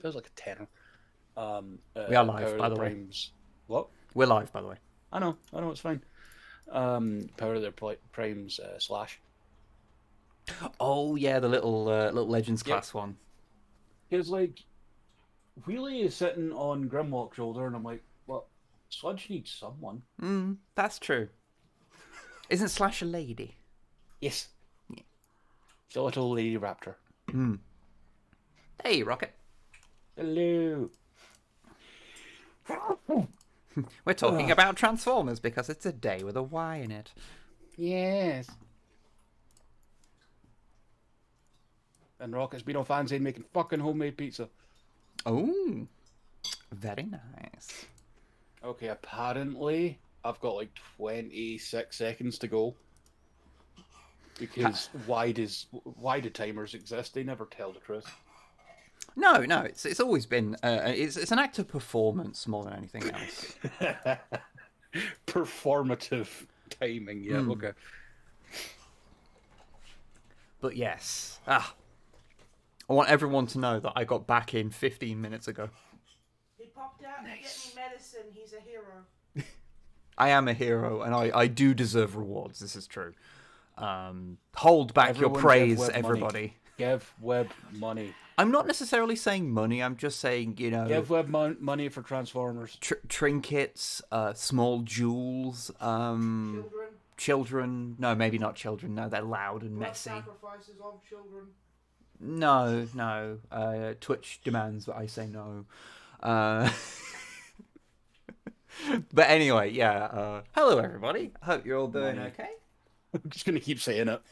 Feels like a tenner. We are live, Power of by the the way. Primes. What? We're live, by the way. I know, it's fine. Power of the Primes slash. Oh yeah, the little Legends Yep. class one. Because like Wheelie is sitting on Grimlock's shoulder, and I'm like, well, Sludge needs someone. That's true. Isn't Slash a lady? Yes, it's a little lady raptor. Hey, Rocket. Hello. We're talking about Transformers because it's a day with a Y in it. Yes. And Rocket's been on fanzine making fucking homemade pizza. Oh, very nice. Okay, apparently I've got like 26 seconds to go. Because why do timers exist? They never tell the truth. No, no, it's always been it's an act of performance more than anything else. Performative timing, yeah, okay. But yes, I want everyone to know that I got back in 15 minutes ago. He popped out to get me medicine. He's a hero. I am a hero, and I do deserve rewards. This is true. Hold back Everyone your give praise, Web everybody. money. Give Web money. I'm not necessarily saying money. I'm just saying, Give Web money for Transformers. Trinkets, small jewels, children. No, maybe not children. No, they're loud and messy. Sacrifices of children. No, no. Twitch demands that I say no. But anyway, yeah. Hello, everybody. Hope you're all doing okay. I'm just gonna keep saying it.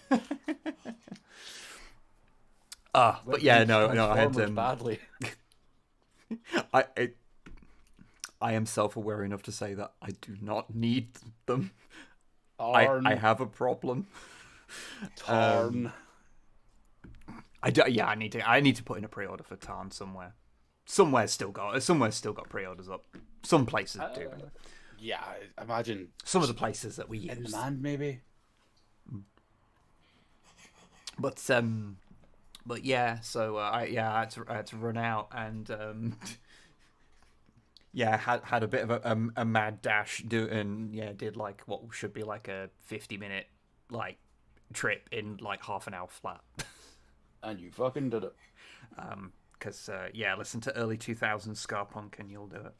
But yeah, no, I had badly. I am self-aware enough to say that I do not need them. I have a problem. Tarn. I do, yeah, I need to put in a pre-order for Tarn somewhere. Somewhere's still got pre-orders up. Some places do. Yeah, I imagine some of the places that we use. In demand, maybe. But yeah, so I had to run out and had a bit of a mad dash did like what should be like a 50-minute like trip in like half an hour flat. And you fucking did it. Because listen to early 2000s ska punk and you'll do it.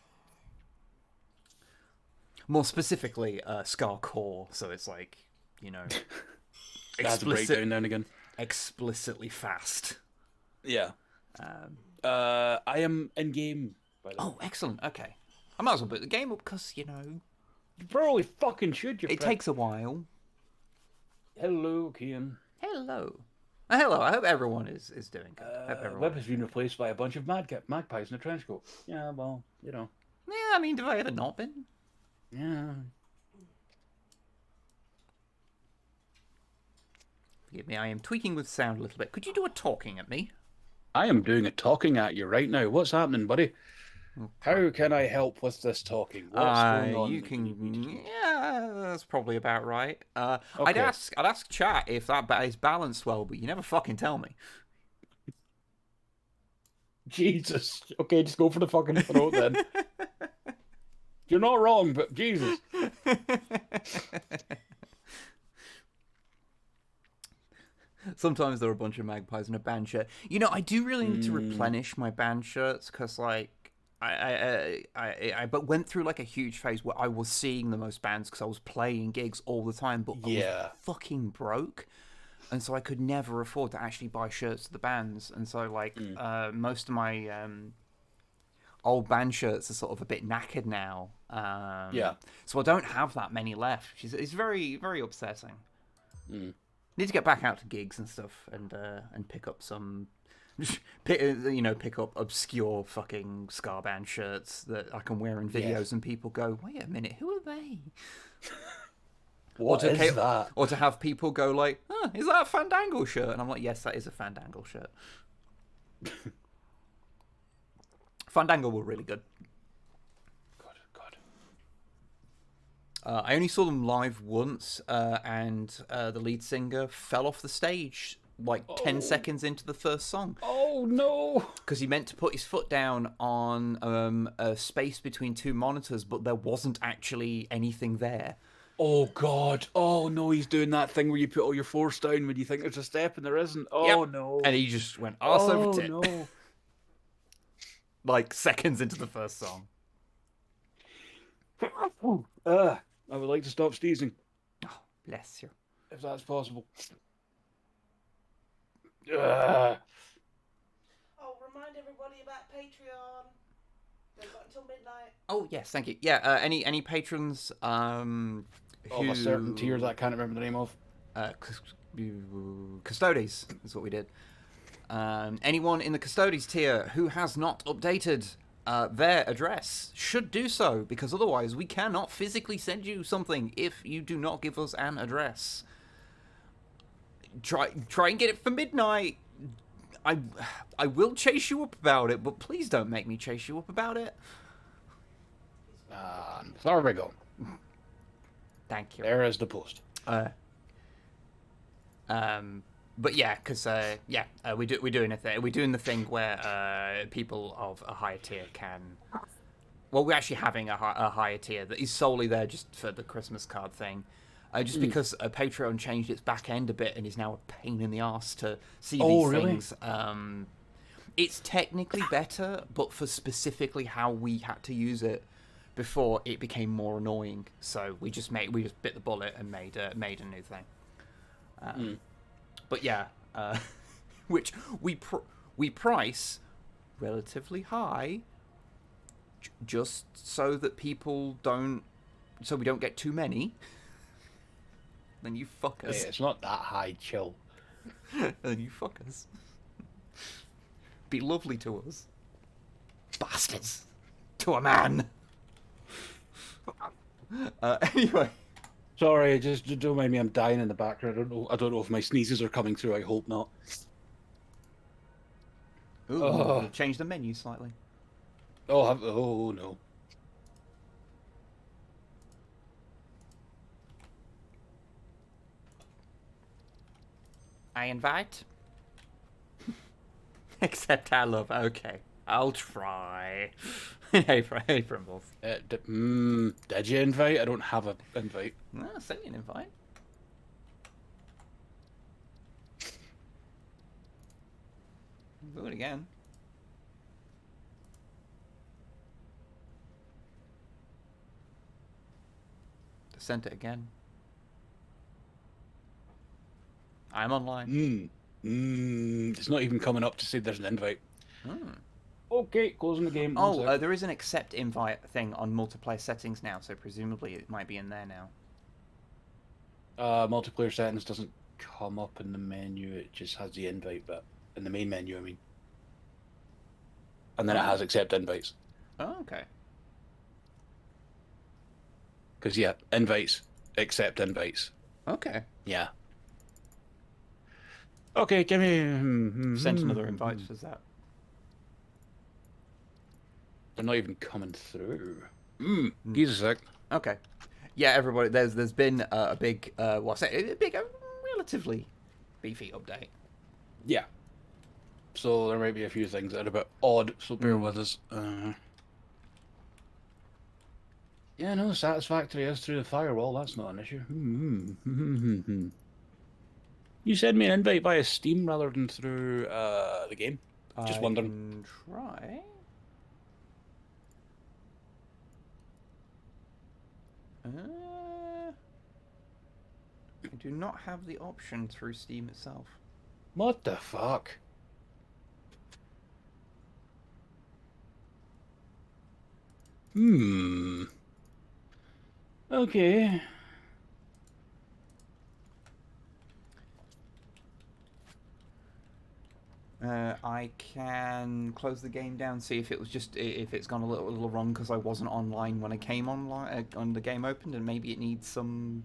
More specifically, ska core. So it's like, That's a breakdown then again. Explicitly fast. Yeah. I am in game. By the way. Oh, excellent. Okay, I might as well put the game up because you probably fucking should. It takes a while. Hello, Kian. Hello. Hello. I hope everyone is doing good. Web has been replaced by a bunch of magpies in a trench coat. Yeah, well, Yeah, I mean, have I ever not been? Yeah. Forgive me, I am tweaking with sound a little bit. Could you do a talking at me? I am doing a talking at you right now. What's happening, buddy? Okay. How can I help with this talking? What's going on? You can. Yeah, that's probably about right. Okay. I'd ask chat if that is balanced well, but you never fucking tell me. Jesus. Okay, just go for the fucking throat then. You're not wrong, but Jesus. Sometimes there are a bunch of magpies in a band shirt. I do really need to replenish my band shirts because, like, I went through like a huge phase where I was seeing the most bands because I was playing gigs all the time, but I was fucking broke, and so I could never afford to actually buy shirts to the bands, and so like most of my old band shirts are sort of a bit knackered now. So I don't have that many left. It's very, very upsetting. Need to get back out to gigs and stuff and pick up some, pick up obscure fucking ska band shirts that I can wear in videos and people go, wait a minute, who are they? What is that? Or to have people go like, is that a Fandangle shirt? And I'm like, yes, that is a Fandangle shirt. Fandangle were really good. I only saw them live once, and the lead singer fell off the stage like 10 seconds into the first song. Oh no! Because he meant to put his foot down on a space between two monitors, but there wasn't actually anything there. Oh god! Oh no! He's doing that thing where you put all your force down when you think there's a step and there isn't. Oh no! And he just went arse over tit. No! Like seconds into the first song. I would like to stop sneezing, Oh, bless you. if that's possible. Oh, remind everybody about Patreon. They've got until midnight. Oh yes, thank you. Yeah, any patrons Of a certain tier that I can't remember the name of. Custodes is what we did. Anyone in the Custodes tier who has not updated their address should do so, because otherwise we cannot physically send you something if you do not give us an address. Try and get it for midnight. I will chase you up about it, but please don't make me chase you up about it. There we go. Thank you. There is the post. But yeah, because we're doing the thing where people of a higher tier can. Well, we're actually having a higher tier that is solely there just for the Christmas card thing. Just because Patreon changed its back end a bit and is now a pain in the arse to see these things. It's technically better, but for specifically how we had to use it before, it became more annoying. So we just bit the bullet and made a new thing. But yeah, which we price relatively high, just so that people don't, so we don't get too many. Then you fuck us. Hey, it's not that high, chill. Then you fuck us. Be lovely to us, bastards, to a man. Anyway. Sorry, just don't mind me. I'm dying in the background. I don't know if my sneezes are coming through. I hope not. Ooh, change the menu slightly. Oh no. I invite. Accept our love. Okay, I'll try. Hey, Primbles. Did you invite? I don't have an invite. No, send me an invite. Do it again. Sent it again. I'm online. It's not even coming up to say there's an invite. Okay, closing the game. Oh, there is an accept invite thing on multiplayer settings now, so presumably it might be in there now. Multiplayer settings doesn't come up in the menu. It just has the invite bit in the main menu. I mean, and then it has accept invites. Oh, okay. Because yeah, invites, accept invites. Okay. Yeah. Okay, give me. Sent another invite. Was that? They're not even coming through. He's a sec. Okay. Yeah, everybody. There's been a big a relatively beefy update. Yeah. So there might be a few things that are a bit odd. So bear with us. Yeah, no, Satisfactory is through the firewall. That's not an issue. You send me an invite via Steam rather than through the game. Just wondering. Can try. I do not have the option through Steam itself. What the fuck? Okay. I can close the game down, see if it was just if it's gone a little wrong because I wasn't online when I came online on the game opened, and maybe it needs some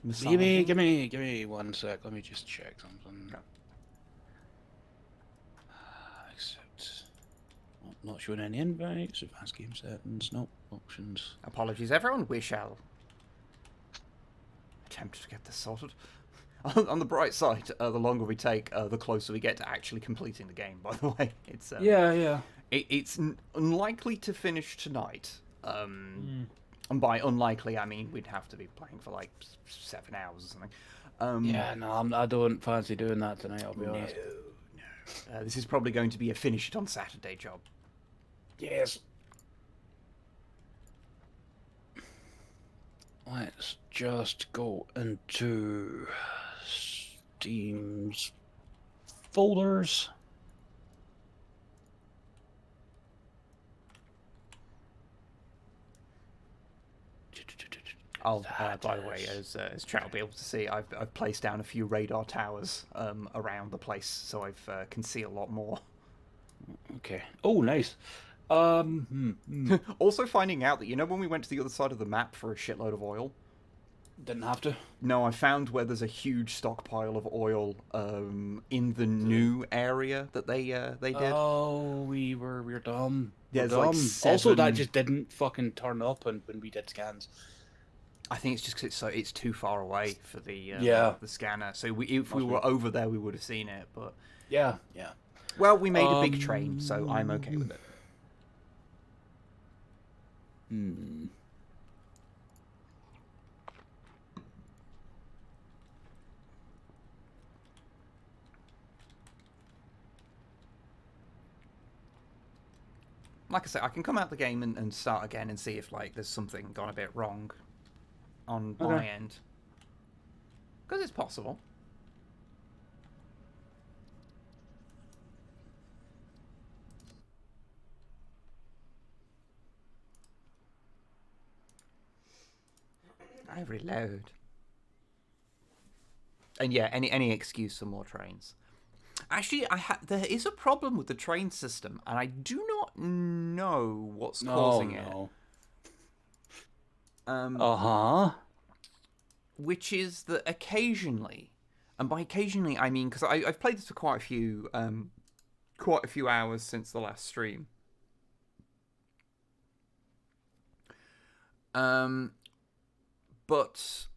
massaging. Give me 1 sec. Let me just check something. Yeah. Accept. Not showing any invites. Advanced game settings. No options. Apologies, everyone. We shall attempt to get this sorted. On the bright side, the longer we take, the closer we get to actually completing the game. By the way, it's Yeah. it's unlikely to finish tonight. And by unlikely, I mean we'd have to be playing for like 7 hours or something. Yeah, no, I don't fancy doing that tonight. I'll be honest. No. This is probably going to be a finish it on Saturday job. Yes. Let's just go into Steam's folders. I'll, by the way, as chat will be able to see, I've placed down a few radar towers around the place, so I can see a lot more. Okay. Oh, nice. Also finding out that, you know, when we went to the other side of the map for a shitload of oil? Didn't have to. No, I found where there's a huge stockpile of oil in the new area that they did. Oh, we're dumb. Yeah, We're there's like dumb. 7... Also, that just didn't fucking turn up when we did scans. I think it's just 'cause it's too far away for the the scanner. So if we were over there, we would have seen it. But yeah. Well, we made a big train, so I'm okay with it. Like I said, I can come out the game and start again and see if like there's something gone a bit wrong on my end. Because it's possible. I reload. And yeah, any excuse for more trains. Actually, there is a problem with the train system, and I do not know what's causing it. Which is that occasionally, and by occasionally I mean because I've played this for quite a few hours since the last stream. But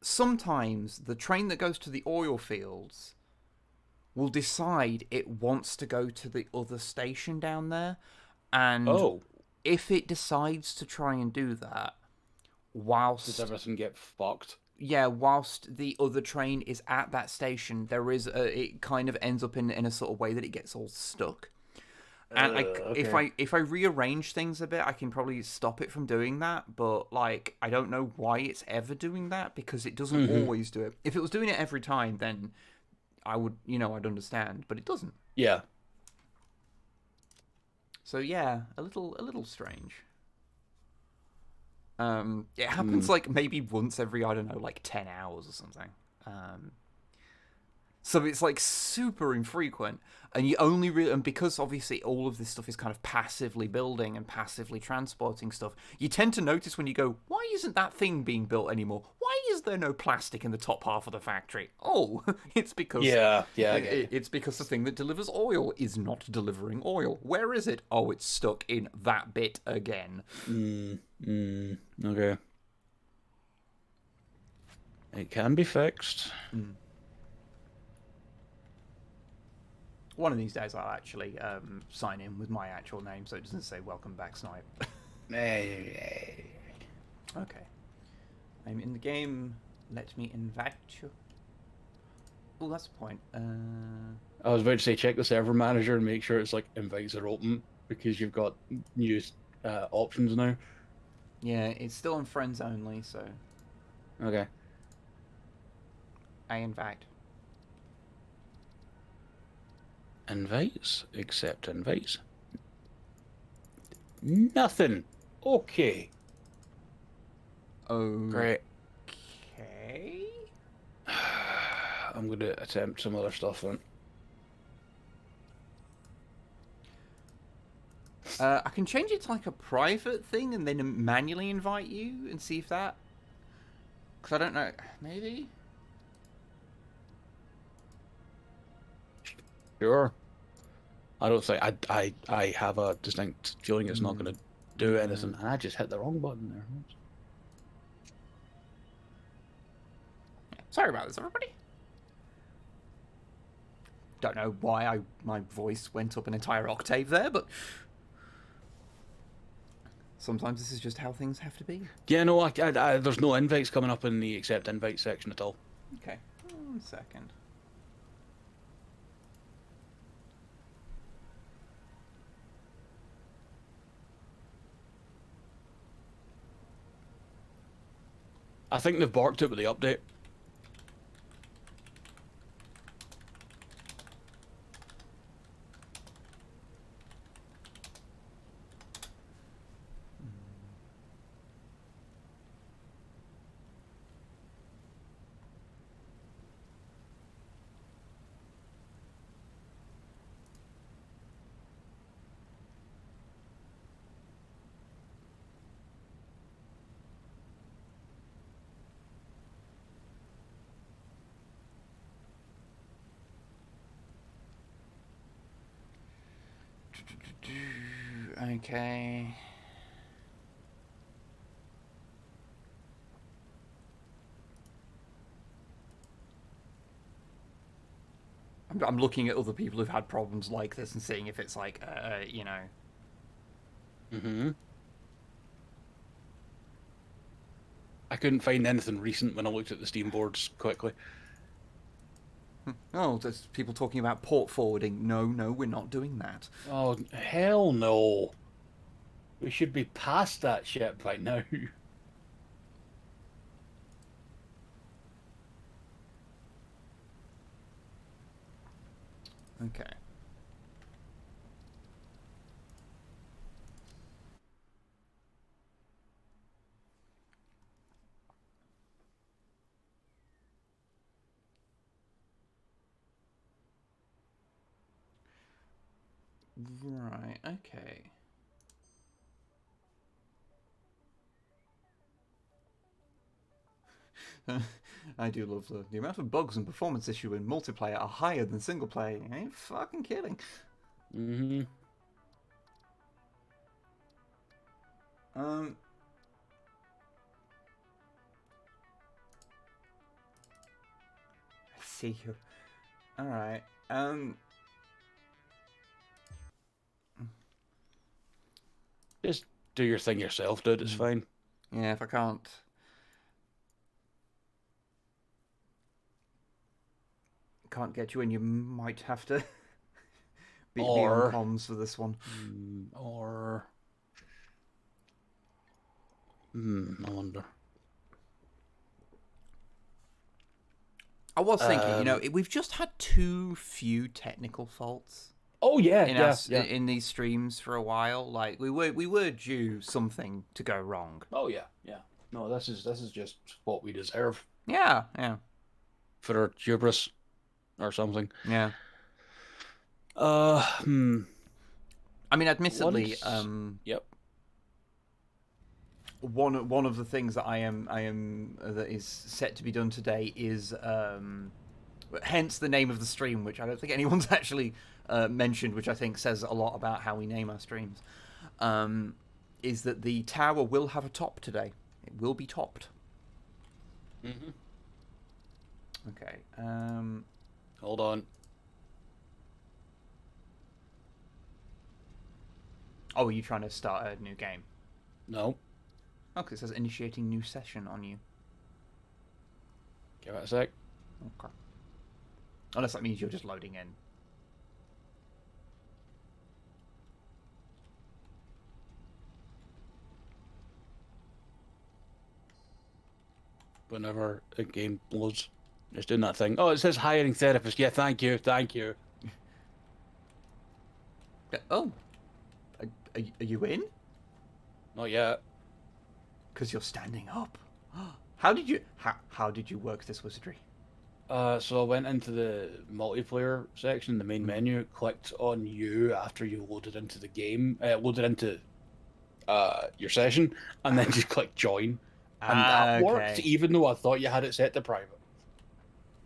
sometimes the train that goes to the oil fields will decide it wants to go to the other station down there, and if it decides to try and do that, does everything get fucked? Yeah, whilst the other train is at that station, it kind of ends up in a sort of way that it gets all stuck. And if I rearrange things a bit, I can probably stop it from doing that. But like, I don't know why it's ever doing that, because it doesn't always do it. If it was doing it every time, then I would, I'd understand. But it doesn't. Yeah. So yeah, a little strange. It happens like maybe once every, I don't know, like 10 hours or something. So it's like super infrequent, and you only and because obviously all of this stuff is kind of passively building and passively transporting stuff, you tend to notice when you go, why isn't that thing being built anymore? Why is there no plastic in the top half of the factory? Oh, it's because it's because the thing that delivers oil is not delivering oil. Where is it? Oh, it's stuck in that bit again. Okay. It can be fixed. One of these days I'll actually sign in with my actual name so it doesn't say welcome back Snipe. Okay. I'm in the game. Let me invite you. Oh, that's the point. I was about to say check the server manager and make sure it's like invites are open, because you've got new options now. Yeah, it's still on friends only, so... Okay. I invite. Invites? Accept invites. Nothing. Okay. Oh. Great. Okay. I'm going to attempt some other stuff then. I can change it to like a private thing and then manually invite you and see if that... Because I don't know. Maybe? Sure. I don't think I have a distinct feeling it's not going to do anything, and I just hit the wrong button there. Sorry about this, everybody. don't know why my voice went up an entire octave there, but sometimes this is just how things have to be. Yeah, no, there's no invites coming up in the accept invite section at all. Okay, 1 second. I think they've barked it with the update. Okay. I'm looking at other people who've had problems like this and seeing if it's like, you know. Mm-hmm. I couldn't find anything recent when I looked at the Steam boards quickly. Oh, there's people talking about port forwarding. No, we're not doing that. Oh, hell no. We should be past that shit by now. Okay. Right, okay. I do love the amount of bugs and performance issue in multiplayer are higher than single player. You ain't fucking kidding. Mm-hmm. I see you. Alright, Just do your thing yourself, dude. It's fine. yeah, if I can't get you in, you might have to be on comms for this one. Or... I wonder. I was thinking, you know, we've just had too few technical faults. Oh yeah, in these streams for a while. Like we were due something to go wrong. Oh yeah. No, this is just what we deserve. Yeah. For our hubris or something. Yeah. I mean, admittedly, Yep. One of the things that I am that is set to be done today is hence the name of the stream, which I don't think anyone's actually mentioned, which I think says a lot about how we name our streams. Is that the tower will have a top today? It will be topped. Mm-hmm. Okay. Hold on. Oh, are you trying to start a new game? No. Okay, it says initiating new session on you. Give it a sec. Okay. Unless that means you're just loading in. Whenever a game loads, just doing that thing. Oh, it says hiring therapist. Yeah, thank you. Oh, are you in? Not yet. Because you're standing up. How did you work this wizardry? So I went into the multiplayer section, the main menu, clicked on you after you loaded into the game, loaded into your session, and then just clicked join. And that worked, even though I thought you had it set to private.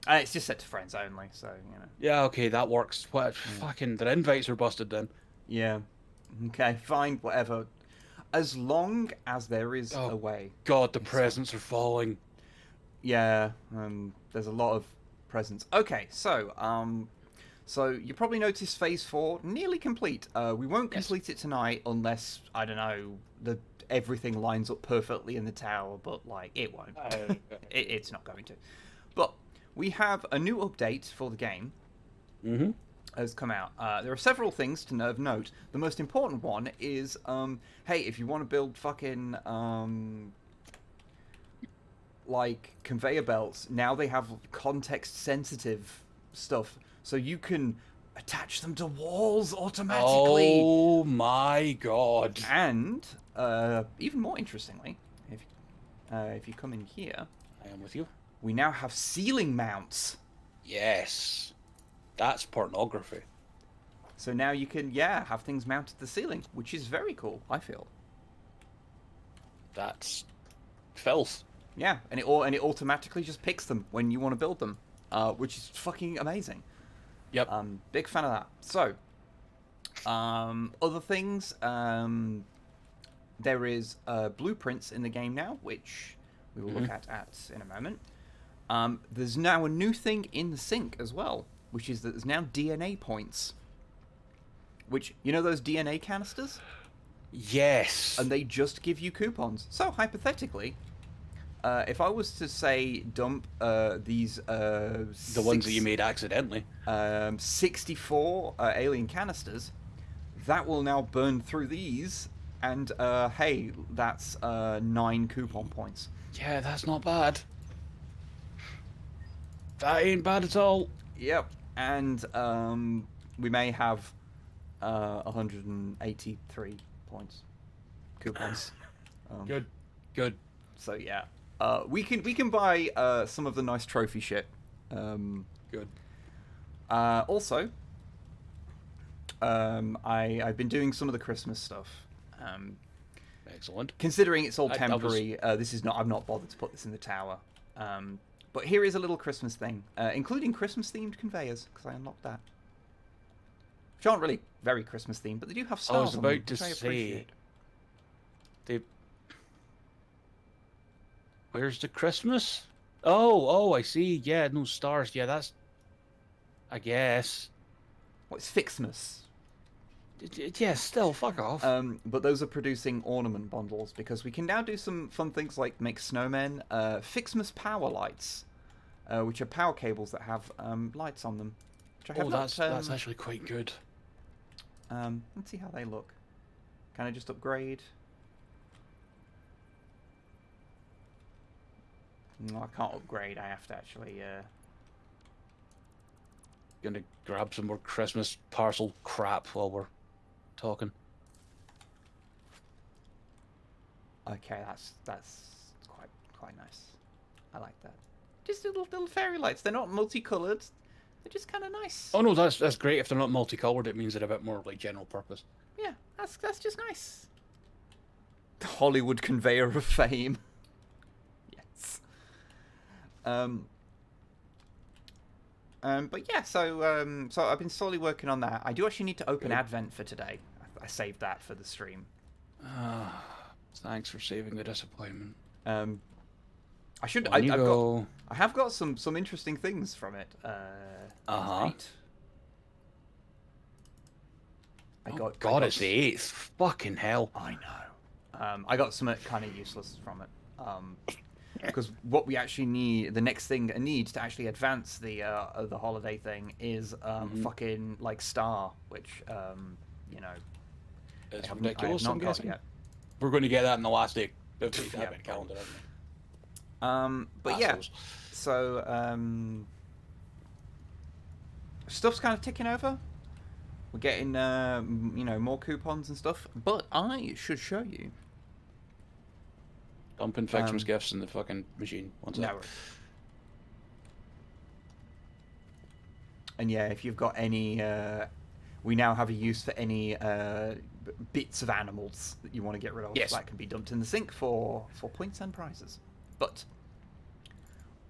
It's just set to friends only, so, you know. Yeah, okay, that works. What? Fucking, the invites are busted then. Yeah. Okay, fine, whatever. As long as there is a way. God, the presents are falling. Yeah, there's a lot of presents. Okay, so, So you probably noticed Phase 4 nearly complete. We won't complete it tonight unless, I don't know, everything lines up perfectly in the tower, but like it won't. It's not going to. But we have a new update for the game. Has come out. There are several things to note. The most important one is, hey, if you want to build fucking like conveyor belts, now they have context-sensitive stuff, so you can attach them to walls automatically. Oh my god! And even more interestingly, if you come in here, I am with you. we now have ceiling mounts. Yes, that's pornography. So now you can, have things mounted to the ceiling, which is very cool, I feel. That's filth. Yeah, and it automatically just picks them when you want to build them, which is fucking amazing. Yep. Big fan of that. So, other things, there is blueprints in the game now, which we will look at in a moment. There's now a new thing in the sink as well, which is that there's now DNA points. Which, you know those DNA canisters? Yes. And they just give you coupons. So, hypothetically, if I was to say dump these... the ones that you made accidentally. 64 alien canisters, that will now burn through these, and hey, that's 9 coupon points. Yeah, that's not bad. That ain't bad at all. Yep, and we may have 183 points. Coupons. Good. So yeah, we can buy some of the nice trophy shit. Good. Also, I've been doing some of the Christmas stuff. Excellent. Considering it's all temporary, this is not. I've not bothered to put this in the tower. But here is a little Christmas thing, including Christmas-themed conveyors, because I unlocked that. Which aren't really very Christmas-themed, but they do have stars. I was on about them, to which I say. appreciate. Where's the Christmas? Oh, I see. Yeah, no stars. Yeah, that's... I guess. Well, it's Fixmas. Yeah, still, fuck off. But those are producing ornament bundles, because we can now do some fun things like make snowmen, Fixmas power lights, which are power cables that have lights on them. Which I have that's actually quite good. Let's see how they look. Can I just upgrade? No, I can't upgrade. I have to actually... Gonna grab some more Christmas parcel crap while we're talking. Okay, that's quite nice. I like that. Just little fairy lights. They're not multicolored. They're just kind of nice. Oh no, that's great. If they're not multicolored, it means they're a bit more like general purpose. Yeah, that's just nice. The Hollywood conveyor of fame. Yes. But yeah, so I've been slowly working on that. I do actually need to open Advent for today. I saved that for the stream. Thanks for saving the disappointment. I should. I have got some interesting things from it. Tonight. God, it's the 8th. Fucking hell. I know. I got some kind of useless from it. Because what we actually need, the next thing I need to actually advance the holiday thing is fucking like star, which you know, it's ridiculous. I have not got yet. We're going to get that in the last day of the Advent calendar, aren't we? But yeah, so stuff's kind of ticking over. We're getting you know, more coupons and stuff. But I should show you. Dumping Fixmas gifts in the fucking machine. No. And yeah, if you've got any, we now have a use for any bits of animals that you want to get rid of. Yes. That can be dumped in the sink for points and prizes. But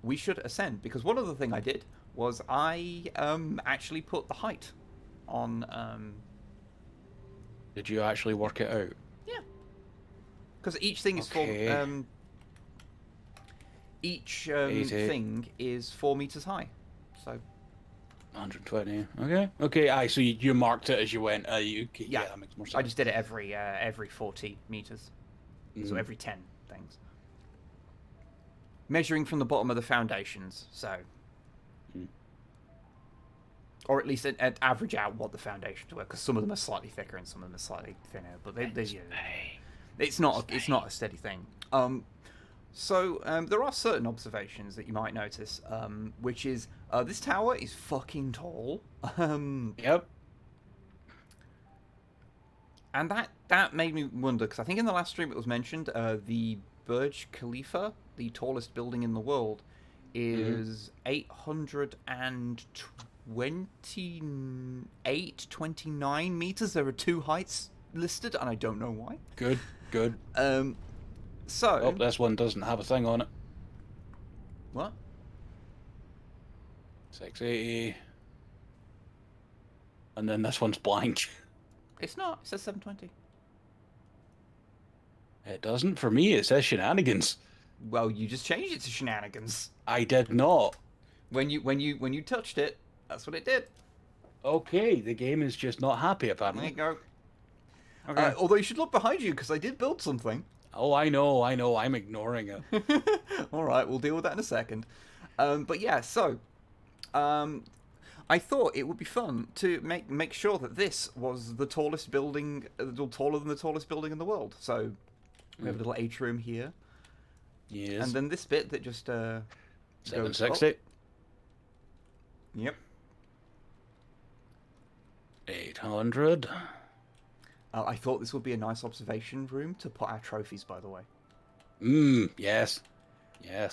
we should ascend, because one other thing I did was I actually put the height on. Did you actually work it out? Yeah. Because each thing is each thing is 4 meters high, so 120. Okay. Okay. So you marked it as you went. Yeah. That makes more sense. I just did it every 40 meters, so every 10 things. Measuring from the bottom of the foundations, so. Or at least average out what the foundations were, because some of them are slightly thicker and some of them are slightly thinner. But it's not a steady thing. So there are certain observations that you might notice, which is this tower is fucking tall. Yep. And that made me wonder, because I think in the last stream it was mentioned, the Burj Khalifa, the tallest building in the world, is 29 meters. There are two heights listed, and I don't know why. Good. So this one doesn't have a thing on it. What? 680. And then this one's blank. It's not. It says 720. It doesn't. For me, it says shenanigans. Well, you just changed it to shenanigans. I did not. When you touched it, that's what it did. Okay, the game is just not happy, apparently. There you go. Okay. Although you should look behind you, because I did build something. Oh, I know. I'm ignoring it. All right, we'll deal with that in a second. But yeah, so I thought it would be fun to make sure that this was the tallest building, taller than the tallest building in the world. So we have a little atrium here. Yes. And then this bit that just 760. Yep. 800. I thought this would be a nice observation room to put our trophies, by the way. Yes.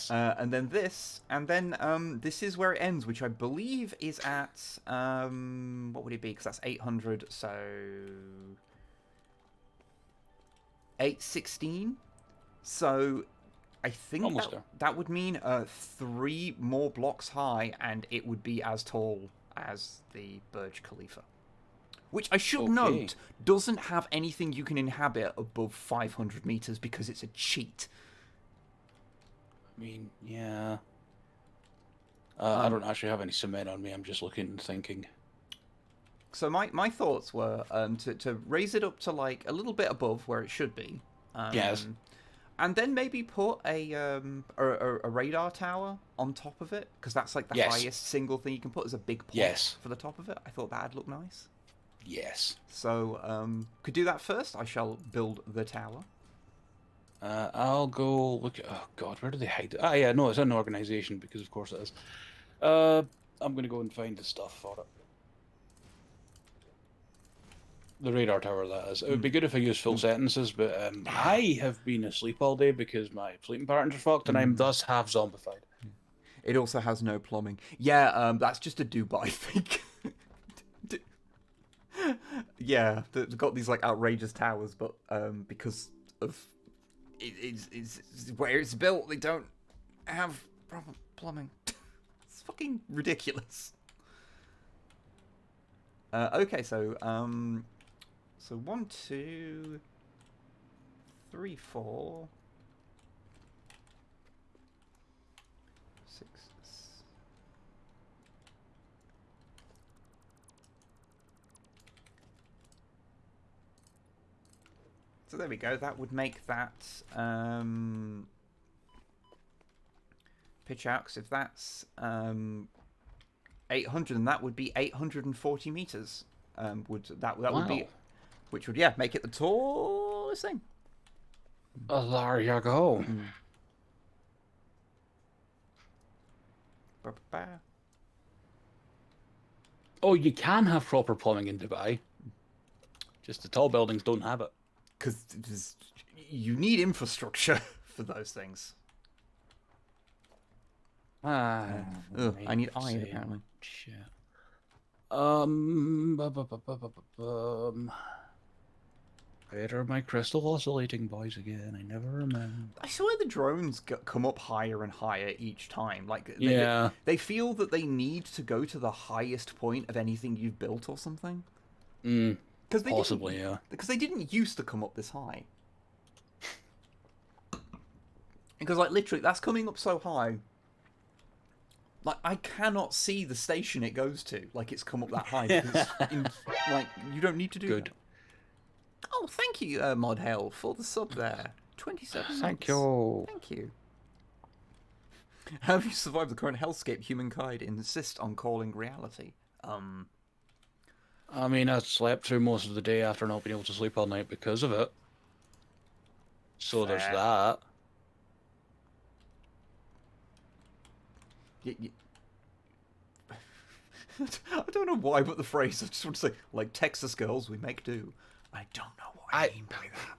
And then this, and then this is where it ends, which I believe is at what would it be? Because that's 800, so 816. So I think that would mean 3 more blocks high, and it would be as tall as the Burj Khalifa. Which I should note doesn't have anything you can inhabit above 500 meters because it's a cheat. I mean, yeah. I don't actually have any cement on me. I'm just looking and thinking. So my thoughts were to raise it up to like a little bit above where it should be. Yes. And then maybe put a radar tower on top of it, because that's like the highest single thing you can put as a big point for the top of it. I thought that'd look nice. Yes. So could do that first. I shall build the tower. I'll go look at... Oh, God, where do they hide it? Ah, yeah, no, it's in an organization, because of course it is. I'm going to go and find the stuff for it. The radar tower, that is. It would be good if I used full sentences, but I have been asleep all day because my sleeping patterns are fucked, and I'm thus half zombified. It also has no plumbing. Yeah, that's just a Dubai thing. Yeah, they've got these like outrageous towers, but because of it's where it's built, they don't have proper plumbing. It's fucking ridiculous. Okay, so 1, 2, 3, 4, 6. So there we go. That would make that pitch out, because if that's 800, then that would be 840 meters. Would be, which would make it the tallest thing. There you go. Oh, you can have proper plumbing in Dubai. Just the tall buildings don't have it. Because you need infrastructure for those things. I need iron, apparently. Shit. Where are my crystal oscillating boys again? I never remember. I swear the drones come up higher and higher each time. Like, they feel that they need to go to the highest point of anything you've built or something. Possibly, yeah. Because they didn't used to come up this high. Because, like, literally, that's coming up so high Like, I cannot see the station it goes to. Like, it's come up that high. Because like, you don't need to do Good. that. Oh, thank you, Mod Hell, for the sub there. 27 months. Thank you. Thank you. How have you survived the current hellscape humankind insist on calling reality? I mean, I slept through most of the day after not being able to sleep all night because of it. So there's Fair. that. I don't know why, but the phrase, I just want to say, like Texas girls, we make do. I don't know what I mean by that.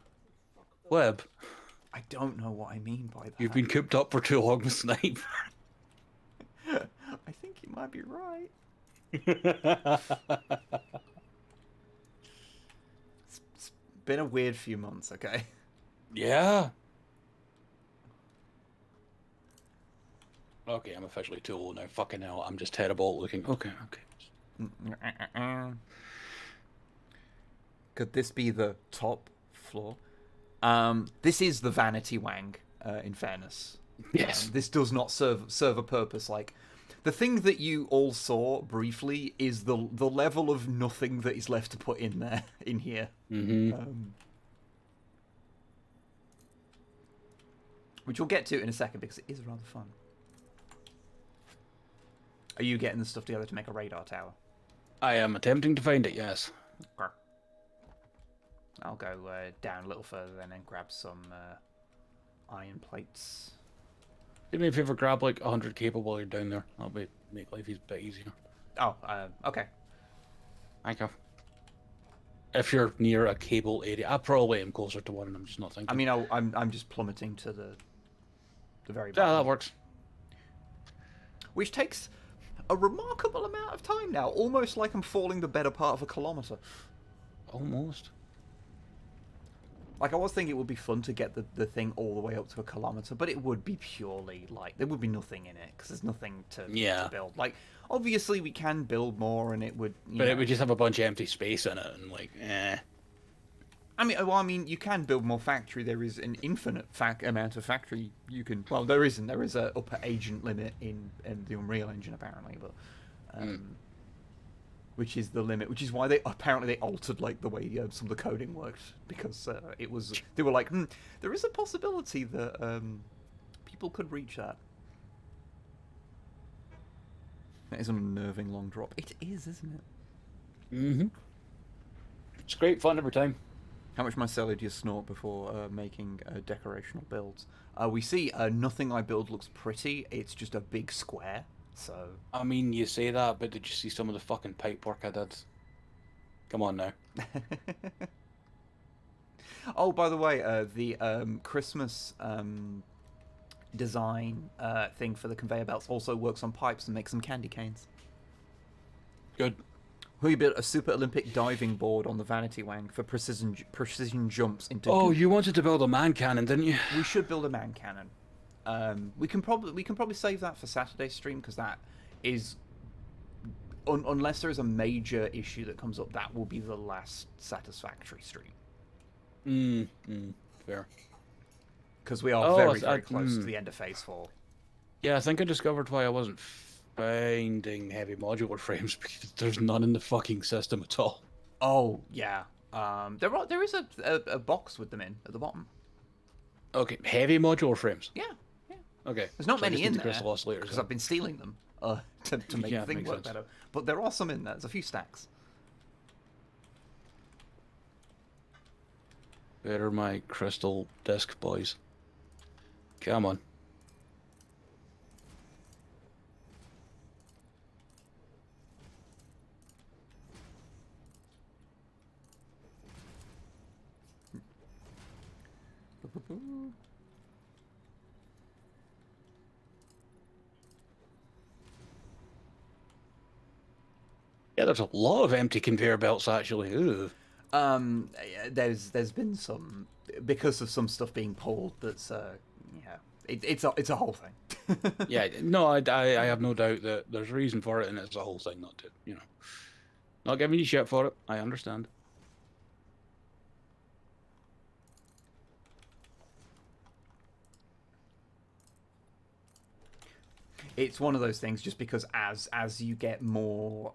Wib, I don't know what I mean by that. you've been cooped up for too long with Snipe. I think you might be right. It's been a weird few months, okay? Yeah. Okay, I'm officially too old now. Fucking hell, I'm just terrible at looking. Okay. Could this be the top floor? This is the Vanity Wang, in fairness. Yes. This does not serve a purpose. Like, the thing that you all saw briefly is the level of nothing that is left to put in there, in here. Which we'll get to in a second, because it is rather fun. Are you getting the stuff together to make a radar tower? I am attempting to find it, yes. Okay. I'll go down a little further then and grab some iron plates. Do me a favor, grab like 100 cable while you're down there. That'll make life a bit easier. Oh, okay. Thank you. If you're near a cable area, I probably am closer to one and I'm just not thinking. I mean, I'm just plummeting to the very Yeah, bottom. that works. Which takes a remarkable amount of time now, almost like I'm falling the better part of a kilometre. Almost. Like, I was thinking it would be fun to get the thing all the way up to a kilometre, but it would be purely, like, there would be nothing in it, because there's nothing to build. Like, obviously we can build more, and it would, But it would just have a bunch of empty space in it, and like, eh. I mean, you can build more factory. There is an infinite amount of factory you can... Well, there isn't. There is a upper agent limit in the Unreal Engine, apparently, but... Which is the limit, which is why they altered like the way some of the coding worked, because it was, they were like, there is a possibility that people could reach that. That is an unnerving long drop. It is, isn't it? Mm-hmm. It's great fun every time. How much mycelium do you snort before making decorational builds? We see nothing I build looks pretty. It's just a big square. So I mean, you say that, but did you see some of the fucking pipe work I did? Come on now. Oh, by the way, the Christmas design thing for the conveyor belts also works on pipes and makes some candy canes. Good. We built a Super Olympic diving board on the Vanity Wang for precision jumps into... Oh, you wanted to build a man cannon, didn't you? We should build a man cannon. We can probably save that for Saturday's stream, because that is, unless there is a major issue that comes up, that will be the last Satisfactory stream. Fair. Because we are very close to the end of Phase 4. Yeah, I think I discovered why I wasn't finding heavy modular frames, because there's none in the fucking system at all. Oh yeah. There is a box with them in at the bottom. Okay, heavy modular frames. Yeah. Okay. There's not so many in there oscillators, because I've been stealing them to make the thing work better. But there are some in there. There's a few stacks. Better my crystal disc, boys. Come on. Yeah, there's a lot of empty conveyor belts actually. Ooh. There's been some, because of some stuff being pulled. That's it's a whole thing. Yeah, no, I have no doubt that there's a reason for it, and it's a whole thing. Not to not giving you shit for it. I understand. It's one of those things, just because as you get more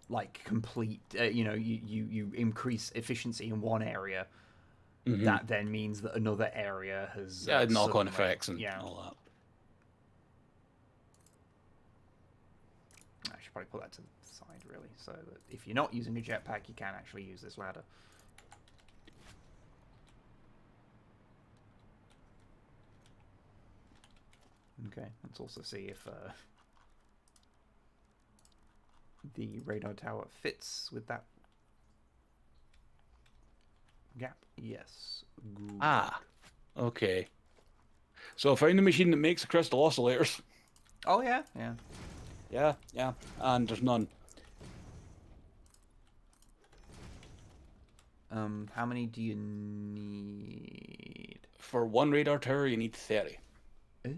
like complete, you increase efficiency in one area, that then means that another area has knock-on suddenly- effects and yeah. all that. I should probably put that to the side, really, so that if you're not using a jetpack, you can actually use this ladder. Okay, let's also see if the radar tower fits with that gap. Yes. Good. Ah, okay. So I found the machine that makes the crystal oscillators. Oh, yeah, yeah. Yeah, and there's none. How many do you need? For one radar tower, you need 30. Ooh.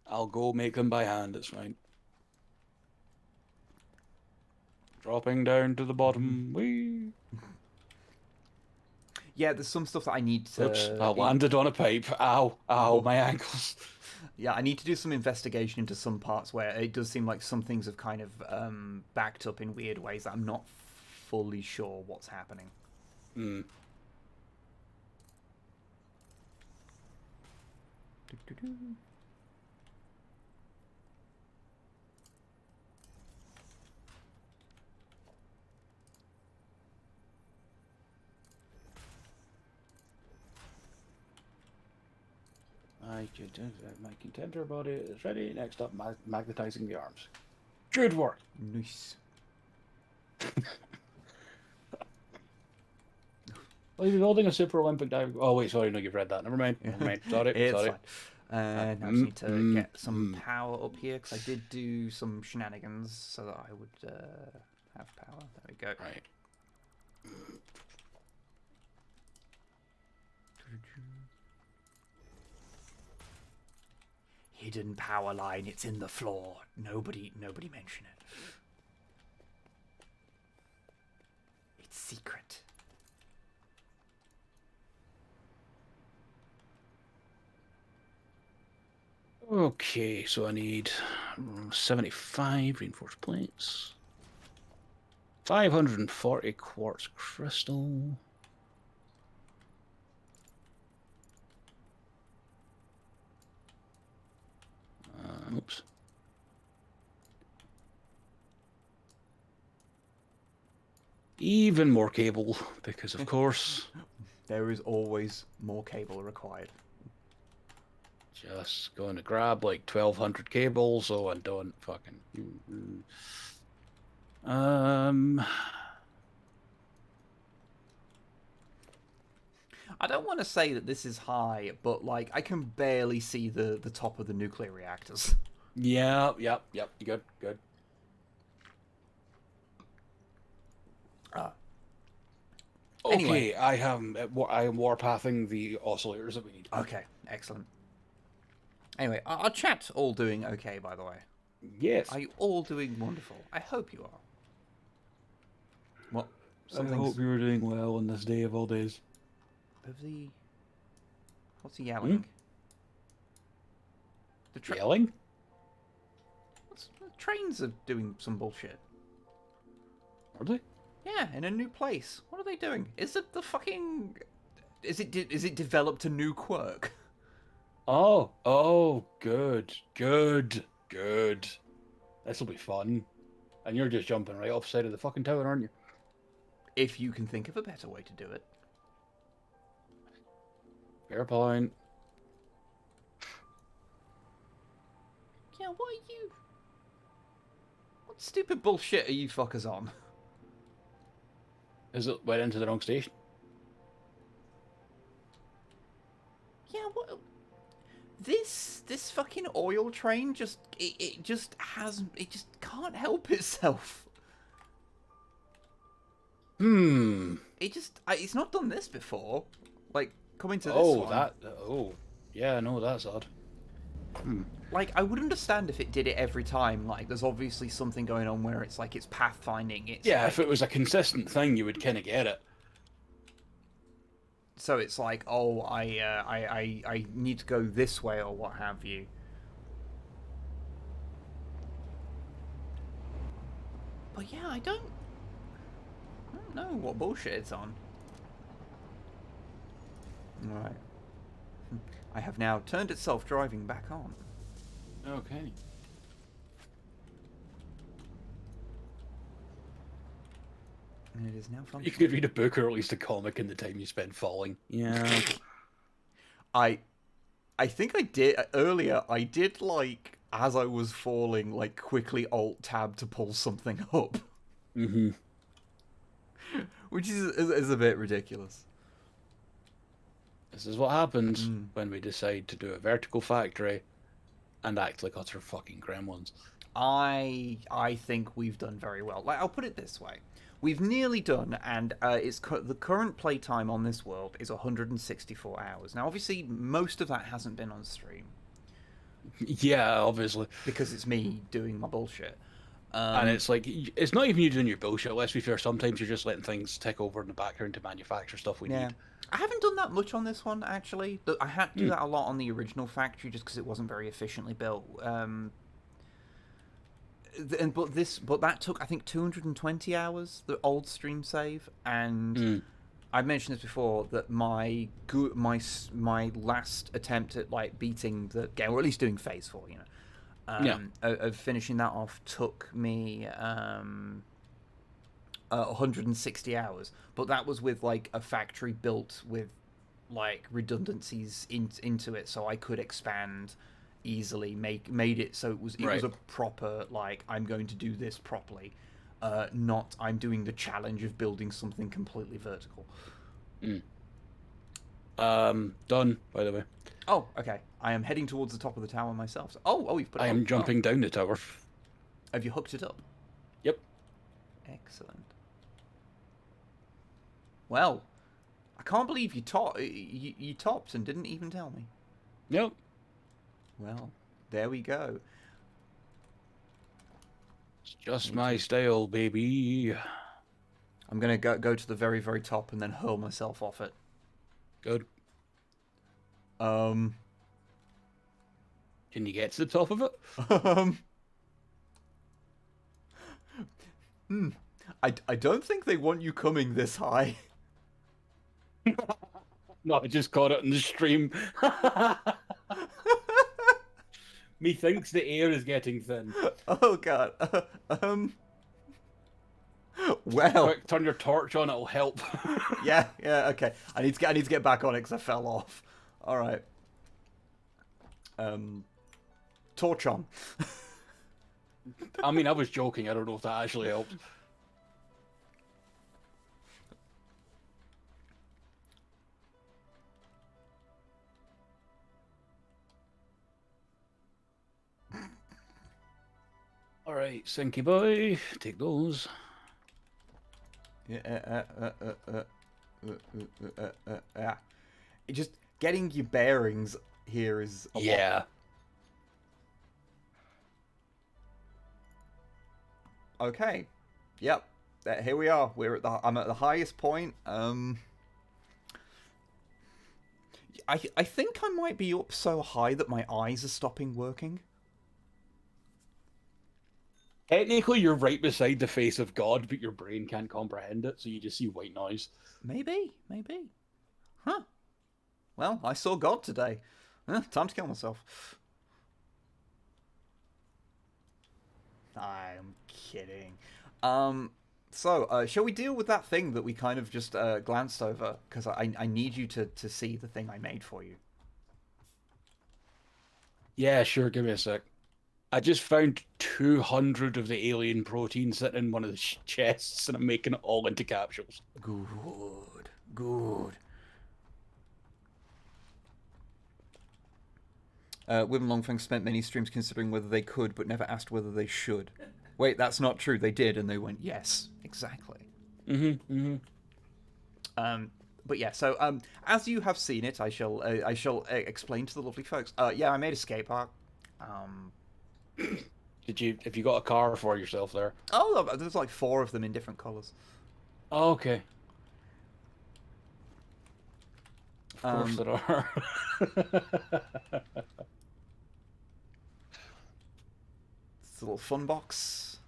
I'll go make them by hand, it's fine. Dropping down to the bottom. Whee! Yeah, there's some stuff that I need to... Oops, I landed on a pipe. Ow, my ankles. Yeah, I need to do some investigation into some parts where it does seem like some things have kind of backed up in weird ways that I'm not fully sure what's happening. Hmm. My contender body is ready. Next up, magnetizing the arms. Good work. Nice. Well, you're building a super Olympic dive. Oh wait, sorry, no, you've read that. Never mind. Sorry, It's sorry. fine. Now I just need to get some power up here, because I did do some shenanigans so that I would have power. There we go. Right. Hidden power line. It's in the floor. Nobody mention it. It's secret. Okay, so I need 75 reinforced plates, 540 quartz crystal. Oops. Even more cable, because of course. There is always more cable required. Just going to grab like 1,200 cables, so I don't fucking. I don't want to say that this is high, but like I can barely see the top of the nuclear reactors. Yeah. Good. Okay, Anyway. I am warpathing the oscillators that we need. Okay, excellent. Anyway, our chat's all doing okay, by the way. Yes. Are you all doing wonderful? I hope you are. What? I hope you were doing well on this day of all days. What's he yelling? Yelling? The trains are doing some bullshit. Are they? Yeah, in a new place. What are they doing? Is it the fucking... Is it developed a new quirk? Oh, good. This'll be fun. And you're just jumping right off the side of the fucking tower, aren't you? If you can think of a better way to do it. Fair point. Yeah, what are you... What stupid bullshit are you fuckers on? Is it went into the wrong station? Yeah, what... This fucking oil train just... It just can't help itself. It just... It's not done this before. Like, coming to this one. Yeah, no, that's odd. Like, I would understand if it did it every time. Like, there's obviously something going on where it's like it's pathfinding. It's yeah, like, if it was a consistent thing, you would kind of get it. So it's like, oh, I need to go this way or what have you. I don't know what bullshit it's on. Right. I have now turned its self-driving back on. Okay. And it is now functional. You could read a book or at least a comic in the time you spend falling. Yeah. I think I did earlier. I did, like, as I was falling, like, quickly Alt-Tab to pull something up. Mm-hmm. Which is a bit ridiculous. This is what happens when we decide to do a vertical factory and act like utter fucking gremlins. I think we've done very well. Like, I'll put it this way. We've nearly done, and the current playtime on this world is 164 hours. Now, obviously, most of that hasn't been on stream. Yeah, obviously. Because it's me doing my bullshit. And it's like, it's not even you doing your bullshit. Let's be fair, sometimes you're just letting things tick over in the background to manufacture stuff we need. I haven't done that much on this one, actually. I had to do that a lot on the original factory just because it wasn't very efficiently built. But that took, I think, 220 hours, the old stream save, and I mentioned this before that my last attempt at, like, beating the game, or at least doing phase 4, you know, of finishing that off took me 160 hours, but that was with, like, a factory built with, like, redundancies into it, so I could expand easily, made it so it was a proper, like, I'm going to do this properly, not I'm doing the challenge of building something completely vertical. Done, by the way. Oh, okay. I am heading towards the top of the tower myself. So, you've put it I am jumping down the tower. Have you hooked it up? Yep. Excellent. Well, I can't believe you topped and didn't even tell me. Yep. Well, there we go. It's just my style, baby. I'm gonna go to the very, very top and then hurl myself off it. Good. Can you get to the top of it? I don't think they want you coming this high. No, I just caught it in the stream. Methinks the air is getting thin. Oh god. Well, quick, turn your torch on; it'll help. yeah. Okay. I need to get back on it because I fell off. All right. Torch on. I mean, I was joking. I don't know if that actually helps. All right, Sinky boy, take those. Yeah. Just getting your bearings here is a lot. Okay. Yep. Here we are. I'm at the highest point. I think I might be up so high that my eyes are stopping working. Technically, you're right beside the face of God, but your brain can't comprehend it, so you just see white noise. Maybe. Huh. Well, I saw God today. Time to kill myself. I'm kidding. So, shall we deal with that thing that we kind of just glanced over? Because I need you to see the thing I made for you. Yeah, sure, give me a sec. I just found 200 of the alien protein sitting in one of the chests, and I'm making it all into capsules. Good. Wib and Longfang spent many streams considering whether they could, but never asked whether they should. Wait, that's not true. They did, and they went, yes, exactly. But yeah, so as you have seen it, I shall explain to the lovely folks. Yeah, I made a skate park. Have you got a car for yourself there? Oh, there's like 4 of them in different colours. Oh, okay. Of course there are. It's a little fun box.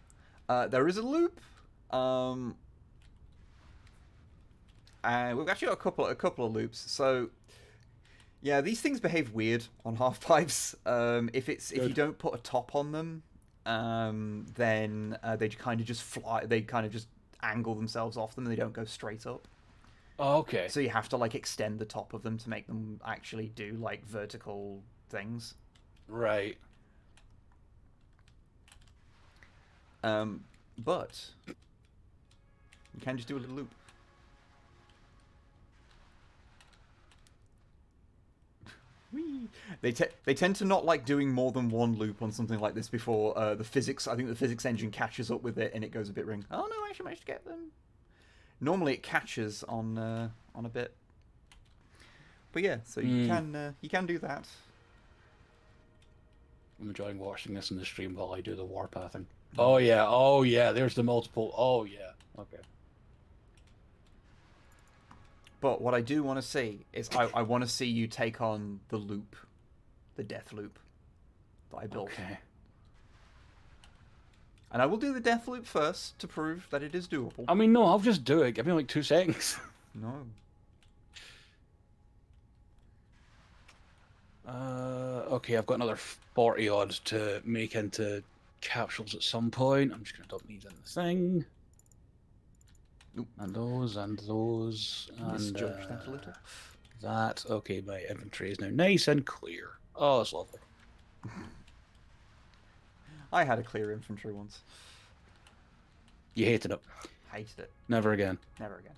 There is a loop. And we've actually got a couple of loops. So yeah, these things behave weird on half pipes. If you don't put a top on them, then they kind of just fly. They kind of just angle themselves off them. And they don't go straight up. Oh, okay. So you have to like extend the top of them to make them actually do like vertical things. Right. But you can just do a little loop. Whee! They tend to not like doing more than one loop on something like this before the physics. I think the physics engine catches up with it and it goes a bit ring. Oh no, I actually managed to get them. Normally it catches on a bit. But yeah, so you can do that. I'm enjoying watching this in the stream while I do the warpathing. Oh yeah, there's the multiple. Oh yeah, okay. But what I do want to see is I want to see you take on the loop, the death loop that I built. Okay. And I will do the death loop first to prove that it is doable. I mean, no, I'll just do it. Give me like 2 seconds. No. Okay, I've got another 40 odds to make into capsules at some point. I'm just gonna dump these in the thing. Nope. And those, and those, and Misjudged that a little. that. Okay, my inventory is now nice and clear. Oh, that's lovely. I had a clear infantry once. You hated it. Hated it. Never again. Never again.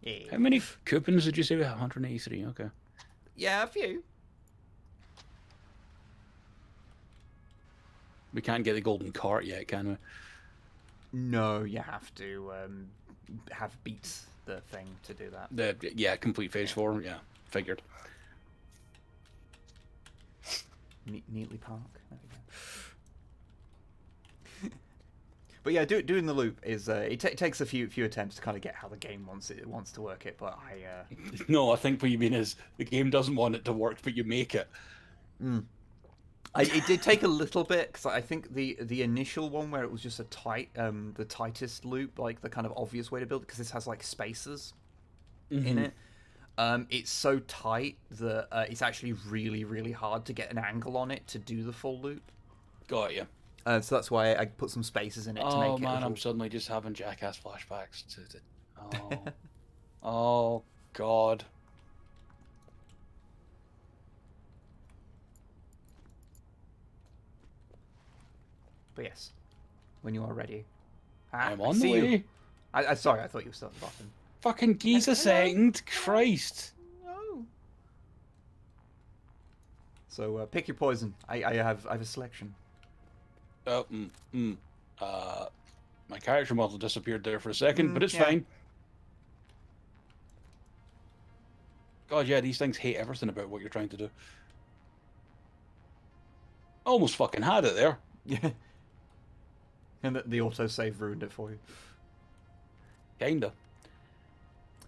Yeah. How many coupons did you say we have? 183. Okay. Yeah, a few. We can't get the golden cart yet, can we? No, you have to have beat the thing to do that. Yeah, complete phase 4. Yeah, figured. Neatly park. There we go. But yeah, doing the loop is it takes a few attempts to kind of get how the game wants to work it. But No, I think what you mean is the game doesn't want it to work, but you make it. It did take a little bit because I think the initial one where it was just the tightest loop, like the kind of obvious way to build it, because this has like spaces in it. It's so tight that it's actually really, really hard to get an angle on it to do the full loop. Got you. So that's why I put some spaces in it to make it. Oh man, I'm suddenly just having Jackass flashbacks to the. Oh, oh God. But yes, when you are ready. I'm on the way. Sorry, I thought you were still at the bottom. Fucking geese a second, Christ. No. So pick your poison. I have a selection. My character model disappeared there for a second, but it's fine. God, yeah, these things hate everything about what you're trying to do. Almost fucking had it there. Yeah. And the autosave ruined it for you. Kinda.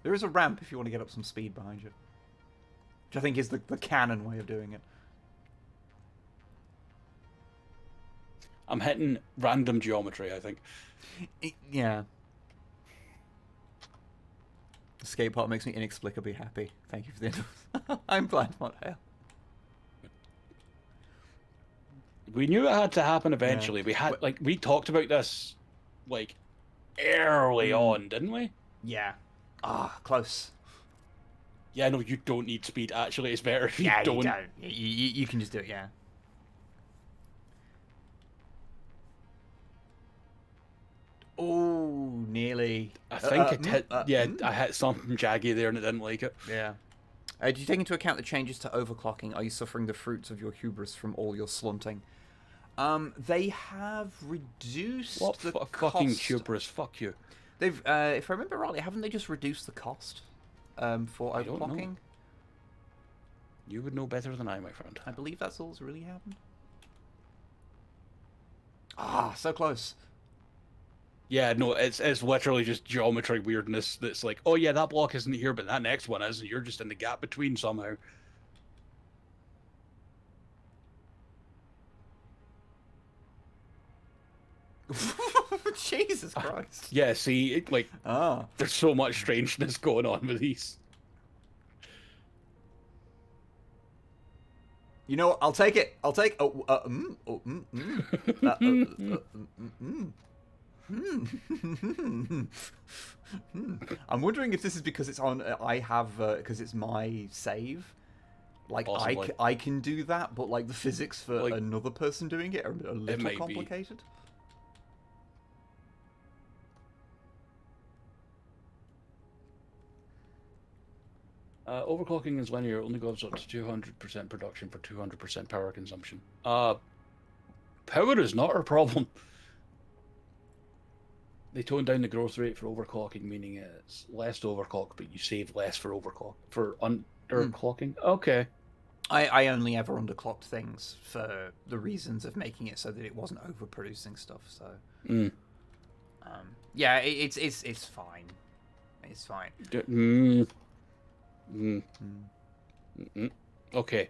There is a ramp if you want to get up some speed behind you. Which I think is the canon way of doing it. I'm hitting random geometry, I think. Yeah. The skate part makes me inexplicably happy. Thank you for the end. I'm blind, not hell. We knew it had to happen eventually. Yeah. We talked about this, like, early on, didn't we? Yeah. Close. Yeah, no, you don't need speed, actually. It's better if you Yeah, don't. you don't. You can just do it, yeah. Oh, nearly. I think it hit. I hit something jaggy there and it didn't like it. Yeah. Did you take into account the changes to overclocking? Are you suffering the fruits of your hubris from all your slunting? They have reduced What the cost. fucking hubris? Fuck you. They've, if I remember rightly, haven't they just reduced the cost for I don't know. overclocking? You would know better than I, my friend. I believe that's all's really happened. So close. Yeah, no, it's literally just geometry weirdness that's like, oh yeah, that block isn't here, but that next one is, and you're just in the gap between somehow. Jesus Christ. Yeah, see, like, Ah. there's so much strangeness going on with these. You know what? I'll take it. I'll take. I'm wondering if this is because it's on. I have because it's my save. Like Possibly. I can do that, but like the physics for Like, another person doing it are a little might be. complicated. Overclocking is linear, only goes up to 200% production for 200% power consumption. Power is not our problem. They tone down the growth rate for overclocking, meaning it's less to overclock, but you save less for underclocking. Okay. I only ever underclocked things for the reasons of making it so that it wasn't overproducing stuff. So, yeah, it's fine. It's fine. Okay,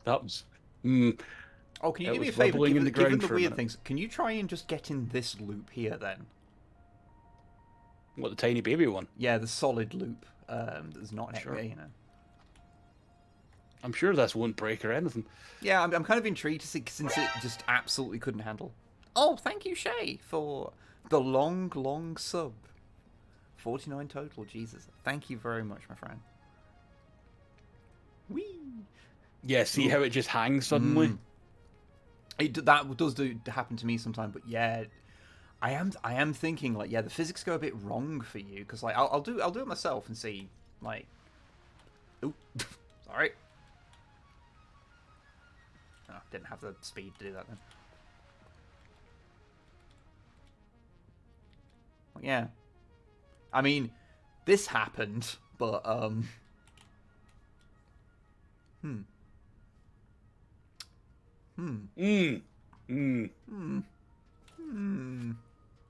that was. Oh, can you It do me a was favor? wobbling in the Given ground the for a weird minute. things, can you try and just get in this loop here then? What, the tiny baby one? Yeah, the solid loop. There's not Sure. you know. I'm sure this won't break or anything. Yeah, I'm kind of intrigued to see since it just absolutely couldn't handle. Oh, thank you, Shay, for the long sub. 49 total. Jesus, thank you very much, my friend. Whee! Yeah, see how it just hangs suddenly? That does happen to me sometimes, but yeah, I am thinking like, yeah, the physics go a bit wrong for you because like I'll do it myself and see like, oop, sorry, oh, didn't have the speed to do that then. Well, yeah, I mean, this happened, but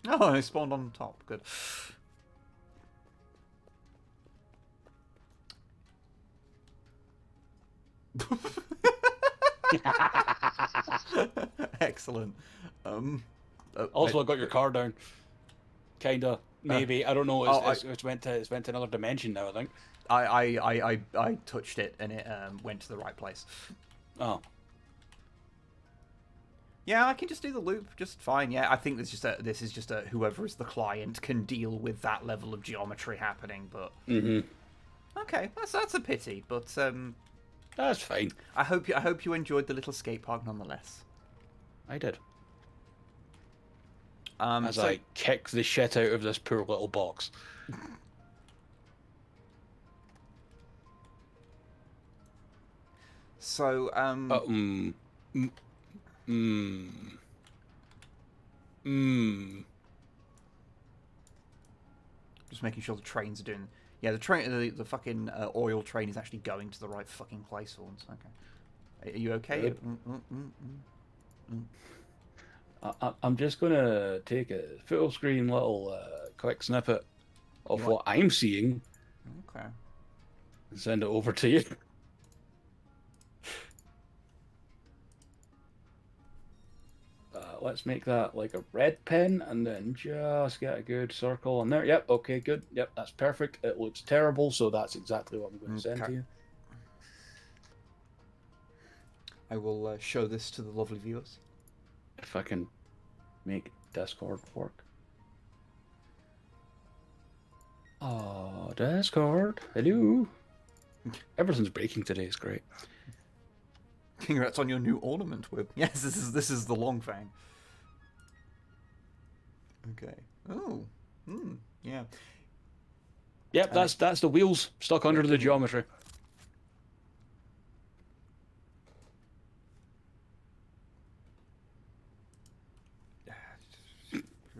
Oh, it spawned on top. Good. Excellent. Also, I got your car down. Kinda, maybe. I don't know. It's went to another dimension now, I think. I touched it and it went to the right place. Oh. Yeah, I can just do the loop just fine. Yeah, I think this is just a whoever is the client can deal with that level of geometry happening. But okay, that's a pity. But That's fine. I hope you enjoyed the little skate park nonetheless. I did. As I kick the shit out of this poor little box. So just making sure the trains are doing. Yeah, the train, the fucking oil train is actually going to the right fucking place for once. Okay, are you okay? I'm just gonna take a full screen little quick snippet of what I'm seeing. Okay. And send it over to you. Let's make that like a red pen and then just get a good circle on there. Yep, okay, good. Yep, that's perfect. It looks terrible, so that's exactly what I'm going to send to you. I will show this to the lovely viewers. If I can make Discord work. Oh, Discord. Hello. Everything's breaking today. It's great. Congrats on your new ornament, Wib. Yes, this is the Longfang. Okay. Oh. Yeah. Yep, that's the wheels stuck under the geometry.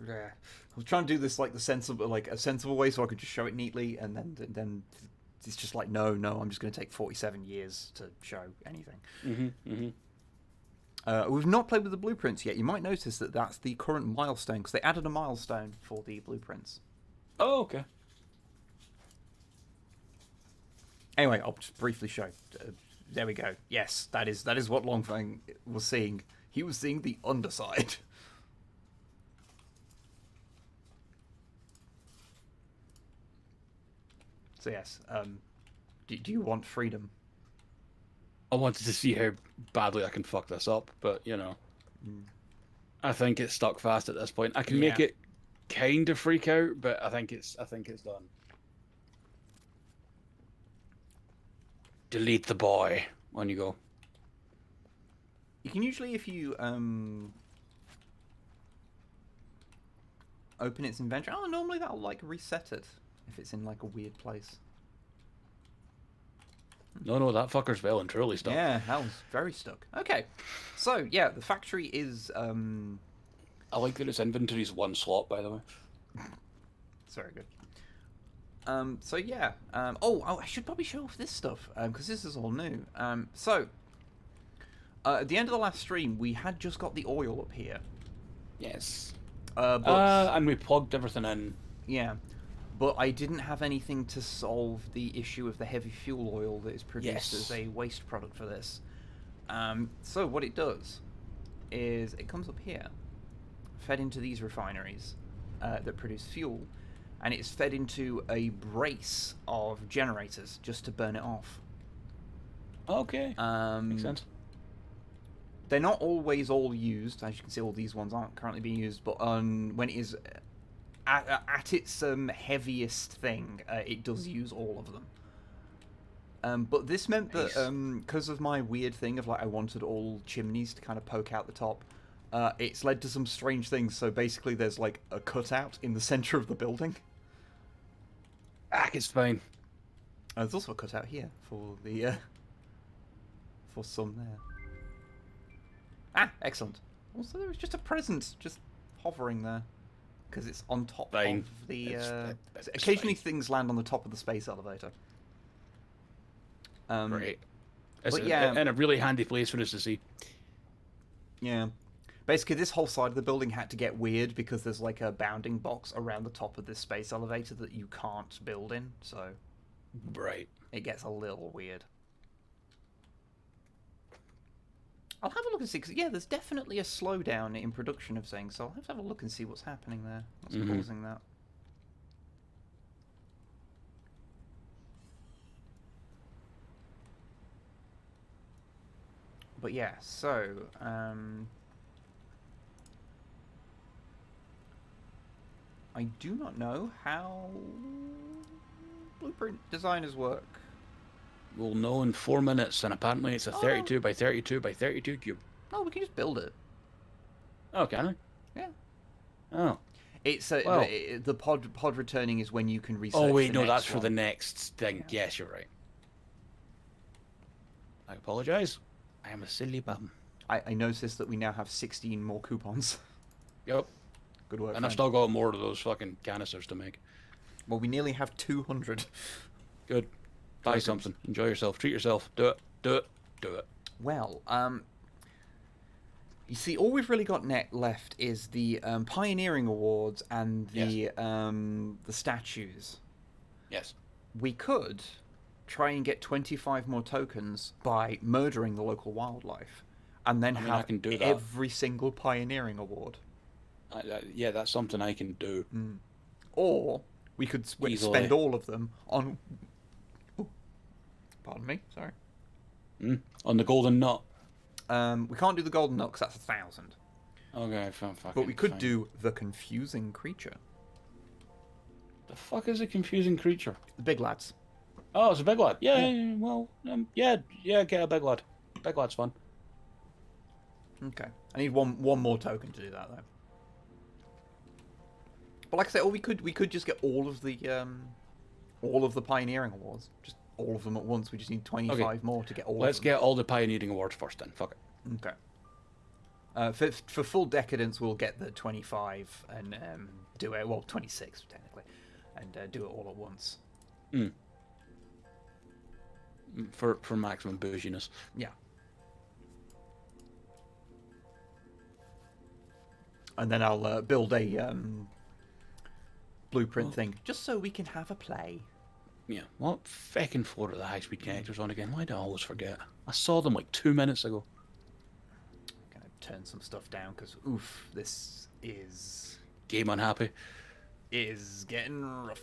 I was trying to do this like a sensible way, so I could just show it neatly, and then it's just like no, I'm just going to take 47 years to show anything. We've not played with the blueprints yet. You might notice that that's the current milestone because they added a milestone for the blueprints. Oh, okay. Anyway, I'll just briefly show. There we go. Yes, that is what Longfang was seeing. He was seeing the underside. So yes, do you want freedom? I wanted to see how badly I can fuck this up, but you know, I think it's stuck fast at this point. I can make Yeah. it kind of freak out, but I think it's done. Delete the boy on you go. You can usually, if you open its inventory. Oh, normally that'll like reset it if it's in like a weird place. No, that fucker's well and truly stuck. Yeah, that was very stuck. Okay, so yeah, the factory is I like that its inventory's one slot, by the way. it's very good. So yeah, oh, I should probably show off this stuff because this is all new. So at the end of the last stream, we had just got the oil up here. Yes. But and we plugged everything in. yeah, but I didn't have anything to solve the issue of the heavy fuel oil that is produced as a waste product for this. So what it does is it comes up here, fed into these refineries that produce fuel, and it's fed into a brace of generators just to burn it off. Okay. Makes sense. They're not always all used. As you can see, all these ones aren't currently being used, but when it is at its heaviest thing, it does use all of them. But this meant that because of my weird thing of like I wanted all chimneys to kind of poke out the top, it's led to some strange things. So basically, there's like a cutout in the center of the building. It's fine. There's also a cutout here for the for some there. Ah, excellent. Also, there was just a present just hovering there because it's on top Fine. of the. It's occasionally, fine. things land on the top of the space elevator. Great. It's but yeah, in a really handy place for us to see. yeah. Basically, this whole side of the building had to get weird because there's like a bounding box around the top of this space elevator that you can't build in, so Right. it gets a little weird. I'll have a look and see, because yeah, there's definitely a slowdown in production of things, so I'll have to have a look and see what's happening there, what's causing that. But yeah, so I do not know how blueprint designers work. We'll know in 4 minutes, and apparently it's a Oh. 32 by 32 by 32 cube. No, we can just build it. Oh, can I? Yeah. Oh. It's Well. the pod returning is when you can research. Oh wait, the no, next that's for one. the next thing. Yeah. Yes, you're right. I apologize. I am a silly bum. I noticed that we now have 16 more coupons. Yep. Good work. And I've friend. still got more of those fucking canisters to make. Well, we nearly have 200. Good. Buy Very good. something. Enjoy yourself. Treat yourself. Do it. Do it. Do it. Well, you see, all we've really got left is the pioneering awards and the statues. Yes. We could try and get 25 more tokens by murdering the local wildlife, and then I have can do that. every single pioneering award. Yeah, that's something I can do. Or we could Easily. spend all of them on. Ooh, pardon me, sorry. On the golden nut. We can't do the golden nut because that's 1,000. Okay, fucking But we could fine. do the confusing creature. The fuck is a confusing creature? The big lads. Oh, it's a big lad. Yeah. Well, yeah. Get a big lad. Big lad's fun. Okay. I need one more token to do that though. But like I said, we could just get all of the pioneering awards, just all of them at once. We just need 25 more to get all. Let's of them. get all the pioneering awards first, then. Fuck it. Okay. For full decadence, we'll get the 25 and do it. Well, 26 technically, and do it all at once. For maximum bouginess. Yeah. And then I'll build a blueprint thing just so we can have a play. Yeah. What fucking floor are the high-speed connectors on again? Why do I always forget? I saw them like 2 minutes ago. Gonna turn some stuff down because oof, this Game unhappy. is getting rough.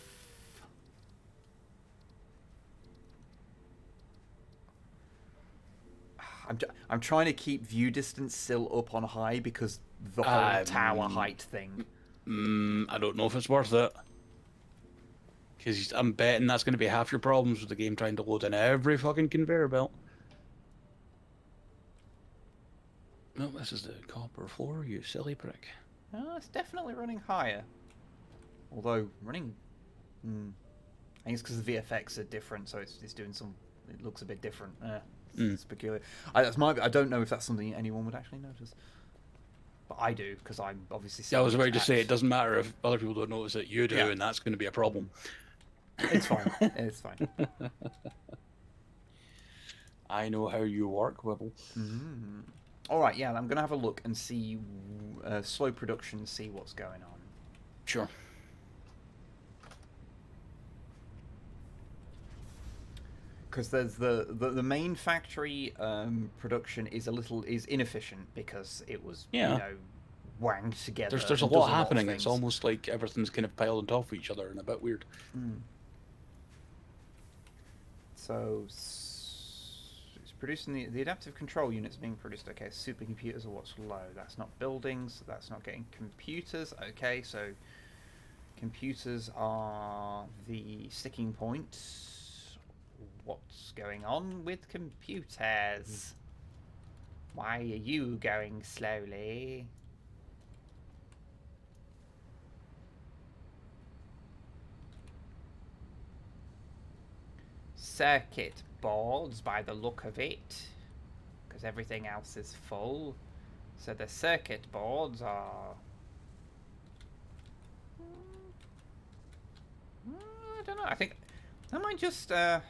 I'm trying to keep view distance still up on high because the whole tower height thing. I don't know if it's worth it. Because I'm betting that's going to be half your problems with the game trying to load in every fucking conveyor belt. No, this is the copper floor, you silly prick. Oh, it's definitely running higher. Although, running... I think it's because the VFX are different, so it's doing some... It looks a bit different. It's peculiar. I don't know if that's something anyone would actually notice. But I do, because I'm obviously... Yeah, I was about to say, it doesn't matter if other people don't notice it, you do, and that's going to be a problem. It's fine. It's fine. I know how you work, Wibble. Alright, yeah, I'm going to have a look and see... slow production, see what's going on. Sure. Because there's the main factory production is inefficient because it was wanged together. There's a lot happening. It's almost like everything's kind of piled on top of each other and a bit weird. So it's producing the adaptive control units being produced. Okay, supercomputers are what's low. That's not buildings. That's not getting computers. Okay, so computers are the sticking point. What's going on with computers? Why are you going slowly? Circuit boards by the look of it, because everything else is full. So the circuit boards are... I don't know, I think... I might just... the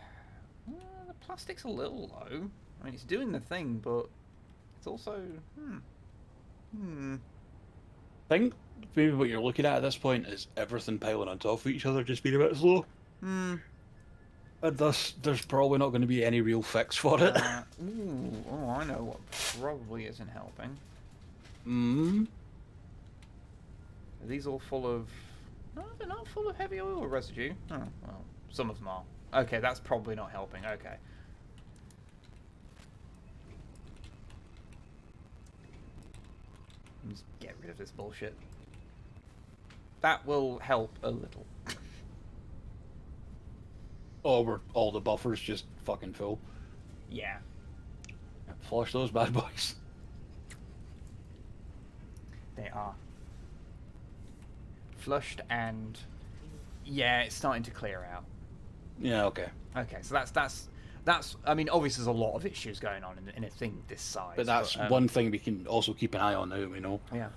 plastic's a little low. I mean, it's doing the thing, but it's also... I think maybe what you're looking at this point is everything piling on top of each other just being a bit slow. And thus, there's probably not going to be any real fix for it. I know what probably isn't helping. Are these all full of... No, they're not full of heavy oil residue. Oh, well, some of them are. Okay, that's probably not helping. Okay. Let's get rid of this bullshit. That will help a little. Oh, were all the buffers just fucking full? Yeah. Flush those bad boys. They are. Flushed and... Yeah, it's starting to clear out. Yeah, okay. Okay, so that's I mean, obviously there's a lot of issues going on in a thing this size. But that's one thing we can also keep an eye on now, you know. Yeah.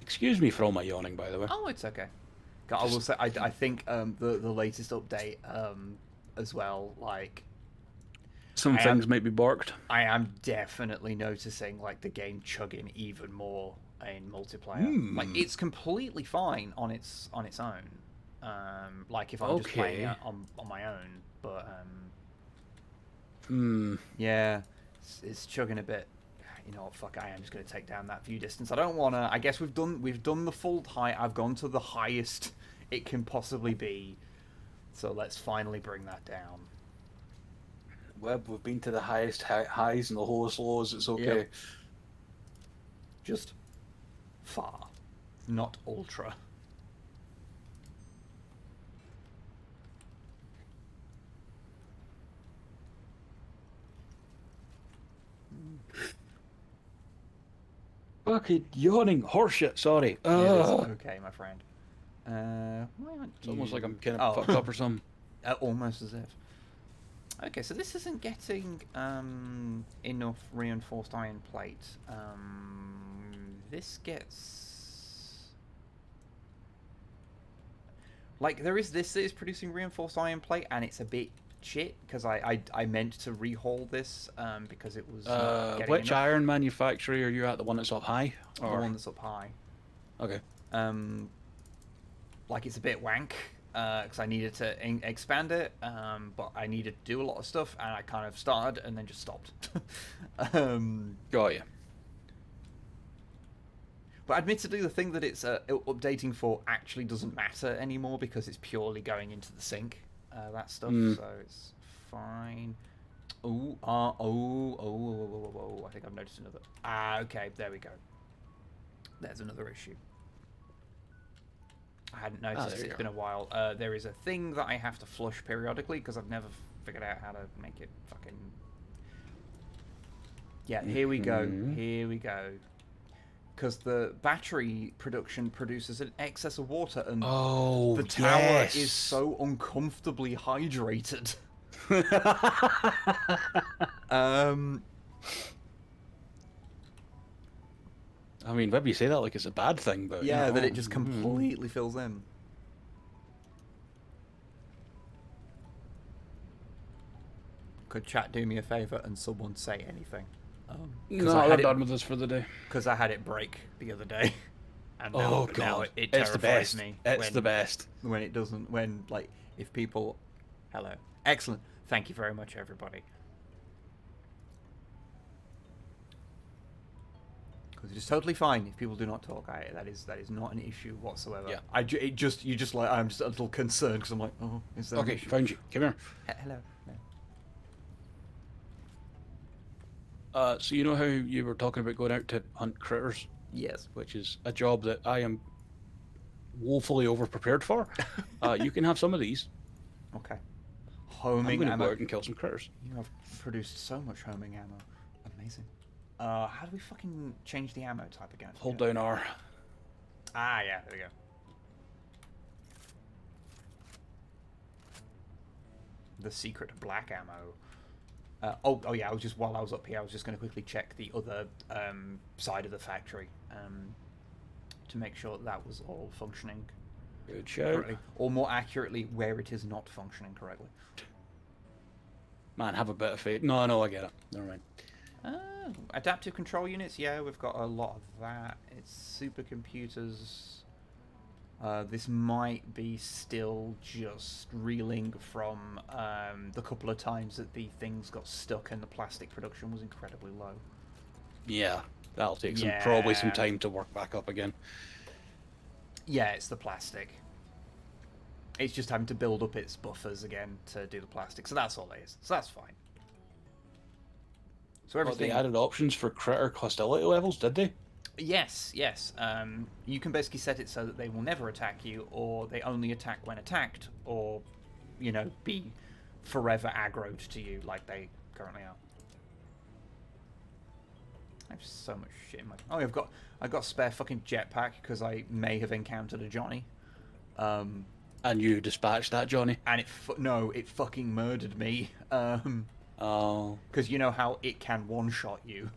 Excuse me for all my yawning, by the way. Oh, it's okay. I will say, I think the latest update as well, like... Some things might be barked. I am definitely noticing, like, the game chugging even more in multiplayer. Like, it's completely fine on its own. Like, if I'm just playing it on my own, but... Yeah, it's chugging a bit. You know what, fuck, I am just going to take down that view distance. I don't want to... I guess we've done the full height. I've gone to the highest it can possibly be. So let's finally bring that down. Web, we've been to the highest highs and the lowest lows. It's okay. Yep. Just far, not ultra. Fucking yawning horseshit, sorry. It is okay, my friend. Why aren't It's almost like I'm kind of fucked up or something. Almost as if. Okay, so this isn't getting enough reinforced iron plate. This gets... Like, this is producing reinforced iron plate, and it's a bit shit, because I meant to rehaul this, because it was which enough. iron manufacturer are you at? The one that's up high? Or... The one that's up high. Okay. Like, it's a bit wank, because I needed to expand it, but I needed to do a lot of stuff, and I kind of started and then just stopped. Got you. But admittedly, the thing that it's updating for actually doesn't matter anymore because it's purely going into the sync, that stuff. So it's fine. Oh, I think I've noticed another. Okay, there we go. There's another issue. I hadn't noticed. It's been a while. There is a thing that I have to flush periodically because I've never figured out how to make it fucking... Yeah, here we go. Here we go. Because the battery production produces an excess of water, and the tower is so uncomfortably hydrated. I mean, maybe you say that like it's a bad thing, but... Yeah, that it just completely fills in. Could chat do me a favour and someone say anything? No, I'm done with this for the day. Because I had it break the other day. And now it it's terrifies me. It's the best. When it doesn't, like, if people... Hello. Excellent. Thank you very much, everybody. Because it is totally fine if people do not talk. That is not an issue whatsoever. Yeah. I'm just a little concerned because I'm like, oh, is that okay? Found you. Come here. Hello. So you know how you were talking about going out to hunt critters? Yes. Which is a job that I am woefully overprepared for. You can have some of these. Okay. Homing ammo. I'm going to ammo. go out and kill some critters. You have produced so much homing ammo. Amazing. How do we fucking change the ammo type again? Hold down R. Ah, yeah, there we go. The secret black ammo. Oh yeah, while I was up here, I was just going to quickly check the other side of the factory to make sure that was all functioning Good show. correctly. Or more accurately, where it is not functioning correctly. Man, have a bit of faith. No, I get it. Never mind. Adaptive control units, yeah, we've got a lot of that. It's supercomputers. This might be still just reeling from the couple of times that the things got stuck and the plastic production was incredibly low. Yeah, that'll take probably some time to work back up again. Yeah, it's the plastic. It's just having to build up its buffers again to do the plastic, so that's all it is. So that's fine. So everything... They added options for critter hostility levels, did they? Yes. You can basically set it so that they will never attack you, or they only attack when attacked, or, you know, be forever aggroed to you like they currently are. I have so much shit in my... Oh, I've got a spare fucking jetpack because I may have encountered a Johnny. And you dispatched that, Johnny? And it fucking murdered me. Oh. Because you know how it can one-shot you.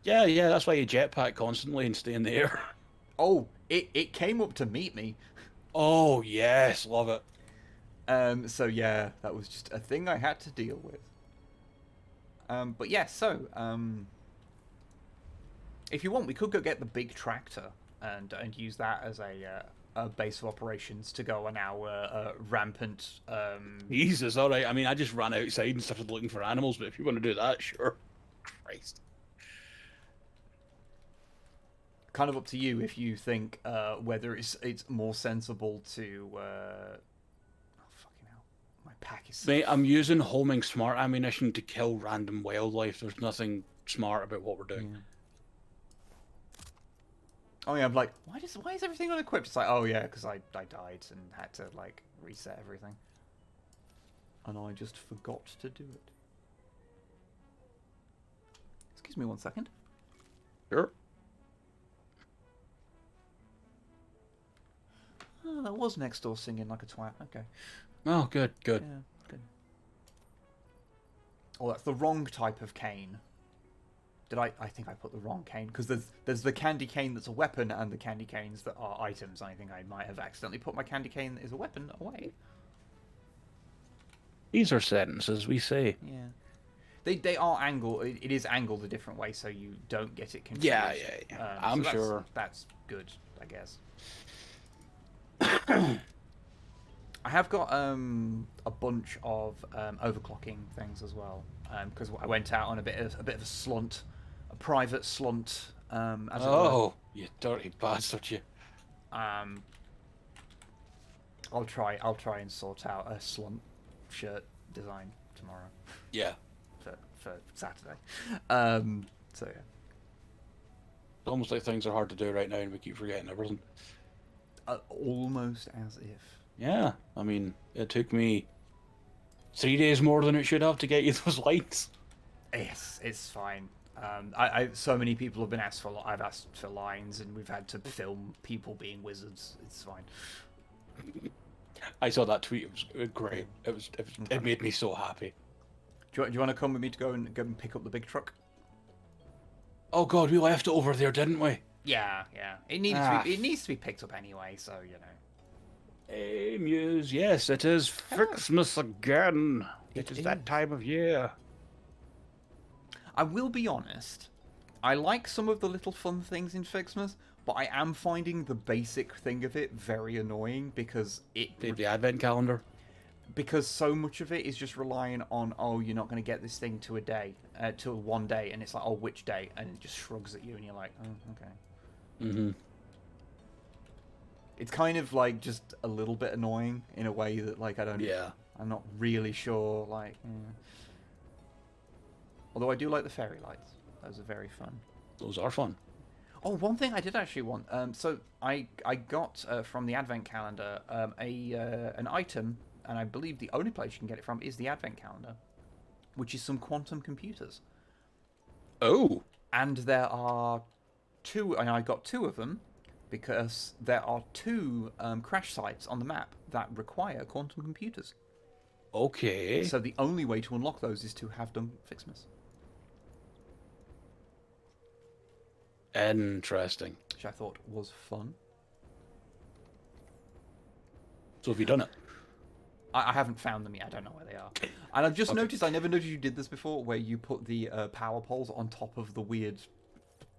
Yeah, that's why you jetpack constantly and stay in the air. Oh, it came up to meet me. Oh, yes, love it. So yeah, that was just a thing I had to deal with. But yeah, so, if you want, we could go get the big tractor and use that as a base of operations to go on our rampant... Jesus, alright. I mean, I just ran outside and started looking for animals, but if you want to do that, sure. Christ. Kind of up to you if you think whether it's more sensible to... Oh, fucking hell. My pack is... Mate, I'm using homing smart ammunition to kill random wildlife. There's nothing smart about what we're doing. Yeah. Oh yeah, I'm like, why is everything unequipped? It's like, oh yeah, because I died and had to like reset everything, and I just forgot to do it. Excuse me 1 second. Sure. Oh, that was next door singing like a twat. Okay. Oh, good. Yeah, good. Oh, that's the wrong type of cane. I think I put the wrong cane, because there's the candy cane that's a weapon and the candy canes that are items. I think I might have accidentally put my candy cane that is a weapon away. These are sentences we say. Yeah. They are angled. It is angled a different way so you don't get it confused. Yeah. I'm sure. That's good, I guess. I have got a bunch of overclocking things as well, because I went out on a bit of a slunt, a private slunt As it were. Oh, you dirty bastard, you. I'll try and sort out a slump shirt design tomorrow. Yeah. For Saturday. So yeah. It's almost like things are hard to do right now and we keep forgetting everything. Almost as if. Yeah, I mean, it took me 3 days more than it should have to get you those lights. Yes, it's fine. So many people have been asked for. I've asked for lines, and we've had to film people being wizards. It's fine. I saw that tweet. It was great. It made me so happy. Do you want to come with me to go and pick up the big truck? Oh God, we left it over there, didn't we? Yeah. It needs to be picked up anyway. So you know. Hey, Muse. Yes, it is Christmas again. It is that time of year. I will be honest. I like some of the little fun things in Fixmas, but I am finding the basic thing of it very annoying because The advent calendar. Because so much of it is just relying on, oh, you're not going to get this thing to one day, and it's like, oh, which day? And it just shrugs at you, and you're like, oh, okay. Mm-hmm. It's kind of like just a little bit annoying in a way that like I'm not really sure like. Although I do like the fairy lights; those are very fun. Those are fun. Oh, one thing I did actually want. So I got from the advent calendar an item, and I believe the only place you can get it from is the advent calendar, which is some quantum computers. Oh. And there are two, and I got two of them because there are two crash sites on the map that require quantum computers. Okay. So the only way to unlock those is to have done Fixmas. Interesting. Which I thought was fun. So have you done it? I haven't found them yet. I don't know where they are. And I've just noticed, I never noticed you did this before, where you put the power poles on top of the weird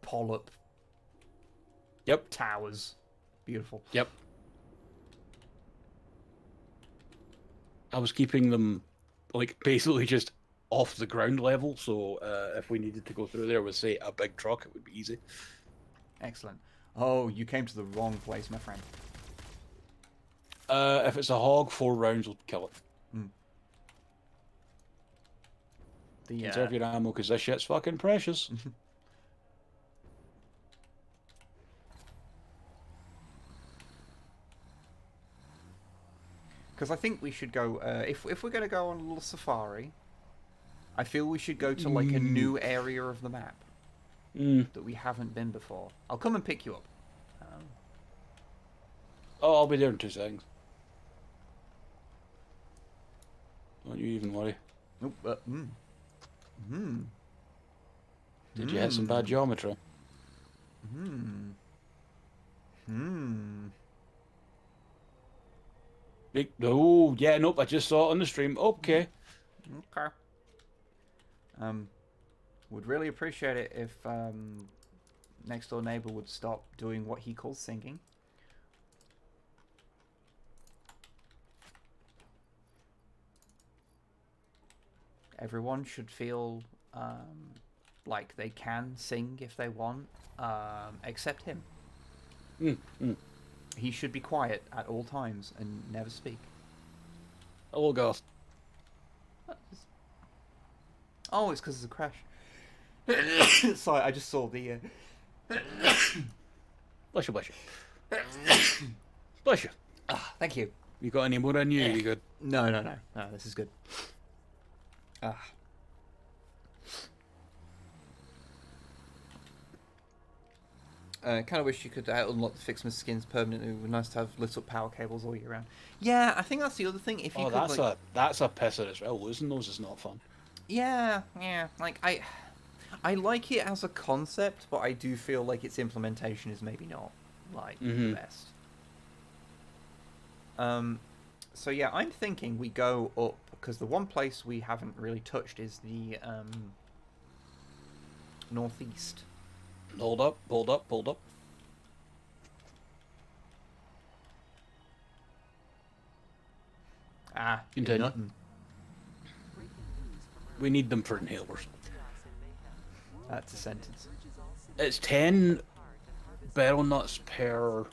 polyp towers. Beautiful. Yep. I was keeping them, like, basically just off the ground level, so if we needed to go through there with, say, a big truck, it would be easy. Excellent. Oh, you came to the wrong place, my friend. If it's a hog, 4 rounds will kill it. Conserve your ammo, because this shit's fucking precious. Because I think we should go, if we're going to go on a little safari, I feel we should go to, like, a new area of the map that we haven't been before. I'll come and pick you up. Oh, I'll be there in 2 seconds. Don't you even worry. Nope, Did you have some bad geometry? Oh, yeah, nope, I just saw it on the stream. Okay. Okay. Would really appreciate it if next door neighbor would stop doing what he calls singing. Everyone should feel like they can sing if they want, except him. He should be quiet at all times and never speak. Oh, God. Oh, it's because of the crash. Sorry, I just saw the... Bless you, bless you. Bless you. Thank you. You got any more on you? You good? No, this is good. Kind of wish you could unlock the Fixmas skins permanently. It would be nice to have lit up power cables all year round. Yeah, I think that's the other thing. If you could, that's a pisser as well. Losing those is not fun. Yeah. Like I like it as a concept, but I do feel like its implementation is maybe not like the best. So yeah, I'm thinking we go up because the one place we haven't really touched is the northeast. Hold up. Continue. Nothing. We need them for inhalers. That's a sentence. It's 10 beryl nuts per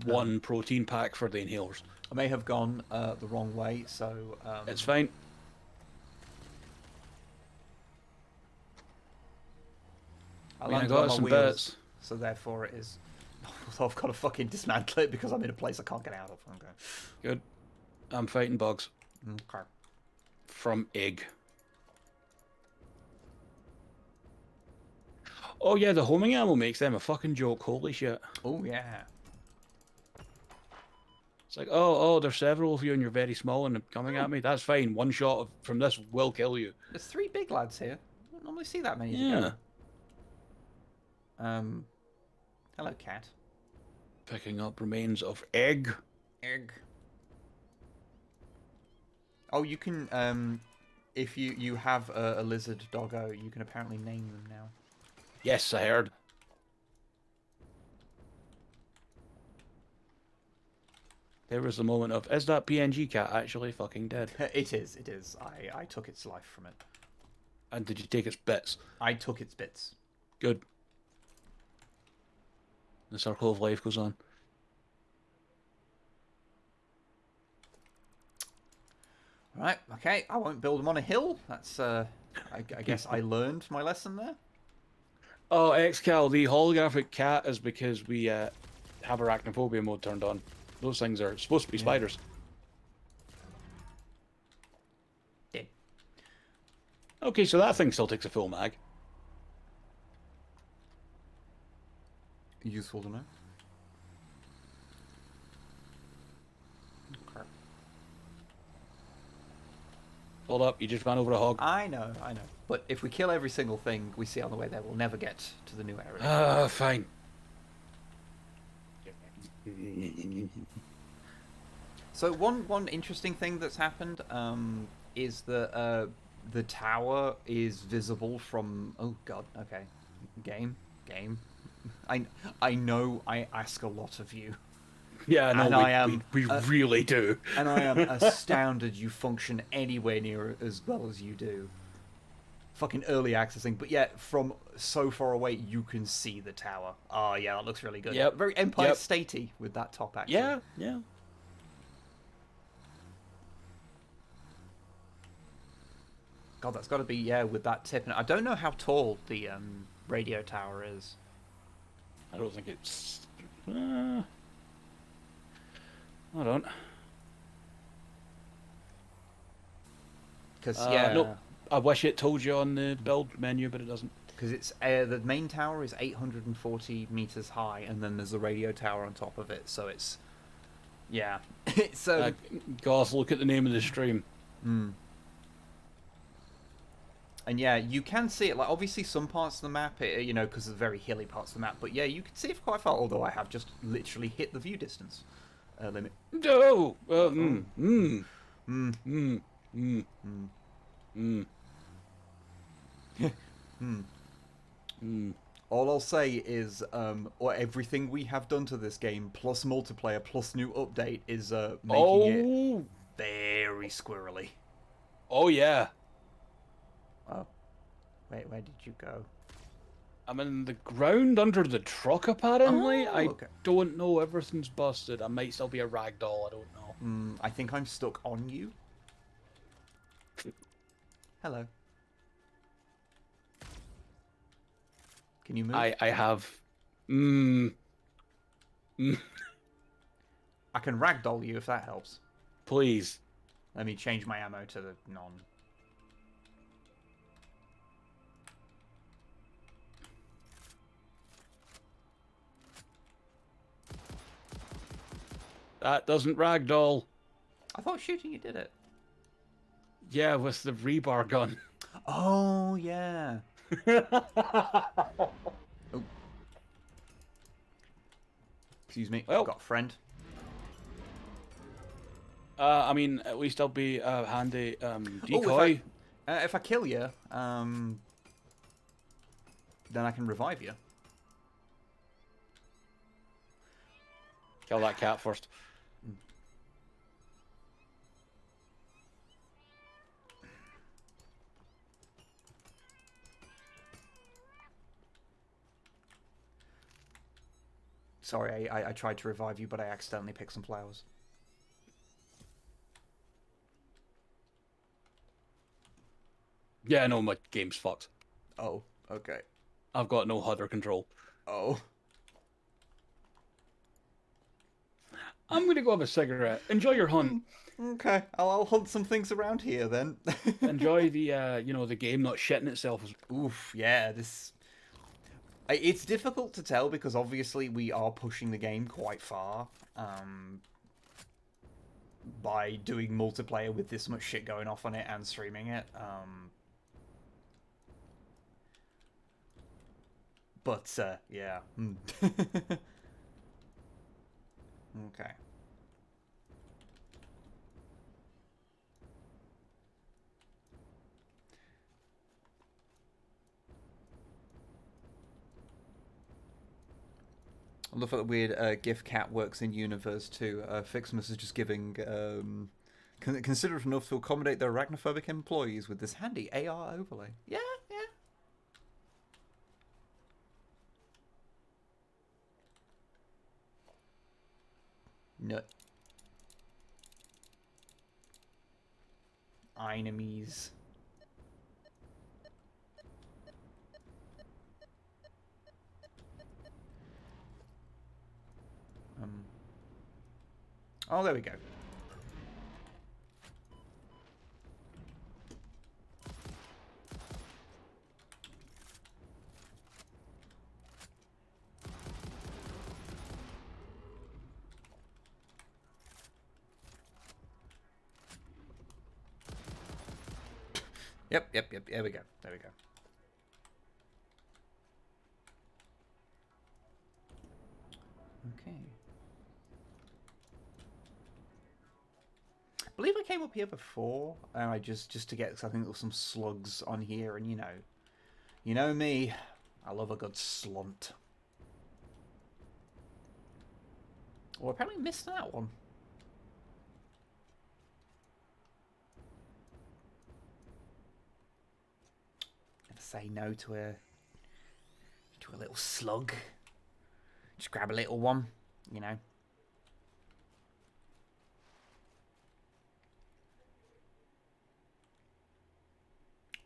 one protein pack for the inhalers. I may have gone the wrong way, so... It's fine. I I mean, I landed got on my some wheels, bits. so therefore it is... So I've got to fucking dismantle it because I'm in a place I can't get out of. Okay. Good. I'm fighting bugs. Okay. From egg. Oh yeah, the homing ammo makes them a fucking joke. Holy shit. Oh, yeah. It's like, oh, there's several of you and you're very small and coming at me. That's fine. One shot from this will kill you. There's 3 big lads here. I don't normally see that many Yeah. together. Hello, cat. Picking up remains of egg. Egg. Oh, you can, if you have a lizard doggo, you can apparently name them now. Yes, I heard. There was the moment of, is that PNG cat actually fucking dead? It is, it is. I took its life from it. And did you take its bits? I took its bits. Good. The circle of life goes on. Right, okay. I won't build them on a hill. That's, I guess I learned my lesson there. Oh, Xcal, the holographic cat is because we have arachnophobia mode turned on. Those things are supposed to be spiders. Dead. Okay, so that thing still takes a full mag. Useful to know. Okay. Hold up, you just ran over a hog. I know. But if we kill every single thing we see on the way there, we'll never get to the new area. Ah, fine. So one interesting thing that's happened is that the tower is visible from... Oh, God, okay. Game. I know I ask a lot of you. Yeah, no, And we really do. And I am astounded you function anywhere near as well as you do. Fucking early accessing, but yet from so far away you can see the tower. Oh yeah, that looks really good. Yep. Very Empire Statey with that top actually. Yeah. God, that's got to be with that tip. And I don't know how tall the radio tower is. I don't think it's... I don't. Because Nope. I wish it told you on the build menu, but it doesn't. Because it's the main tower is 840 meters high, and then there's a radio tower on top of it. So it's it's Goth, look at the name of the stream. And yeah, you can see it. Like obviously, some parts of the map, because of the very hilly parts of the map. But yeah, you can see it quite far. Although I have just literally hit the view distance limit. Oh. All I'll say is, or everything we have done to this game, plus multiplayer, plus new update, is making it very squirrely. Oh yeah. Oh, wait, where did you go? I'm in the ground under the truck, apparently. Oh, I okay. don't know. Everything's busted. I might still be a ragdoll. I don't know. I think I'm stuck on you. Hello. Can you move? I have... I can ragdoll you if that helps. Please. Let me change my ammo to the non. That doesn't ragdoll. I thought shooting you did it. Yeah, with the rebar gun. Oh, yeah. Oh. Excuse me. Well. I've got a friend. I mean, at least I'll be a handy decoy. If I kill you, then I can revive you. Kill that cat first. Sorry, I tried to revive you, but I accidentally picked some flowers. Yeah, no, my game's fucked. Oh, okay. I've got no HUD or control. Oh. I'm gonna go have a cigarette. Enjoy your hunt. Okay, I'll hunt some things around here then. Enjoy the the game not shitting itself. Oof, yeah, this... It's difficult to tell because obviously we are pushing the game quite far by doing multiplayer with this much shit going off on it and streaming it. But, yeah. Okay. I love that the weird GIF cat works in universe too. Fixmas is just giving considerate enough to accommodate their arachnophobic employees with this handy AR overlay. Yeah, yeah. Nut. Enemies. Oh, there we go. Yep. There we go. There we go. Okay. I believe I came up here before, and I just to get, cause I think there were some slugs on here, and you know me, I love a good slunt. Well, apparently missed that one. Never say no to a little slug. Just grab a little one, you know.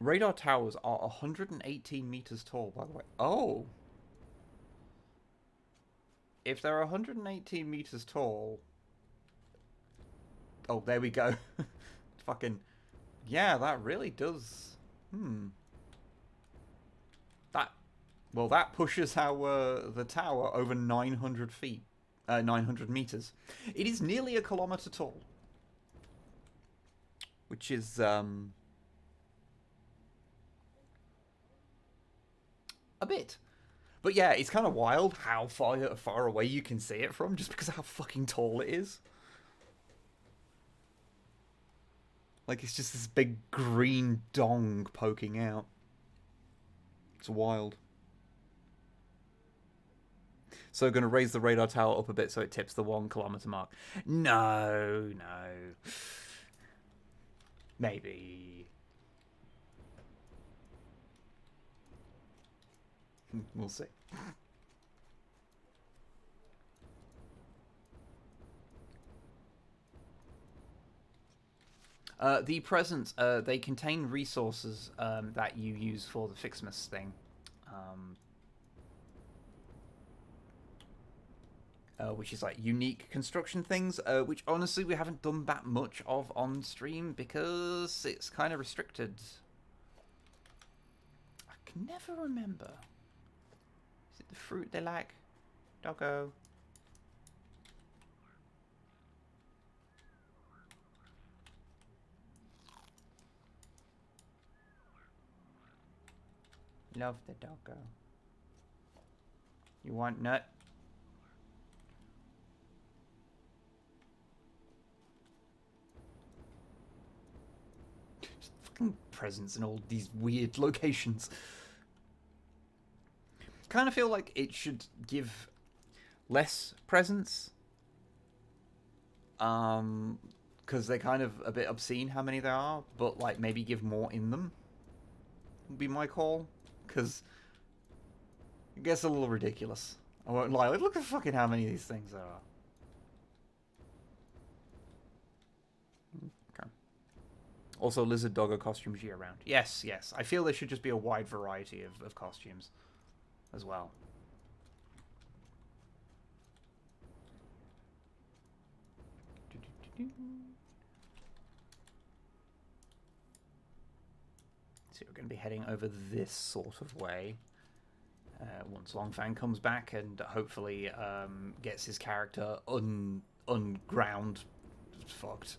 Radar towers are 118 meters tall, by the way. Oh! If they're 118 meters tall... Oh, there we go. Fucking... Yeah, that really does... Well, that pushes our the tower over 900 feet. 900 meters. It is nearly a kilometer tall. Which is, a bit. But yeah, it's kind of wild how far away you can see it from, just because of how fucking tall it is. Like, it's just this big green dong poking out. It's wild. So going to raise the radar tower up a bit so it tips the 1 kilometer mark. No. Maybe. We'll see. The presents, they contain resources that you use for the Fixmas thing. Which is like unique construction things, which honestly we haven't done that much of on stream because it's kind of restricted. I can never remember. Is it the fruit they like? Doggo. Love the doggo. You want nut? Fucking presents in all these weird locations. Kind of feel like it should give less presents. Because they're kind of a bit obscene how many there are, but like maybe give more in them would be my call. Because it gets a little ridiculous. I won't lie. Look at fucking how many of these things there are. Okay. Also, lizard doggo costumes year round. Yes, yes. I feel there should just be a wide variety of costumes as well. So we're going to be heading over this sort of way. Once Longfang comes back and hopefully gets his character unground fucked.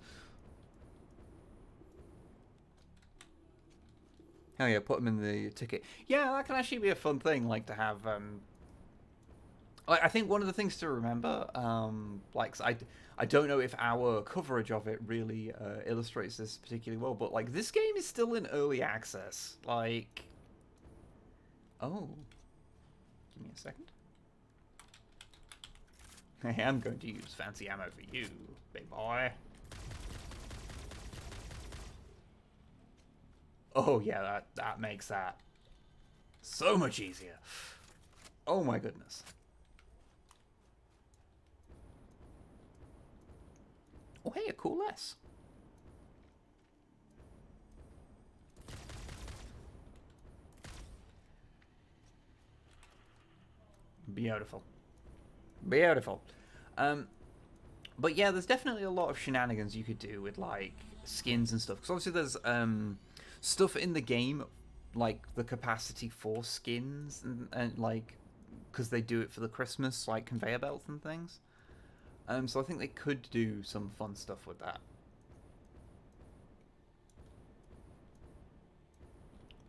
Oh yeah, put him in the ticket. Yeah, that can actually be a fun thing, like to have. I think one of the things to remember, like I don't know if our coverage of it really illustrates this particularly well, but like this game is still in early access. Like, oh. Give me a second. I am going to use fancy ammo for you, big boy. Oh yeah, that makes that so much easier. Oh my goodness. Oh hey, a cool S. Beautiful. Beautiful. But yeah, there's definitely a lot of shenanigans you could do with, like, skins and stuff. Because obviously there's stuff in the game, like, the capacity for skins, and like, because they do it for the Christmas, like, conveyor belts and things. So I think they could do some fun stuff with that.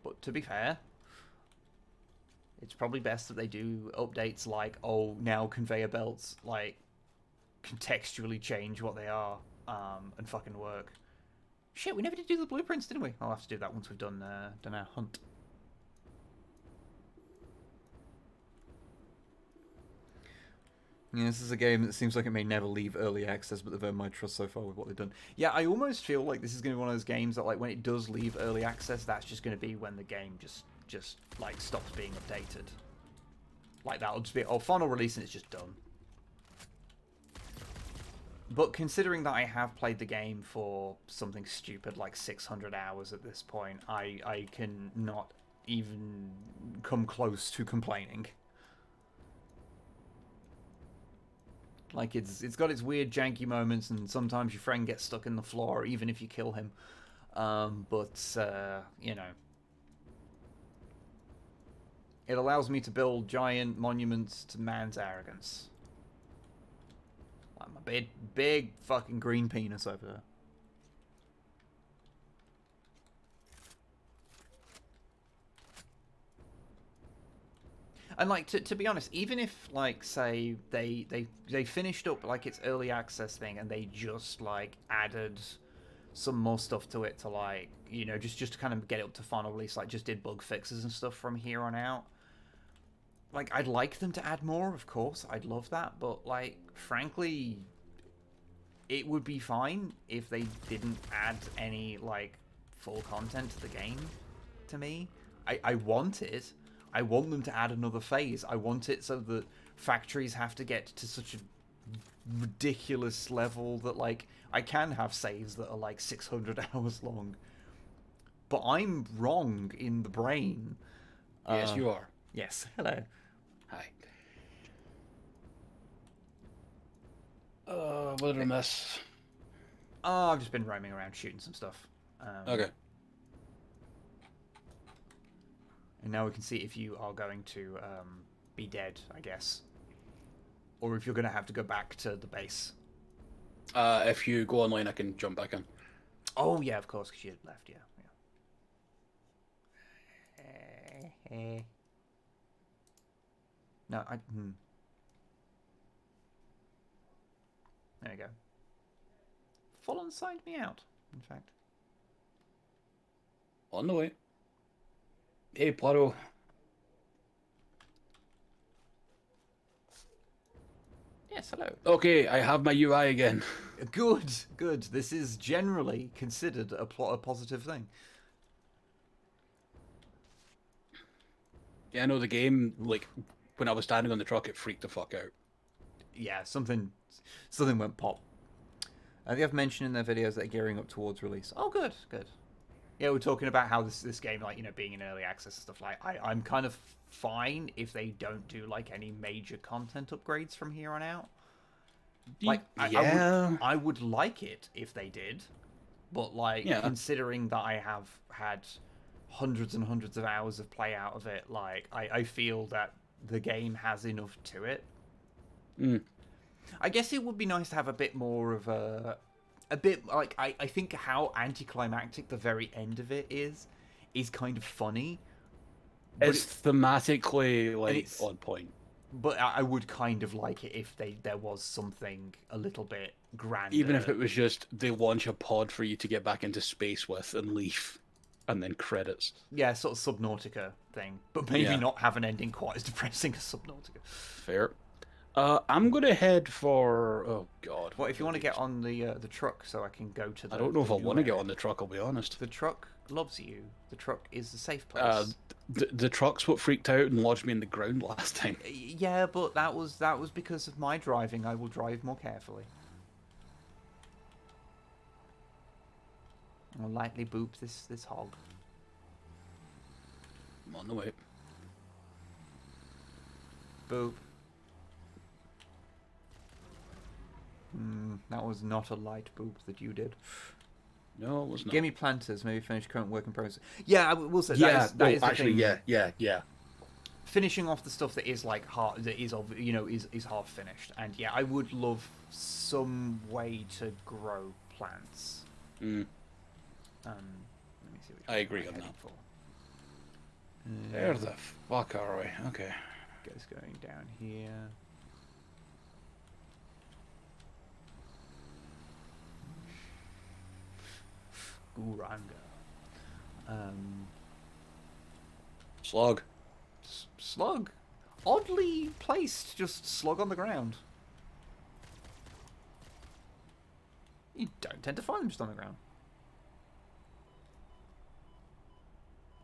But to be fair, it's probably best that they do updates like, oh, now conveyor belts, like, contextually change what they are, and fucking work. Shit, we never did do the blueprints, didn't we? I'll have to do that once we've done our hunt. Yeah, this is a game that seems like it may never leave early access, but they've earned my trust so far with what they've done. Yeah, I almost feel like this is going to be one of those games that, like, when it does leave early access, that's just going to be when the game just like, stops being updated. Like, that'll just be, oh, final release and it's just done. But considering that I have played the game for something stupid like 600 hours at this point, I can not even come close to complaining. Like, it's got its weird janky moments, and sometimes your friend gets stuck in the floor even if you kill him. You know, it allows me to build giant monuments to man's arrogance. Like my big fucking green penis over there. And like, to be honest, even if, like, say they finished up like its early access thing and they just like added some more stuff to it to, like, you know, just to kind of get it up to final release, like just did bug fixes and stuff from here on out. Like, I'd like them to add more, of course. I'd love that, but like, frankly, it would be fine if they didn't add any, like, full content to the game to me. I want it. I want them to add another phase. I want it so that factories have to get to such a ridiculous level that, like, I can have saves that are like 600 hours long. But I'm wrong in the brain. Yes, you are. Yes. Hello. Hi. What did I miss? Oh, I've just been roaming around shooting some stuff. Okay. And now we can see if you are going to be dead, I guess. Or if you're going to have to go back to the base. If you go online, I can jump back in. Oh, yeah, of course, because you left, yeah. No, There you go. Full on signed me out, in fact. On the way. Hey, Plato. Yes, hello. Okay, I have my UI again. Good, good. This is generally considered a positive thing. Yeah, I know the game, like, when I was standing on the truck, it freaked the fuck out. Yeah, something went pop. They have mentioned in their videos that they're gearing up towards release. Oh, good. Yeah, we're talking about how this game, like, you know, being in early access and stuff. Like, I'm kind of fine if they don't do like any major content upgrades from here on out. Like, I would like it if they did, but like, considering that I have had hundreds and hundreds of hours of play out of it, like, I feel that the game has enough to it. I guess it would be nice to have a bit more of a bit, like, I think how anticlimactic the very end of it is kind of funny. It's thematically, like, on point. But I would kind of like it if there was something a little bit grander. Even if it was just they launch a pod for you to get back into space with and leave, and then credits. Yeah, sort of Subnautica thing, but maybe not have an ending quite as depressing as Subnautica. Fair. I'm gonna head for. Oh God. What if you want to get on the truck so I can go to the... I don't know if I want to get on the truck, I'll be honest. The truck loves you. The truck is a safe place. The truck's what freaked out and lodged me in the ground last time. Yeah, but that was because of my driving. I will drive more carefully. I'll lightly boop this hog. I'm on the way. Boop. That was not a light boop that you did. No, it was not. Give me planters, maybe finish current work in progress. Yeah, I will say that is actually, the thing. yeah. Finishing off the stuff that is like hard, that is is half finished, and yeah, I would love some way to grow plants. Let me see. I agree on that. Where the fuck are we? Okay. Guys going down here. Guranga. Slug. Slug. Oddly placed, just slug on the ground. You don't tend to find them just on the ground.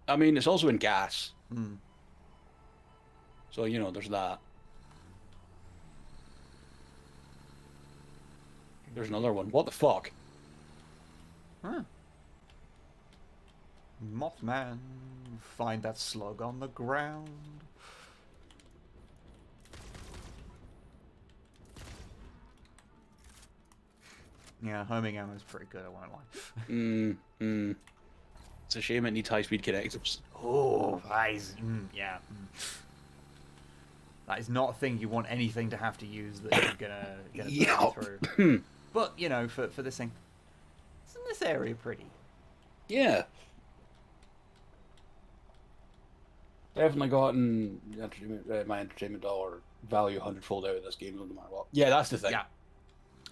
I mean, it's also in gas. So, you know, there's that. There's another one. What the fuck? Huh. Mothman, find that slug on the ground. Yeah, homing ammo is pretty good, I won't lie. It's a shame it needs high-speed connectors. Oh, that is... yeah. That is not a thing you want anything to have to use that you're gonna burn through. But, you know, for this thing... Isn't this area pretty? Yeah. Definitely gotten my entertainment dollar value 100-fold out of this game, no matter what. Yeah, that's the thing. Yeah.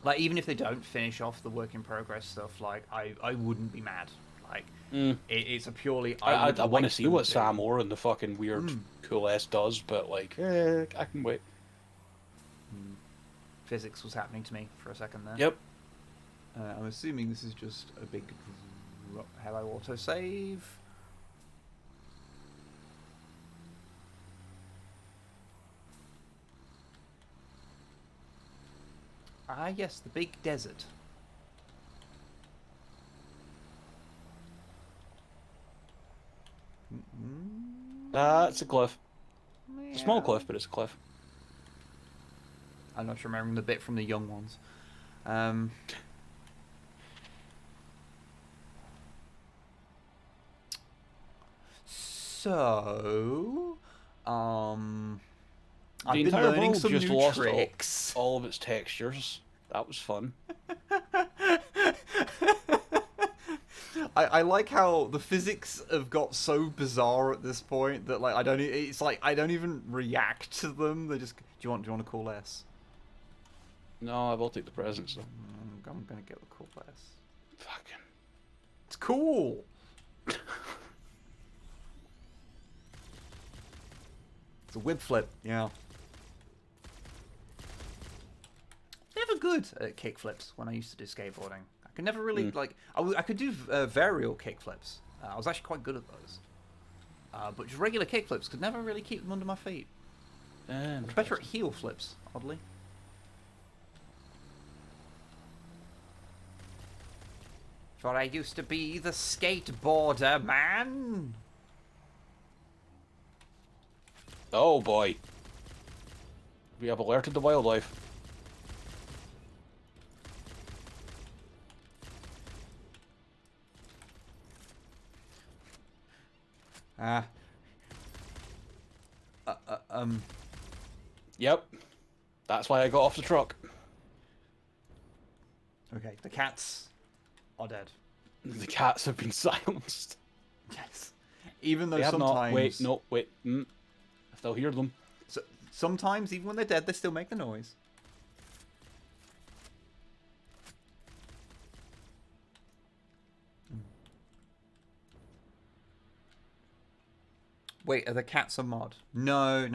Like, even if they don't finish off the work in progress stuff, like, I wouldn't be mad. Like, it's a purely... I want to see what Sam Orr and the fucking weird cool S does, but, like, I can wait. Physics was happening to me for a second there. Yep. I'm assuming this is just a big... Hello, autosave. Ah, yes, the big desert. It's a cliff. It's a small cliff, but it's a cliff. I'm not remembering the bit from the young ones. So, I've been learning some just new lost tricks. All of its textures. That was fun. I like how the physics have got so bizarre at this point that, like, I don't even react to them. They just, do you want to call S? No, I will take the presents though. I'm gonna get the call S. Fucking. It's cool. It's a whip flip, yeah. Never good at kick flips when I used to do skateboarding. I could never really, like... I could do varial kick flips. I was actually quite good at those. But just regular kick flips could never really keep them under my feet. It's better at heel flips, oddly. For I used to be the skateboarder man. Oh boy. We have alerted the wildlife. Yep. That's why I got off the truck. Okay, the cats are dead. The cats have been silenced. Yes. Even though They have sometimes... not. Wait, no, wait. I still hear them. So, sometimes, even when they're dead, they still make the noise. Wait, are the cats a mod? No.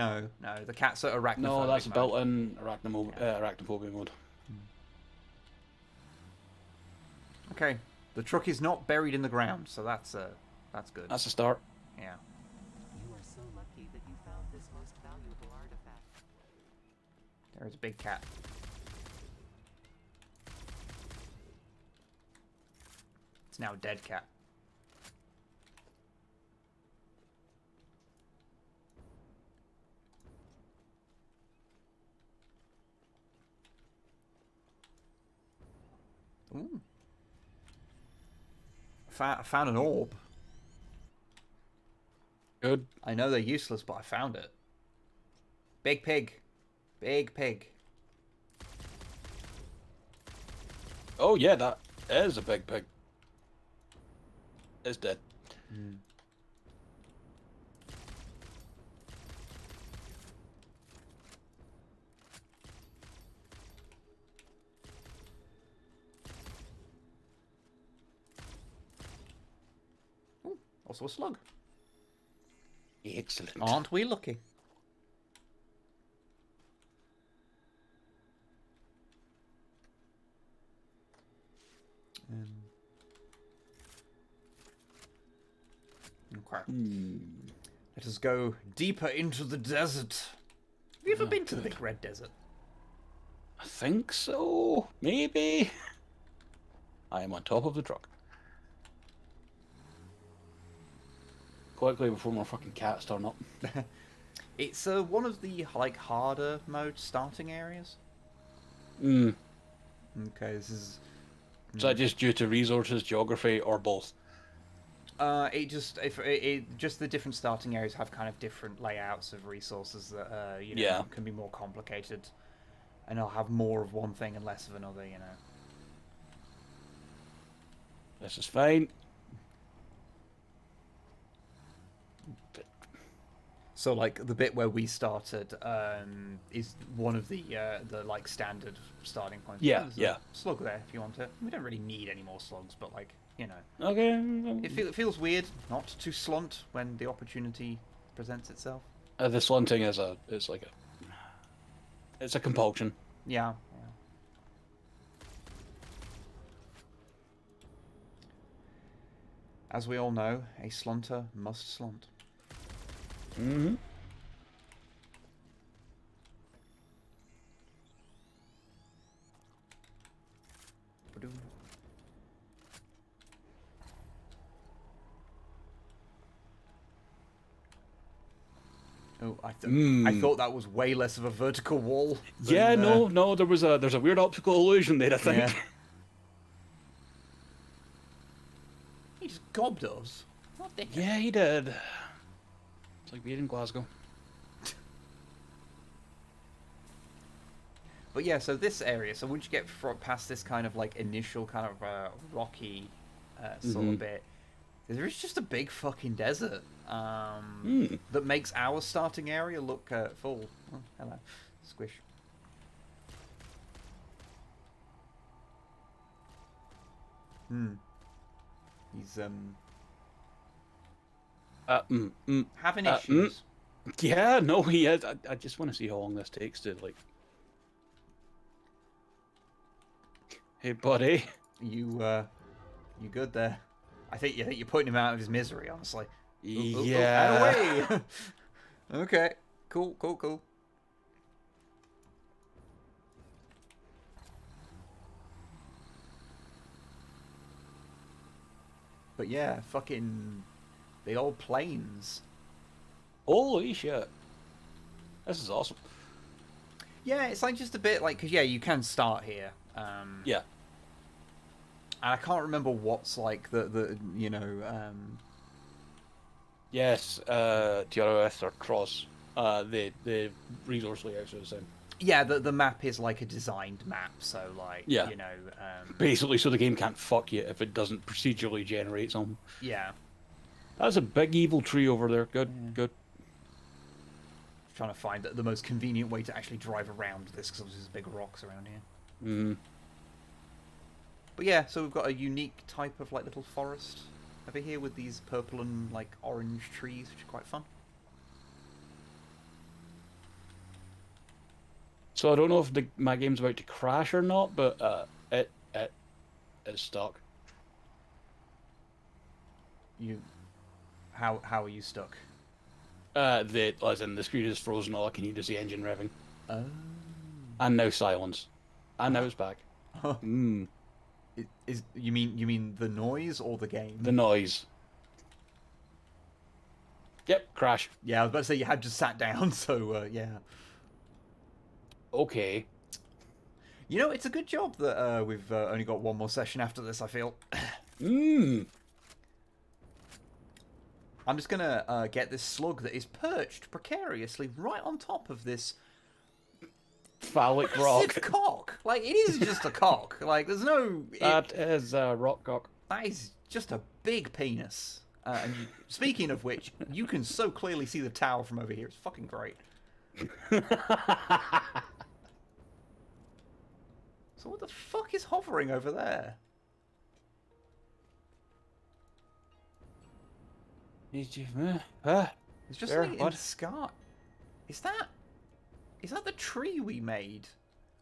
The cats are arachnophobic. No, that's mode. built-in arachnophobia mode. Okay, the truck is not buried in the ground, so that's good. That's a start. Yeah. You are so lucky that you found this most valuable artifact. There's a big cat. It's now a dead cat. Ooh. Found an orb. Good. I know they're useless, but I found it. Big pig. Big pig. Oh yeah, that is a big pig. It's dead. Ooh, also a slug. Excellent. Aren't we lucky? Okay. Let us go deeper into the desert. Have you ever been to the Big Red Desert? I think so. Maybe. I am on top of the truck. Quickly before more fucking cats turn up. It's one of the like harder mode starting areas. Okay, this is. Is that just due to resources, geography, or both? It just just the different starting areas have kind of different layouts of resources that can be more complicated, and I'll have more of one thing and less of another. This is fine. So like the bit where we started is one of the like standard starting points. Yeah, There's yeah. a slug there if you want it. We don't really need any more slugs, but like Okay. it feels weird not to slunt when the opportunity presents itself. The slunting is it's a compulsion. Yeah. As we all know, a slunter must slunt. Mm-hmm. Oh, I thought that was way less of a vertical wall. Yeah, than, no, there's a weird optical illusion there, I think. Yeah. He just gobbed us. What the heck? Yeah, he did. It's like being in Glasgow. But yeah, so this area, so once you get past this kind of like initial kind of rocky sort of bit, there is just a big fucking desert that makes our starting area look full. Oh, hello. Squish. He's having issues. Yeah, no, he is. I just want to see how long this takes to like. Hey, buddy. You good there? I think you're putting him out of his misery, honestly. Yeah. Out of the way. Okay. Cool. But yeah, fucking big old plains. Holy shit. This is awesome. Yeah, it's like just a bit like, because yeah, you can start here. Yeah. And I can't remember what's like the Yes, TROS or Cross. The resource layouts are the same. yeah, the map is like a designed map, so like Yeah. Basically, so the game can't fuck you if it doesn't procedurally generate something. yeah. That's a big evil tree over there. Good, good. Trying to find the most convenient way to actually drive around this because obviously there's big rocks around here. Mm. But yeah, so we've got a unique type of like little forest over here with these purple and like orange trees, which are quite fun. So I don't know if my game's about to crash or not, but it is stuck. How are you stuck? As in the screen is frozen. All I can hear is the engine revving. Oh. And now silence. And now it's back. Mm. You mean the noise or the game? The noise. Yep, crash. Yeah, I was about to say you had just sat down, so yeah. Okay. You know, it's a good job that we've only got one more session after this, I feel. Mmm. I'm just gonna get this slug that is perched precariously right on top of this Phallic rock. massive cock. Like, it is just a cock. Like, there's no... That is rock cock. That is just a big penis. Speaking of which, you can so clearly see the tower from over here. It's fucking great. So what the fuck is hovering over there? Did you? It's just There, something in what? the sky. Is that the tree we made?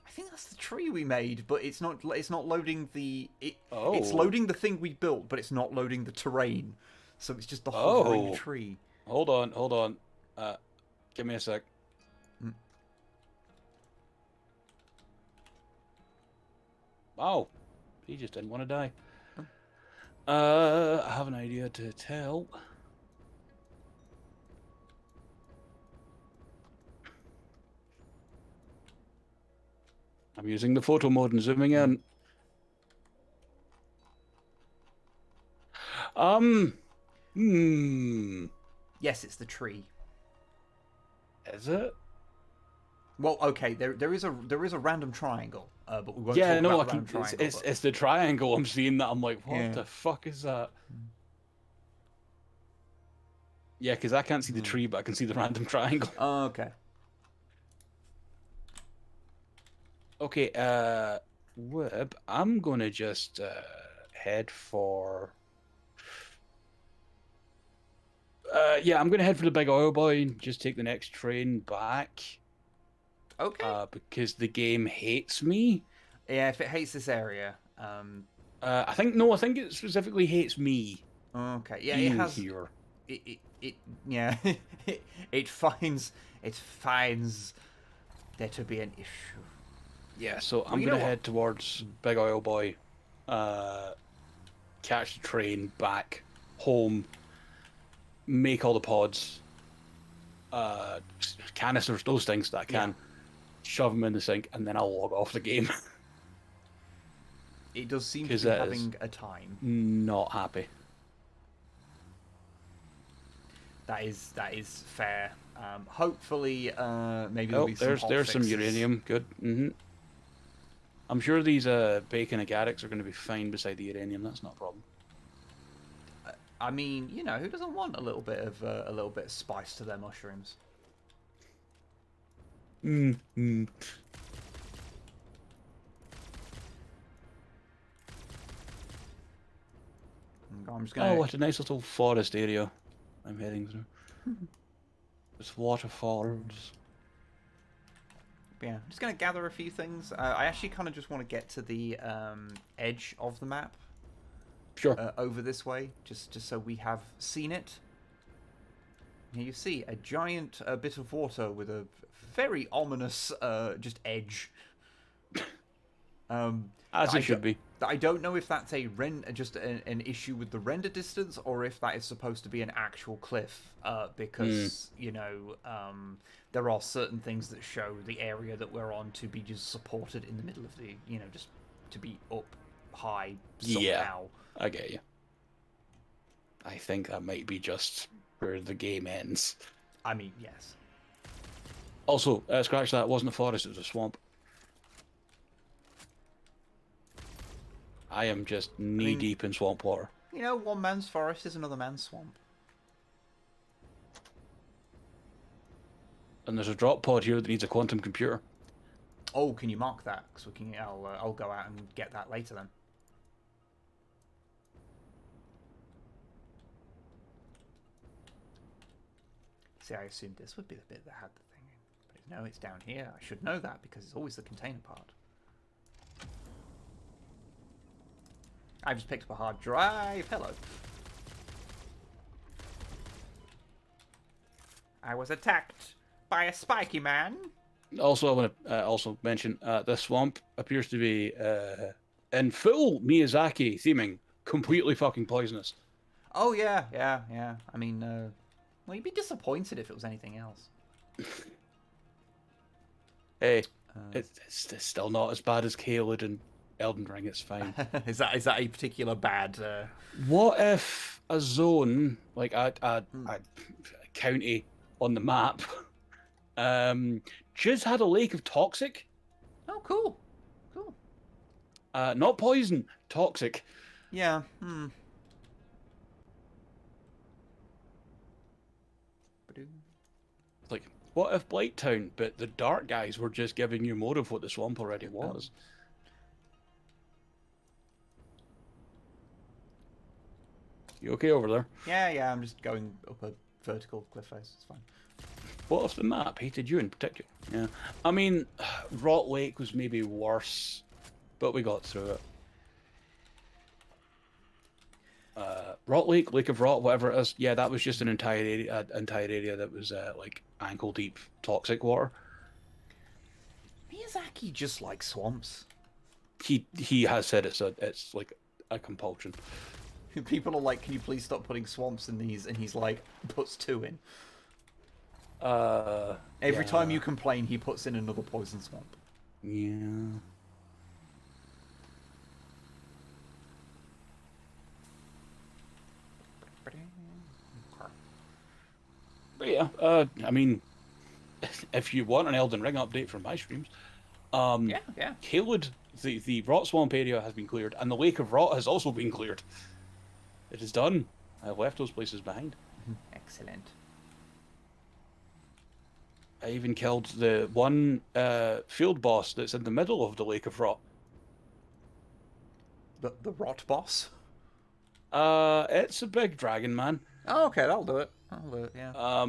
I think that's the tree we made, but it's not. It's not loading the. It's Oh. loading the thing we built, but it's not loading the terrain. So it's just the hovering Oh. tree. Hold on. Give me a sec. Mm. Wow. He just didn't want to die. I have an idea to tell. I'm using the photo mode and zooming in. Yes, it's the tree. Is it? Well, okay, there is a random triangle, but we won't Yeah, talk no, about I the random can. triangle. but- It's the triangle I'm seeing that I'm like, what Yeah. the fuck is that? Yeah, because I can't see the tree, but I can see the random triangle. Oh, okay. Okay, Wib, I'm gonna just head for. Yeah, I'm gonna head for the big oil boy and just take the next train back. Okay. Because the game hates me. Yeah, if it hates this area, I think it specifically hates me. okay. Yeah, being it has. here. It yeah. it finds there to be an issue. Yeah, so I'm you know gonna what? head towards Big Oil Boy, catch the train back home, make all the pods, canisters, those things that I can, shove them in the sink, and then I'll log off the game. It does seem to 'Cause be it having is. a time. Not happy. That is fair. Hopefully, maybe there'll Oh, be some there's some hotfixes. uranium. Good. I'm sure these bacon agatics are going to be fine beside the uranium. That's not a problem. I mean, you know, who doesn't want a little bit of spice to their mushrooms? I'm just gonna. Oh, what a nice little forest area I'm heading through. It's waterfalls. Yeah, I'm just gonna gather a few things. I actually kind of just want to get to the edge of the map. Sure. Over this way, just so we have seen it. Here you see a giant bit of water with a very ominous just edge. As it should be. I don't know if that's just an issue with the render distance, or if that is supposed to be an actual cliff, because there are certain things that show the area that we're on to be just supported in the middle of the, just to be up high somehow. Yeah, I get you. I think that might be just where the game ends. I mean, yes. Also, scratch that. It wasn't a forest, it was a swamp. I am just knee-deep in swamp water. One man's forest is another man's swamp. And there's a drop pod here that needs a quantum computer. Oh, can you mark that? Because I'll go out and get that later then. See, I assumed this would be the bit that had the thing in. But no, it's down here. I should know that because it's always the container part. I just picked up a hard drive. Hello. I was attacked by a spiky man. Also, I want to also mention this swamp appears to be in full Miyazaki theming, completely fucking poisonous. Oh yeah. I mean, well, you'd be disappointed if it was anything else. Hey, it's still not as bad as Caelid and Elden Ring. It's fine. Is that a particular bad? What if a zone, like a county on the map, just had a lake of toxic? Oh, cool. Not poison, toxic. Yeah. Like, what if Blighttown, but the dark guys were just giving you more of what the swamp already was? You okay over there? Yeah, I'm just going up a vertical cliff face. It's fine. What if the map hated you in particular? Yeah. I mean, Rot Lake was maybe worse, but we got through it. Rot Lake, Lake of Rot, whatever it is, yeah, that was just an entire area that was like ankle deep toxic water. Miyazaki just likes swamps. He has said it's like a compulsion. People are like, "Can you please stop putting swamps in these?" And he's like, puts 2 in. Every time you complain, he puts in another poison swamp. Yeah. But yeah, I mean, if you want an Elden Ring update from my streams, Yeah. Caelid, the Rot Swamp area has been cleared, and the Lake of Rot has also been cleared. It is done. I've left those places behind. Excellent. I even killed the one field boss that's in the middle of the Lake of Rot. The rot boss? It's a big dragon, man. Oh, okay, that'll do it. Yeah.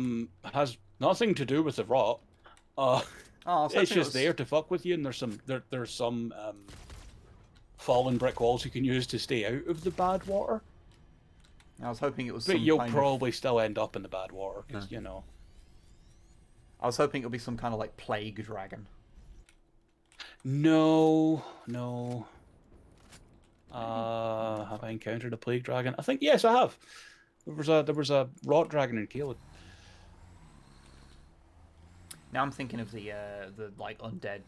Has nothing to do with the rot. It's just there to fuck with you, and there's some fallen brick walls you can use to stay out of the bad water. I was hoping it was. But you'll probably still end up in the bad water because I was hoping it would be some kind of like plague dragon. No. Have I encountered a plague dragon? I think yes, I have. There was a rot dragon in Caelid. Now I'm thinking of the like undead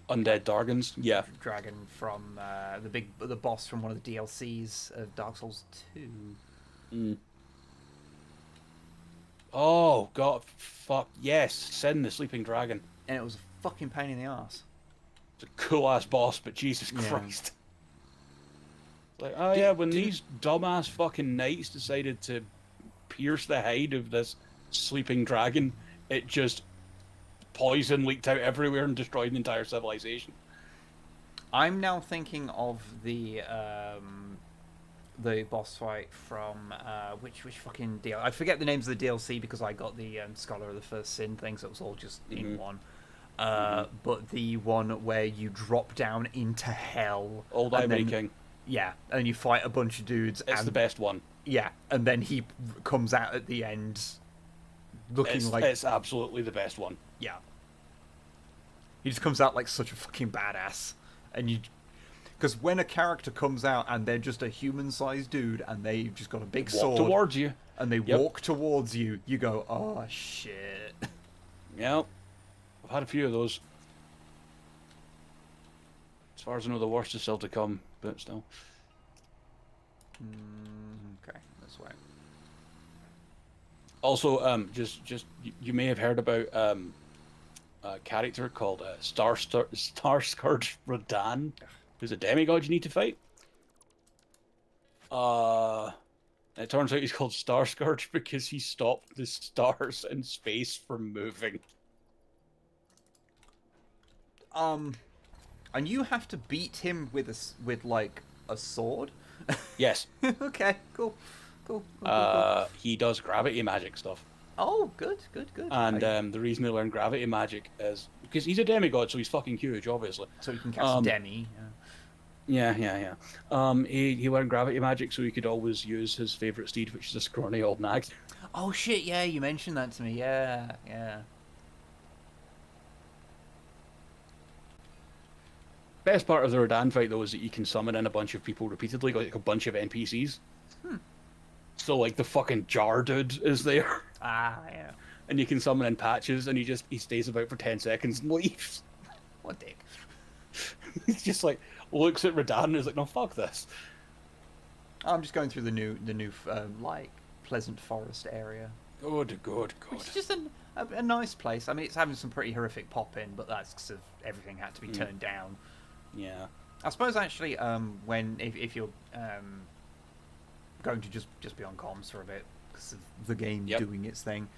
Dargans, yeah. dragon from the boss from one of the DLCs of Dark Souls 2. Oh god, fuck yes, Sin the Sleeping Dragon. And it was a fucking pain in the ass. It's a cool ass boss, but Jesus Christ. Like, oh yeah, when these dumbass fucking knights decided to pierce the hide of this sleeping dragon, it just poison leaked out everywhere and destroyed the entire civilization. I'm now thinking of the boss fight from which fucking deal? I forget the names of the DLC because I got the Scholar of the First Sin thing, so it was all just in one. But the one where you drop down into hell. Old Ivory King. Yeah, and you fight a bunch of dudes. It's the best one. Yeah, and then he comes out at the end looking like... It's absolutely the best one. Yeah. He just comes out like such a fucking badass. And you... Because when a character comes out and they're just a human-sized dude and they've just got a big Walk sword towards you. and they Yep. walk towards you, you go, oh shit. Yep. I've had a few of those. As far as I know, the worst is still to come, but still. Okay, this way. Also, just you may have heard about a character called Starscourge Rodan, who's a demigod you need to fight. It turns out he's called Starscourge because he stopped the stars in space from moving. And you have to beat him with like a sword? Yes. Okay, cool. Cool. He does gravity magic stuff. Oh, good. And the reason they learn gravity magic is because he's a demigod, so he's fucking huge, obviously. So you can cast Demi. Yeah. He learned gravity magic, so he could always use his favorite steed, which is a scrawny old nag. Oh shit! Yeah, you mentioned that to me. Yeah. Best part of the Rodan fight, though, is that you can summon in a bunch of people repeatedly, like a bunch of NPCs. So, like, the fucking jar dude is there. Yeah. And you can summon in patches, and he stays about for 10 seconds and leaves. What dick? He's just like, looks at Rodan and is like, no, fuck this. I'm just going through the new like Pleasant Forest area. Good. Which is just a nice place. I mean, it's having some pretty horrific pop-in, but that's because everything had to be turned down. Yeah. I suppose actually, if you're going to just be on comms for a bit because of the game doing its thing,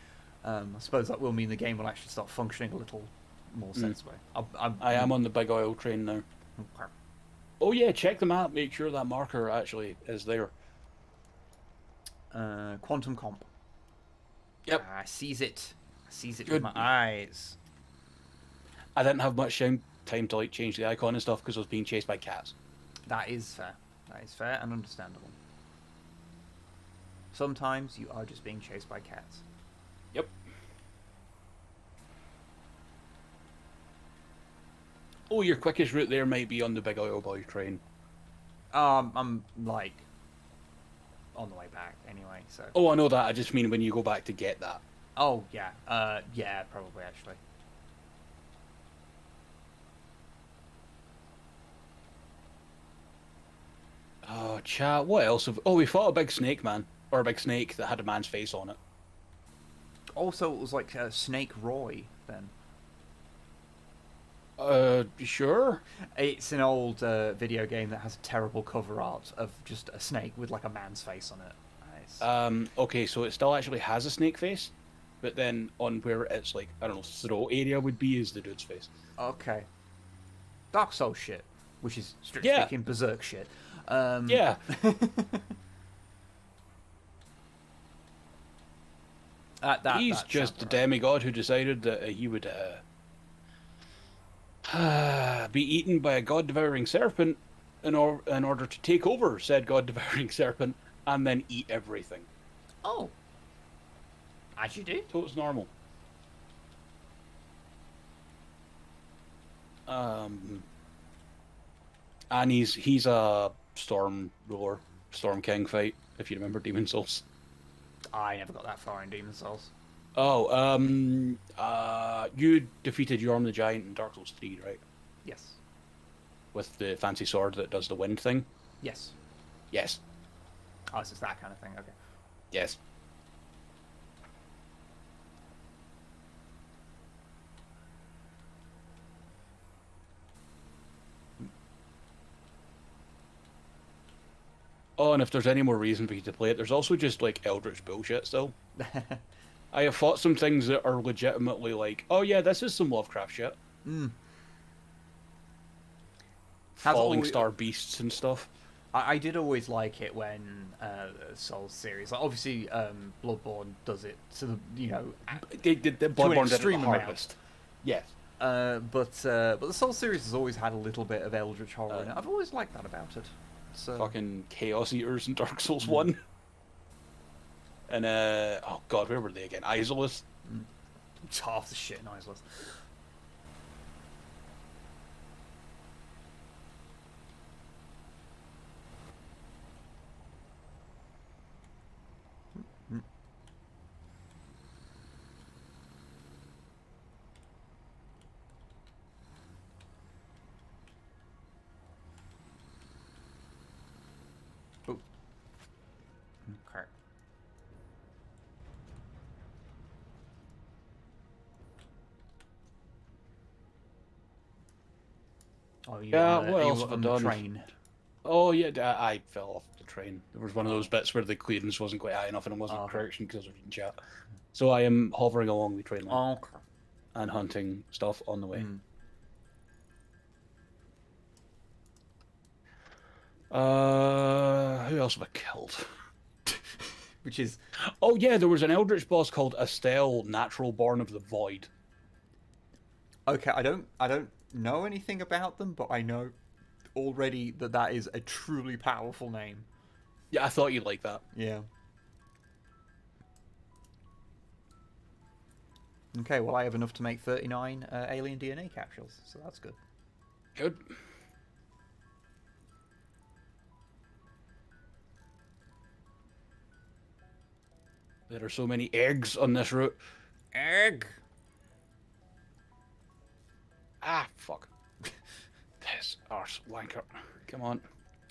I suppose that will mean the game will actually start functioning a little more sensibly. I am on the big oil train now. Okay. Oh yeah, check the map. Make sure that marker actually is there. Quantum Comp. Yep. I sees it. with Good. my eyes. I didn't have much time to like change the icon and stuff because I was being chased by cats. That is fair. That is fair and understandable. Sometimes you are just being chased by cats. Yep. Oh, your quickest route there might be on the big oil boy train. I'm like on the way back anyway, so. Oh, I know that. I just mean when you go back to get that. Oh yeah. Yeah, probably actually. Oh, chat. What else have? Oh, we fought a big snake man, or a big snake that had a man's face on it. Also, it was like Snake Roy then. Sure. It's an old video game that has terrible cover art of just a snake with like a man's face on it. Nice. Okay, so it still actually has a snake face, but then on where it's like, I don't know, throat area would be is the dude's face. Okay. Dark Souls shit, which is strictly Yeah. speaking Berserk shit. Yeah. He's that just a sounds right. demigod who decided that he would be eaten by a god-devouring serpent in order to take over said god-devouring serpent and then eat everything. Oh. As you do. So it's normal. And he's a storm ruler, storm king fight, if you remember Demon Souls. I never got that far in Demon Souls. Oh, you defeated Yorm the Giant in Dark Souls 3, right? Yes. With the fancy sword that does the wind thing? Yes. Yes. Oh, it's just that kind of thing. Okay. Yes. Oh, and if there's any more reason for you to play it, there's also just like eldritch bullshit still. I have fought some things that are legitimately like, oh yeah, this is some Lovecraft shit. Falling star beasts and stuff. I did always like it when Souls series, like obviously Bloodborne does it to the The Bloodborne did it the extreme amount. hardest. Yes. But the Souls series has always had a little bit of eldritch horror in it. I've always liked that about it. So Fucking Chaos Eaters in Dark Souls 1. And oh god, where were they again? Isolus. it's half the shit in Isolus. Oh, Yeah, what you else were have I on the done? train. Oh yeah, I fell off the train. There was one of those bits where the clearance wasn't quite high enough and I wasn't Oh. crouching because I was reading chat. So I am hovering along the train line Oh, okay. and hunting stuff on the way. Who else have I killed? Which is Oh yeah, there was an eldritch boss called Estelle, Natural Born of the Void. okay. I don't know anything about them, but I know already that is a truly powerful name. Yeah, I thought you'd like that. Yeah. Okay, well, I have enough to make 39 alien DNA capsules, so that's good. Good. There are so many eggs on this route. Egg! Ah, fuck. Piss, arse, wanker. Come on.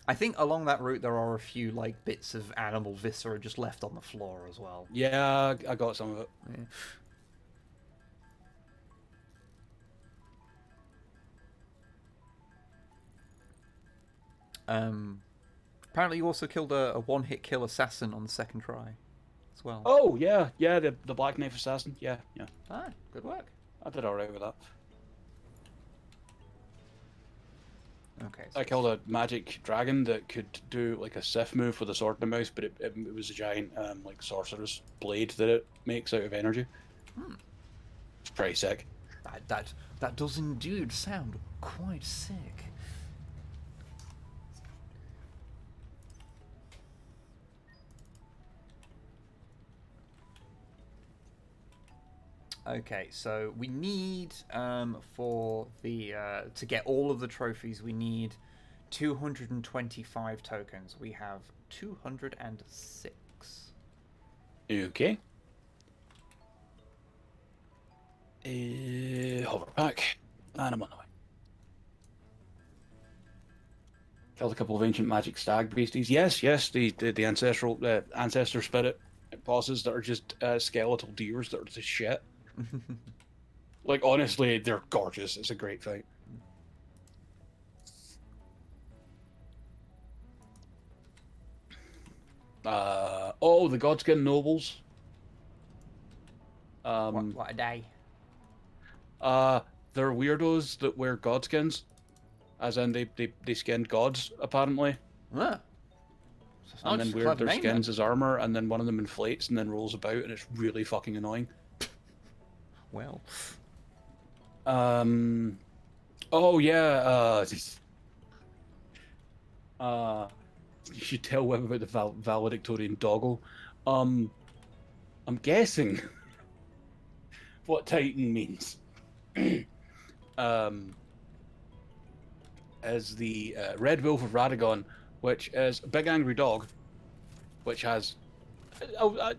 I think along that route there are a few, like, bits of animal viscera just left on the floor as well. Yeah, I got some of it. Yeah. Apparently you also killed a one-hit kill assassin on the second try as well. Oh, yeah, the Black Knife Assassin. Yeah. Ah, good work. I did alright with that. Okay. So I killed a magic dragon that could do like a Sith move with a sword in the mouse, but it was a giant like sorcerer's blade that it makes out of energy. It's pretty sick. That does indeed sound quite sick. Okay, so we need for the to get all of the trophies, we need 225 tokens. We have 206. Okay. Hover pack, and I'm on the way. Killed a couple of ancient magic stag beasties. Yes, the ancestral ancestor spirit bosses that are just skeletal deers that are just shit. Like honestly, they're gorgeous. It's a great fight. Oh, the Godskin nobles. What a day. They're weirdos that wear godskins, as in they skinned gods apparently, Ah, so it's not and then just a wear clever their name, skins then. as armor, and then one of them inflates and then rolls about, and it's really fucking annoying. Well, Oh yeah. You should tell Web about the valedictorian doggle. I'm guessing what Titan means. Is the Red Wolf of Radagon, which is a big angry dog, which has,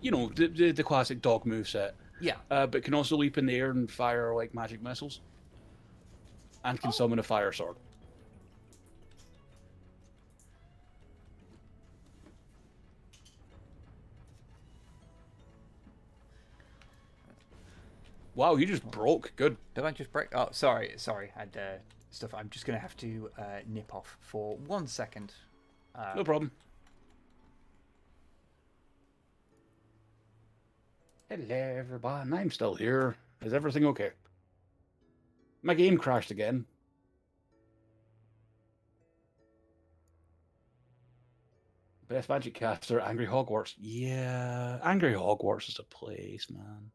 you know, the classic dog moveset. yeah. But can also leap in the air and fire like magic missiles, and can summon a fire sword. Wow, you just broke. Good. Did I just break? Oh, sorry. I had stuff. I'm just gonna have to nip off for 1 second. No problem. Hello, everybody. I'm still here. Is everything okay? My game crashed again. Best Magic Caster, Angry Hogwarts. Yeah, Angry Hogwarts is a place, man.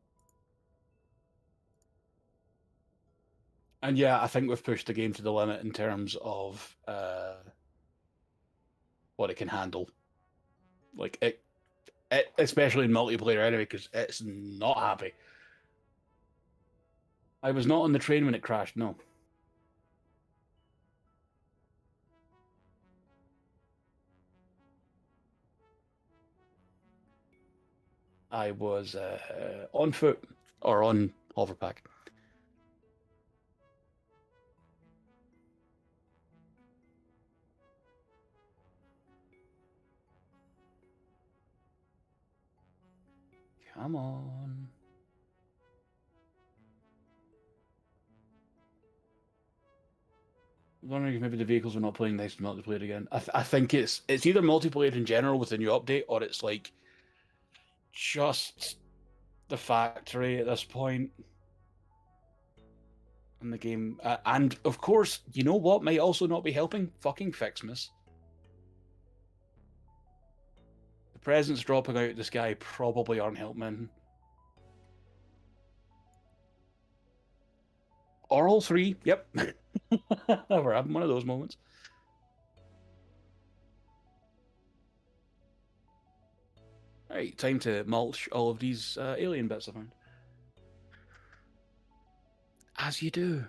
And yeah, I think we've pushed the game to the limit in terms of what it can handle. Like it especially in multiplayer anyway, because it's not happy. I was not on the train when it crashed, no. I was on foot or on hoverpack. Come on. I'm wondering if maybe the vehicles are not playing nice to multiplayer again. I think it's either multiplayer in general with the new update, or it's like just the factory at this point in the game. And of course, you know what might also not be helping? Fucking Fixmas. The presents dropping out of the sky probably aren't helping. Or all three. Yep. We're having one of those moments. Right, time to mulch all of these alien bits I found. As you do.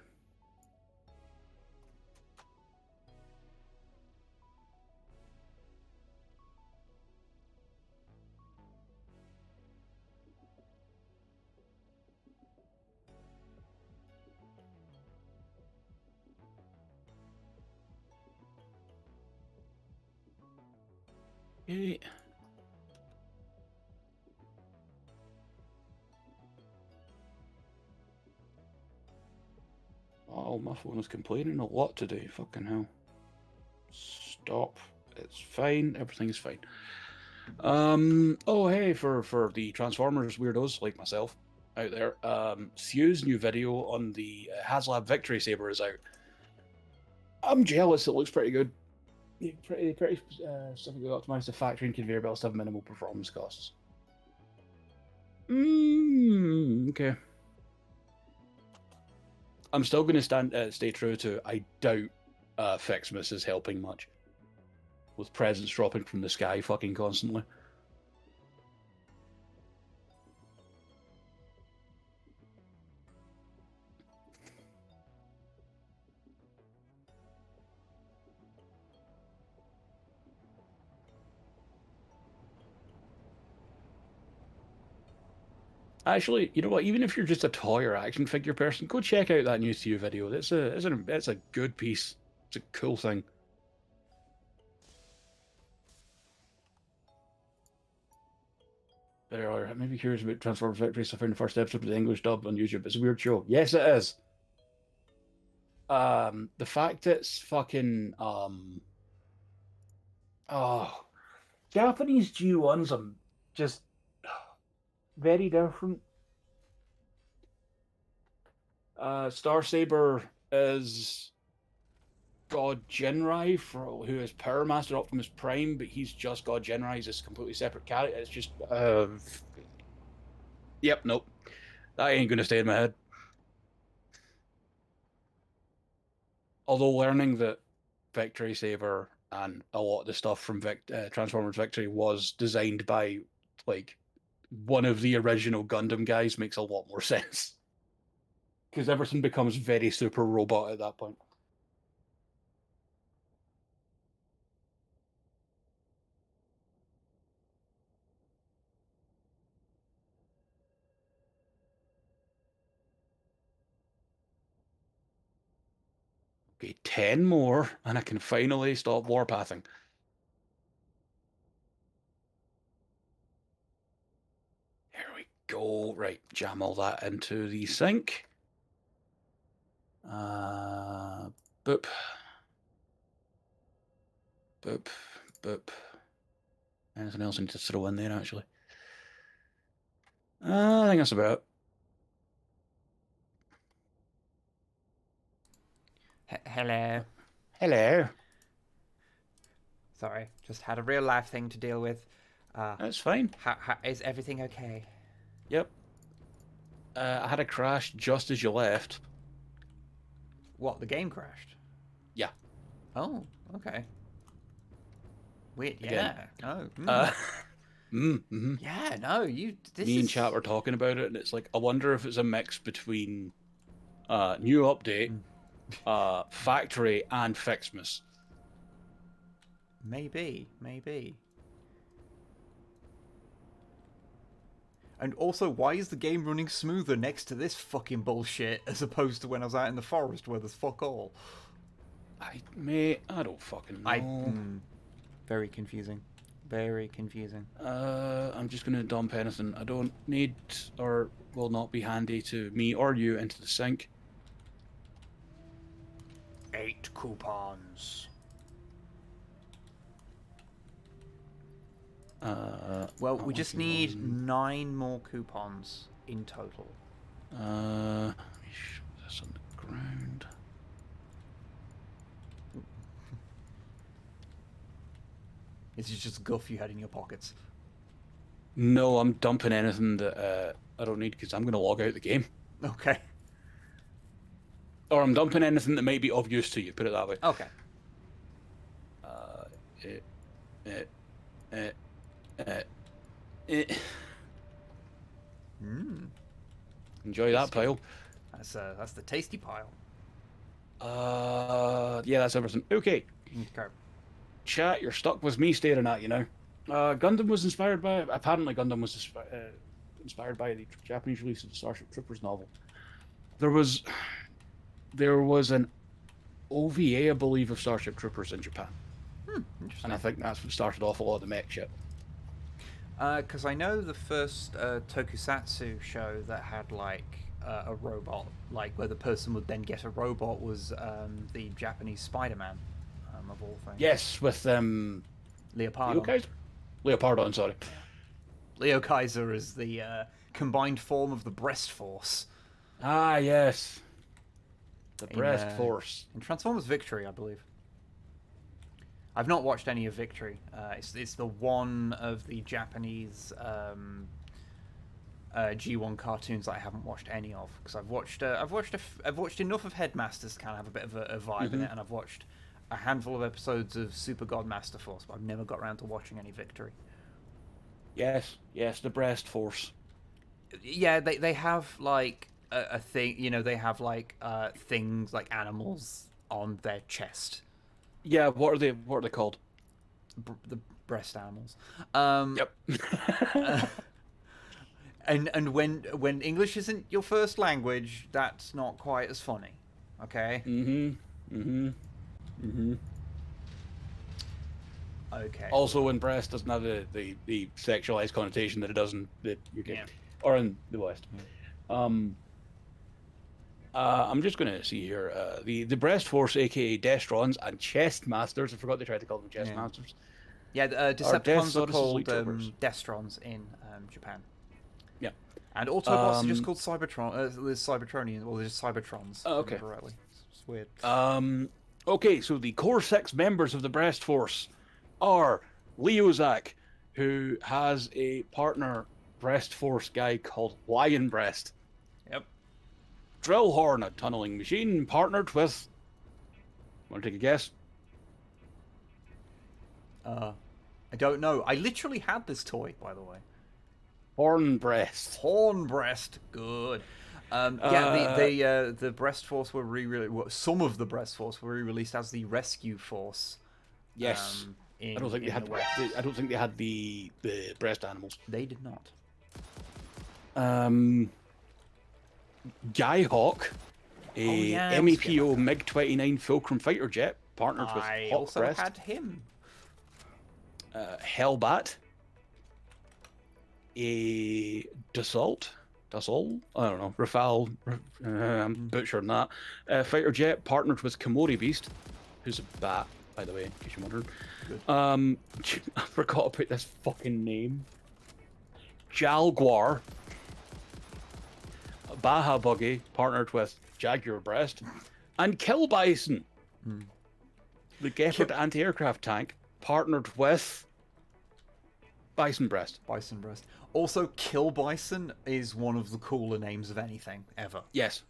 Okay. Oh, my phone is complaining a lot today. Fucking hell. Stop. It's fine. Everything is fine. Oh, hey, for the Transformers weirdos like myself out there, Siu's new video on the HasLab Victory Saber is out. I'm jealous. It looks pretty good. Pretty specifically optimized to factory and conveyor belts to have minimal performance costs. Okay. I'm still going to stay true to I doubt Fixmas is helping much. With presents dropping from the sky fucking constantly. Actually, you know what? Even if you're just a toy or action figure person, go check out that new Theo video. It's a good piece. It's a cool thing. Better, maybe curious about Transformers Victory. So I found the first episode of the English dub on YouTube. It's a weird show. Yes, it is. The fact it's fucking oh, Japanese G1s are just very different. Star Saber is God Jinrai, who is Power Master Optimus Prime, but he's just God Jinrai. He's a completely separate character. It's just, yep, nope, that ain't gonna stay in my head. Although learning that Victory Saber and a lot of the stuff from Transformers Victory was designed by like one of the original Gundam guys makes a lot more sense. Because everything becomes very super robot at that point. Okay, 10 more, and I can finally stop warpathing. Here we go. Right, jam all that into the sink. Boop. Boop. Boop. Anything else I need to throw in there, actually? I think that's about it. Hello. Hello. Sorry, just had a real life thing to deal with. That's fine. Is everything okay? Yep. I had a crash just as you left. What, the game crashed? Yeah. Oh, okay. Weird, yeah. Again. No. Yeah, no, you... Me and chat were talking about it, and it's like, I wonder if it's a mix between new update, factory, and Fixmas. Maybe. And also, why is the game running smoother next to this fucking bullshit as opposed to when I was out in the forest where there's fuck all? Mate, I don't fucking know. Very confusing. I'm just going to dump anything I don't need or will not be handy to me or you into the sink. 8 coupons. Well, we just need 9 more coupons in total. Let me show this on the ground. This is just guff you had in your pockets. No, I'm dumping anything that I don't need because I'm going to log out the game. Okay. Or I'm dumping anything that might be of use to you, put it that way. Okay. Enjoy that pile. That's the tasty pile. Yeah, that's everything. Okay. Okay. Chat, you're stuck with me staring at you now. Gundam was inspired by... Apparently Gundam was inspired by the Japanese release of the Starship Troopers novel. There was an OVA, I believe, of Starship Troopers in Japan. Interesting. And I think that's what started off a lot of the mech shit. Because I know the first tokusatsu show that had like a robot, like where the person would then get a robot, was the Japanese Spider-Man, of all things. Yes, with Leopardon. Leo Kaiser? Leopardon, sorry. Leo Kaiser is the combined form of the Breast Force. Ah, yes. The Breast In, Force. In Transformers Victory, I believe. I've not watched any of Victory. It's the one of the Japanese G1 cartoons that I haven't watched any of, because I've watched enough of Headmasters to kind of have a bit of a vibe in it, and I've watched a handful of episodes of Super God Master Force, but I've never got around to watching any Victory. Yes, the Breast Force. Yeah, they have like a thing, you know, they have like things like animals on their chest. Yeah, what are they called? The breast animals. Yep. And when English isn't your first language, that's not quite as funny. Okay? Okay. Also, when breast doesn't have the sexualized connotation that it does in the UK or in the West. I'm just going to see here. The Breast Force, aka Destrons and Chest Masters. I forgot they tried to call them Chest Masters. Yeah, Decepticons are Death called Troopers. Destrons in Japan. Yeah. And Autobots are just called Cybertron. There's Cybertronians, well, there's Cybertrons. Oh, okay. Correctly. It's weird. Okay, so the core 6 members of the Breast Force are Leozak, who has a partner Breast Force guy called Lion Breast. Yep. Drillhorn, a tunneling machine, partnered with... Want to take a guess? I don't know. I literally had this toy, by the way. Horn Breast. Horn Breast, good. The Breast Force were some of the Breast Force were re-released as the Rescue Force. Yes. I don't think they had the breast animals. They did not. Guy-Hawk, a MEPO MiG-29 Fulcrum fighter jet, partnered with I Hawk also Breast. had him. Hellbat, a Dassault, I don't know, Rafale, I'm butchering that. Fighter jet, partnered with Komori Beast, who's a bat, by the way, in case you're wondering. I forgot about this fucking name. Jalguar, Baja Buggy, partnered with Jaguar Breast, and Kill Bison, the Gepard anti-aircraft tank, partnered with Bison Breast. Bison Breast. Also, Kill Bison is one of the cooler names of anything ever. Yes.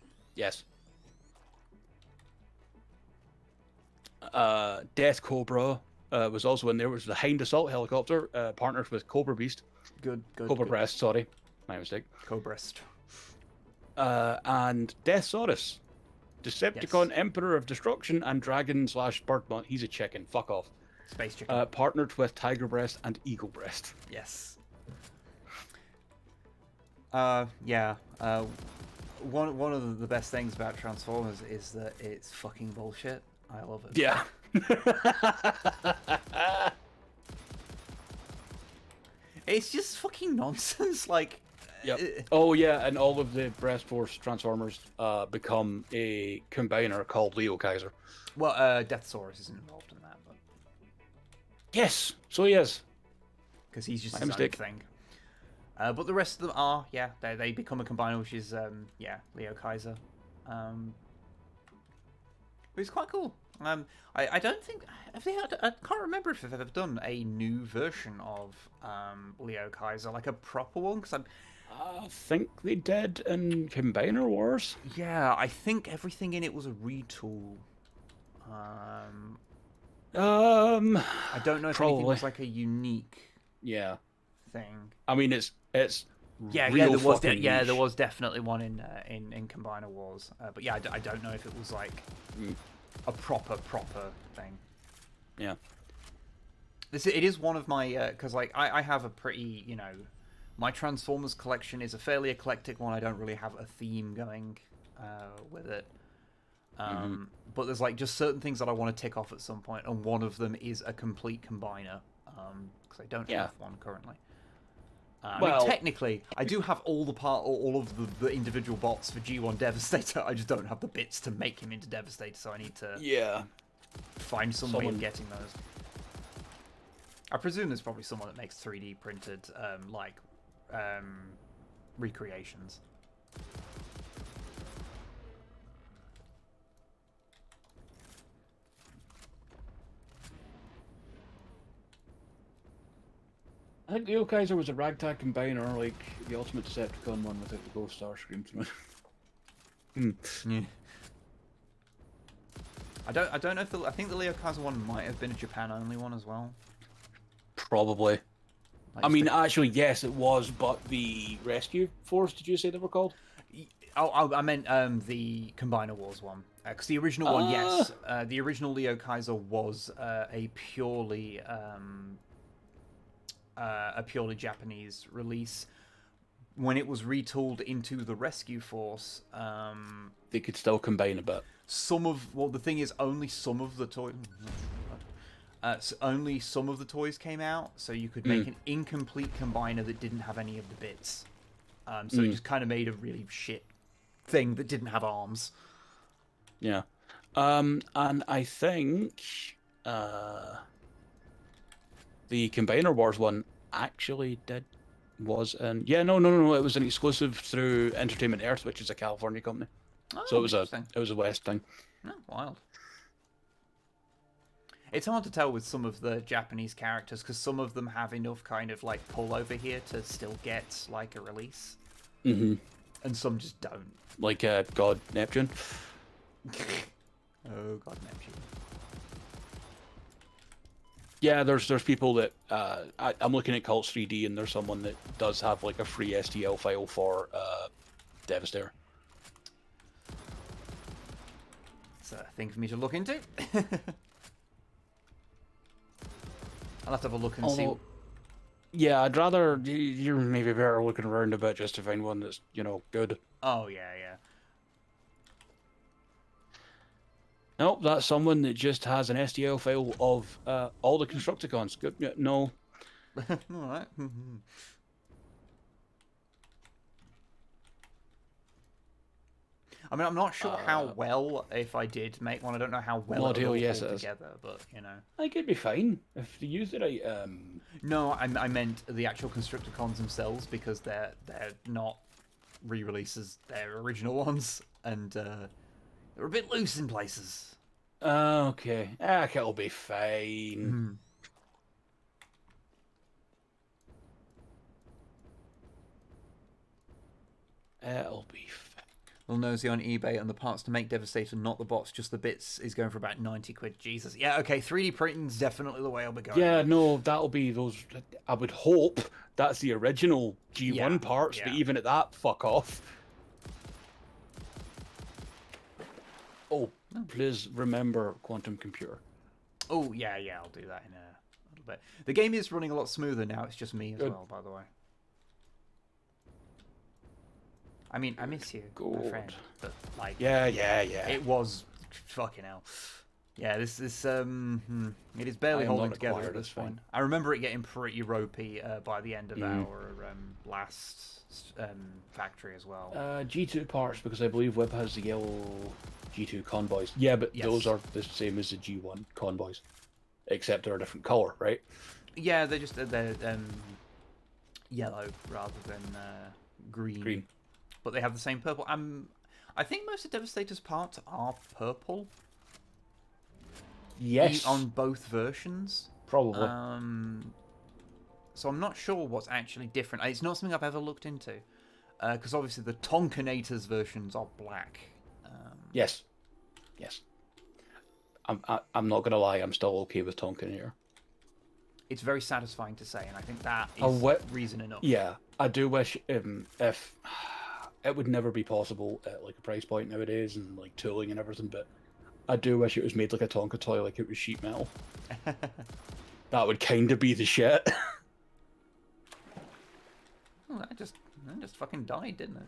Death Cobra was also in there. It was the Hind Assault helicopter, partnered with Cobra Beast. Good. Cobra Breast, sorry. My mistake. Cobreast. And Deathsaurus. Decepticon Emperor of Destruction and Dragon/Birdmont. He's a chicken. Fuck off. Space chicken. Partnered with Tiger Breast and Eagle Breast. Yes. One of the best things about Transformers is that it's fucking bullshit. I love it. Yeah. It's just fucking nonsense. Like, Yep. Oh yeah, and all of the Breast Force Transformers become a combiner called Leo Kaiser. Well, Deathsaurus isn't involved in that, but Yes, so he is. because he's just My his mistake. own thing. But the rest of them are, yeah, they become a combiner, which is, yeah, Leo Kaiser. It's quite cool. I don't think I can't remember if I've ever done a new version of Leo Kaiser, like a proper one. Because I think they did in Combiner Wars. I think everything in it was a retool. I don't know if anything Probably. was like a unique Yeah. thing. I mean, it's Yeah, real there was fucking there niche. was definitely one in Combiner Wars. But yeah, I don't know if it was like a proper thing. Yeah. It is one of my because like I have a pretty my Transformers collection is a fairly eclectic one. I don't really have a theme going with it. But there's like just certain things that I want to tick off at some point, and one of them is a complete combiner because I don't have one currently. I mean, technically, I do have all of the individual bots for G1 Devastator. I just don't have the bits to make him into Devastator, so I need to find some way of getting those. I presume there's probably someone that makes 3D printed recreations. I think Leo Kaiser was a ragtag combiner, like the Ultimate Decepticon one without the Ghost Star Scream through it. Yeah. I don't know if I think the Leo Kaiser one might have been a Japan only one as well. Probably. Like I mean, actually, yes, it was, but the Rescue Force, did you say they were called? Oh, I meant the Combiner Wars one. Because the original one, yes, the original Leo Kaiser was a purely Japanese release. When it was retooled into the Rescue Force, They could still combine a bit. the thing is, only some of the toys. Only some of the toys came out, so you could make an incomplete combiner that didn't have any of the bits. So it just kind of made a really shit thing that didn't have arms. Yeah. And I think the Combiner Wars one actually was in... Yeah, no, it was an exclusive through Entertainment Earth, which is a California company. Oh, So it was interesting. a West thing. Oh, wild. It's hard to tell with some of the Japanese characters because some of them have enough kind of like pull over here to still get like a release, and some just don't. Like God Neptune. Oh God, Neptune. Yeah, there's people that I'm looking at Cults 3D, and there's someone that does have like a free STL file for Devastator. It's a thing for me to look into. I'll have to have a look and see. Yeah, I'd rather you're maybe better looking around a bit just to find one that's good. Oh yeah. Nope, that's someone that just has an STL file of all the Constructicons. Good, yeah, no. All right. I mean, I'm not sure how well, if I did make one, I don't know how well it would all yes, pull it is. together, but, I could be fine if you use the right... No, I meant the actual Constructicons themselves, because they're not re-releases, they're original ones, and they're a bit loose in places. Okay. It'll be fine. It'll be fine. Little nosy on eBay, and the parts to make Devastator, not the bots, just the bits, is going for about 90 quid. Jesus. Yeah, okay, 3D printing's definitely the way I'll be going. Yeah, no, that'll be those... I would hope that's the original G1 parts, but even at that, fuck off. Oh, please remember Quantum Computer. Oh, yeah, I'll do that in a little bit. The game is running a lot smoother now, it's just me as well, by the way. I mean, I miss you, my friend, but, like... Yeah. It was... fucking hell. Yeah, it is barely I am holding not together acquired, at this it's fine. point. I remember it getting pretty ropey by the end of Mm. our last factory as well. G2 parts, because I believe Wib has the yellow G2 convoys. Yeah, but Yes. those are the same as the G1 convoys, except they're a different color, right? Yeah, they're yellow rather than green. Green. But they have the same purple. I think most of Devastator's parts are purple. Yes, On both versions. probably. So I'm not sure what's actually different. It's not something I've ever looked into. Because obviously the Tonkinators versions are black. Yes. I'm not gonna lie. I'm still okay with Tonkin here. It's very satisfying to say, and I think that A is wet- reason enough. Yeah, I do wish if it would never be possible at like a price point nowadays and like tooling and everything, but I do wish it was made like a Tonka toy, like it was sheet metal. That would kind of be the shit. Oh, that just fucking died, didn't it?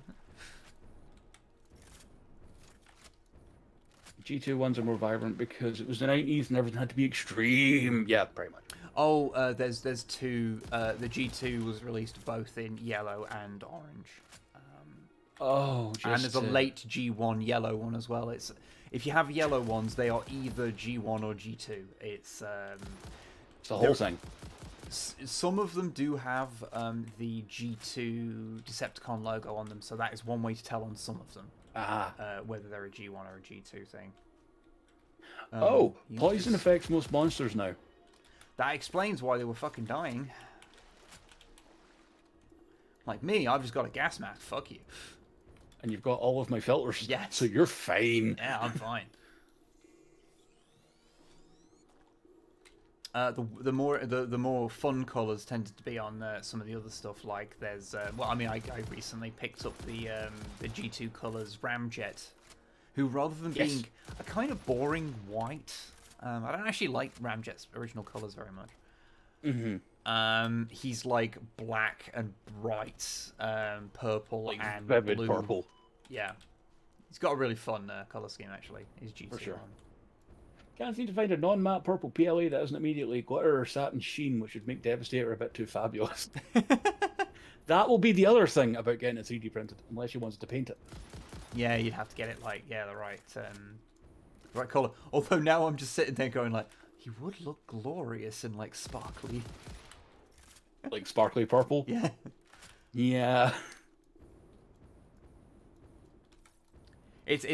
G2 ones are more vibrant because it was the 90s and everything had to be extreme. Yeah, pretty much. Oh, there's two. The G2 was released both in yellow and orange. Oh, just And there's a late G1 yellow one as well. If you have yellow ones, they are either G1 or G2. It's the whole thing. some of them do have the G2 Decepticon logo on them, so that is one way to tell on some of them whether they're a G1 or a G2 thing. Poison affects most monsters now. That explains why they were fucking dying. Like me, I've just got a gas mask. Fuck you. And you've got all of my filters. Yes. So you're fine. Yeah, I'm fine. The more fun colours tended to be on some of the other stuff. Like there's I recently picked up the G2 colours Ramjet, who rather than being a kind of boring white, I don't actually like Ramjet's original colours very much. Mm-hmm. He's like black and bright purple Like and vivid blue. purple. Yeah, he's got a really fun colour scheme actually. His G2 For sure. one. Can't seem to find a non-matte purple PLA that isn't immediately glitter or satin sheen, which would make Devastator a bit too fabulous. That will be the other thing about getting it 3D printed, unless you wanted to paint it. Yeah, you'd have to get it like the right colour. Although now I'm just sitting there going like, he would look glorious and like sparkly. Like sparkly purple? Yeah. Yeah. It's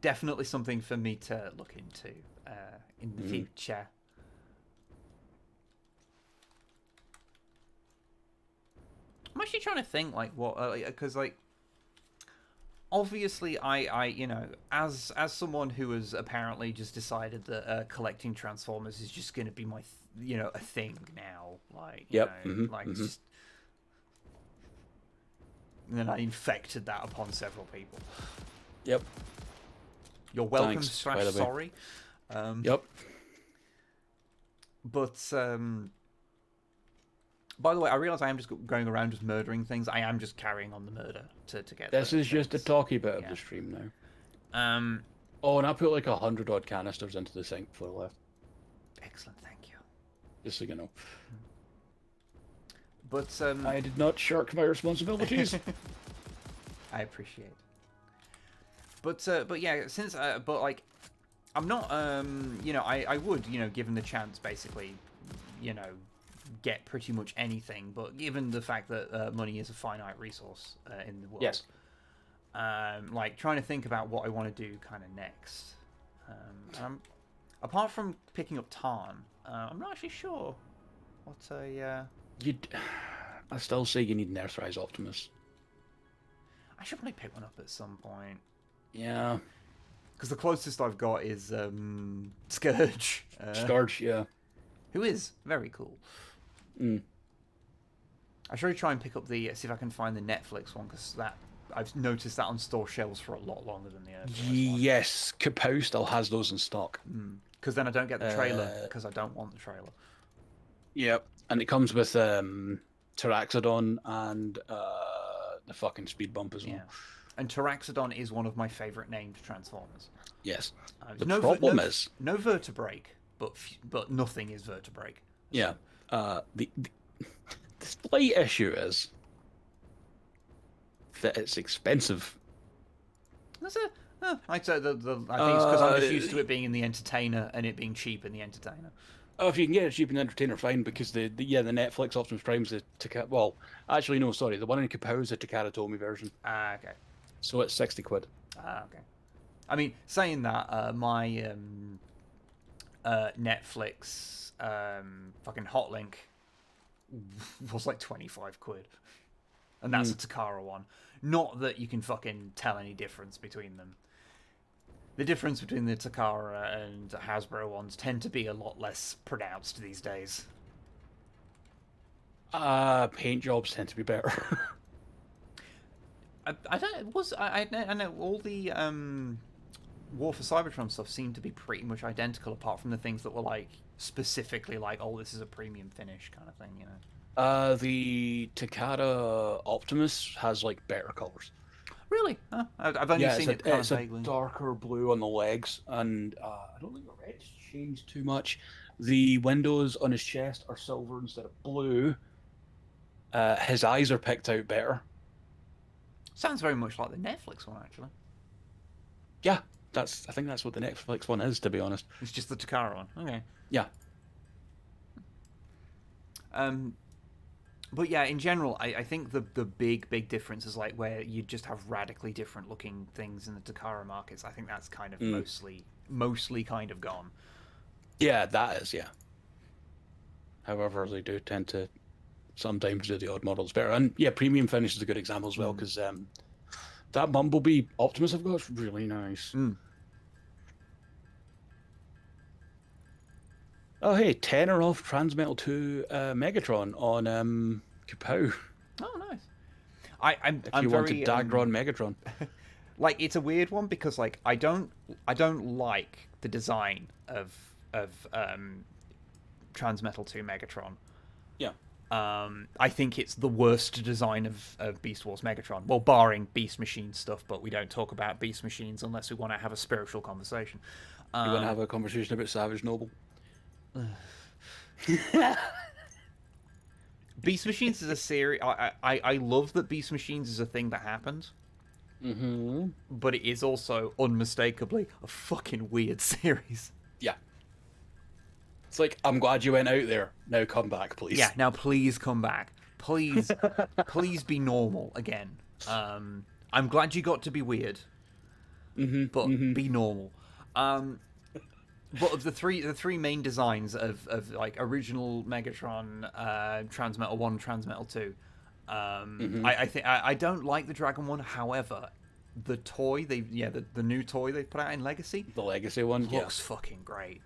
definitely something for me to look into in the future. I'm actually trying to think like what because like obviously I as someone who has apparently just decided that collecting Transformers is just going to be my a thing now, like just. And then I infected that upon several people. Yep. You're welcome. Thanks, by the way. Sorry. Yep. But by the way, I realise I am just going around just murdering things. I am just carrying on the murder to get. This is just a things. talky bit of the stream now. Oh, and I put like 100 odd canisters into the sink before I left. Excellent, thank you. Just so you know. But I did not shirk my responsibilities. I appreciate. But yeah, since but like, I'm not I would given the chance basically, get pretty much anything. But given the fact that money is a finite resource in the world, Yes. Like trying to think about what I want to do kind of next. Apart from picking up Tarn, I'm not actually sure what a. I still say you need an Earthrise Optimus. I should probably pick one up at some point. Yeah. Because the closest I've got is Scourge. Scourge, yeah. Who is very cool. Mm. I should try and pick up see if I can find the Netflix one, because I've noticed that on store shelves for a lot longer than the Earthrise one. Yes, Kapow still has those in stock. Because then I don't get the trailer, because I don't want the trailer. Yep. And it comes with Taraxodon and the fucking speed bump as well. Yeah. And Taraxodon is one of my favorite named Transformers. Yes. There's The problem no, is... no vertebrae, but nothing is vertebrae. Yeah. The slight issue is that it's expensive. That's I'd say I think it's because I'm just used to it being in the Entertainer and it being cheap in the Entertainer. Oh, if you can get it cheap in the Entertainer, fine, because the Netflix Optimus Prime's the Takara... Well, actually, no, sorry. The one in Kapow is the Takara Tomy version. Ah, okay. So it's 60 quid. Ah, okay. I mean, saying that, my Netflix fucking Hotlink was like 25 quid. And that's a Takara one. Not that you can fucking tell any difference between them. The difference between the Takara and Hasbro ones tend to be a lot less pronounced these days. Paint jobs tend to be better. I know all the War for Cybertron stuff seemed to be pretty much identical, apart from the things that were like specifically like, oh, this is a premium finish kind of thing, you know. The Takara Optimus has like better colors. Really? Huh? I've only seen it kind of vaguely. It's a darker blue on the legs, and I don't think the red's changed too much. The windows on his chest are silver instead of blue. His eyes are picked out better. Sounds very much like the Netflix one, actually. Yeah, I think that's what the Netflix one is, to be honest. It's just the Takara one. Okay. Yeah. But yeah, in general, I think the big difference is like where you just have radically different looking things in the Takara markets. I think that's kind of mostly kind of gone. Yeah, that is, yeah. However, they do tend to sometimes do the odd models better. And yeah, Premium Finish is a good example as well, because that Bumblebee Optimus I've got is really nice. Oh, hey, tenner off Transmetal 2 Megatron on Kapow. Oh, nice. I'm If you very, wanted Dagron Megatron. Like, it's a weird one because like I don't like the design of Transmetal 2 Megatron. Yeah. I think it's the worst design of Beast Wars Megatron. Well, barring Beast Machine stuff, but we don't talk about Beast Machines unless we want to have a spiritual conversation. You want to have a conversation about Savage Noble? Beast Machines is a series. I love that Beast Machines is a thing that happens. Mm-hmm. But it is also unmistakably a fucking weird series. Yeah. It's like, I'm glad you went out there. Now come back, please. Yeah, now please come back. Please, please be normal again. I'm glad you got to be weird. But be normal. But of the three main designs of like original Megatron, Transmetal 1, Transmetal 2, I don't like the Dragon one. However, the toy the new toy they put out in Legacy, The Legacy one, looks fucking great.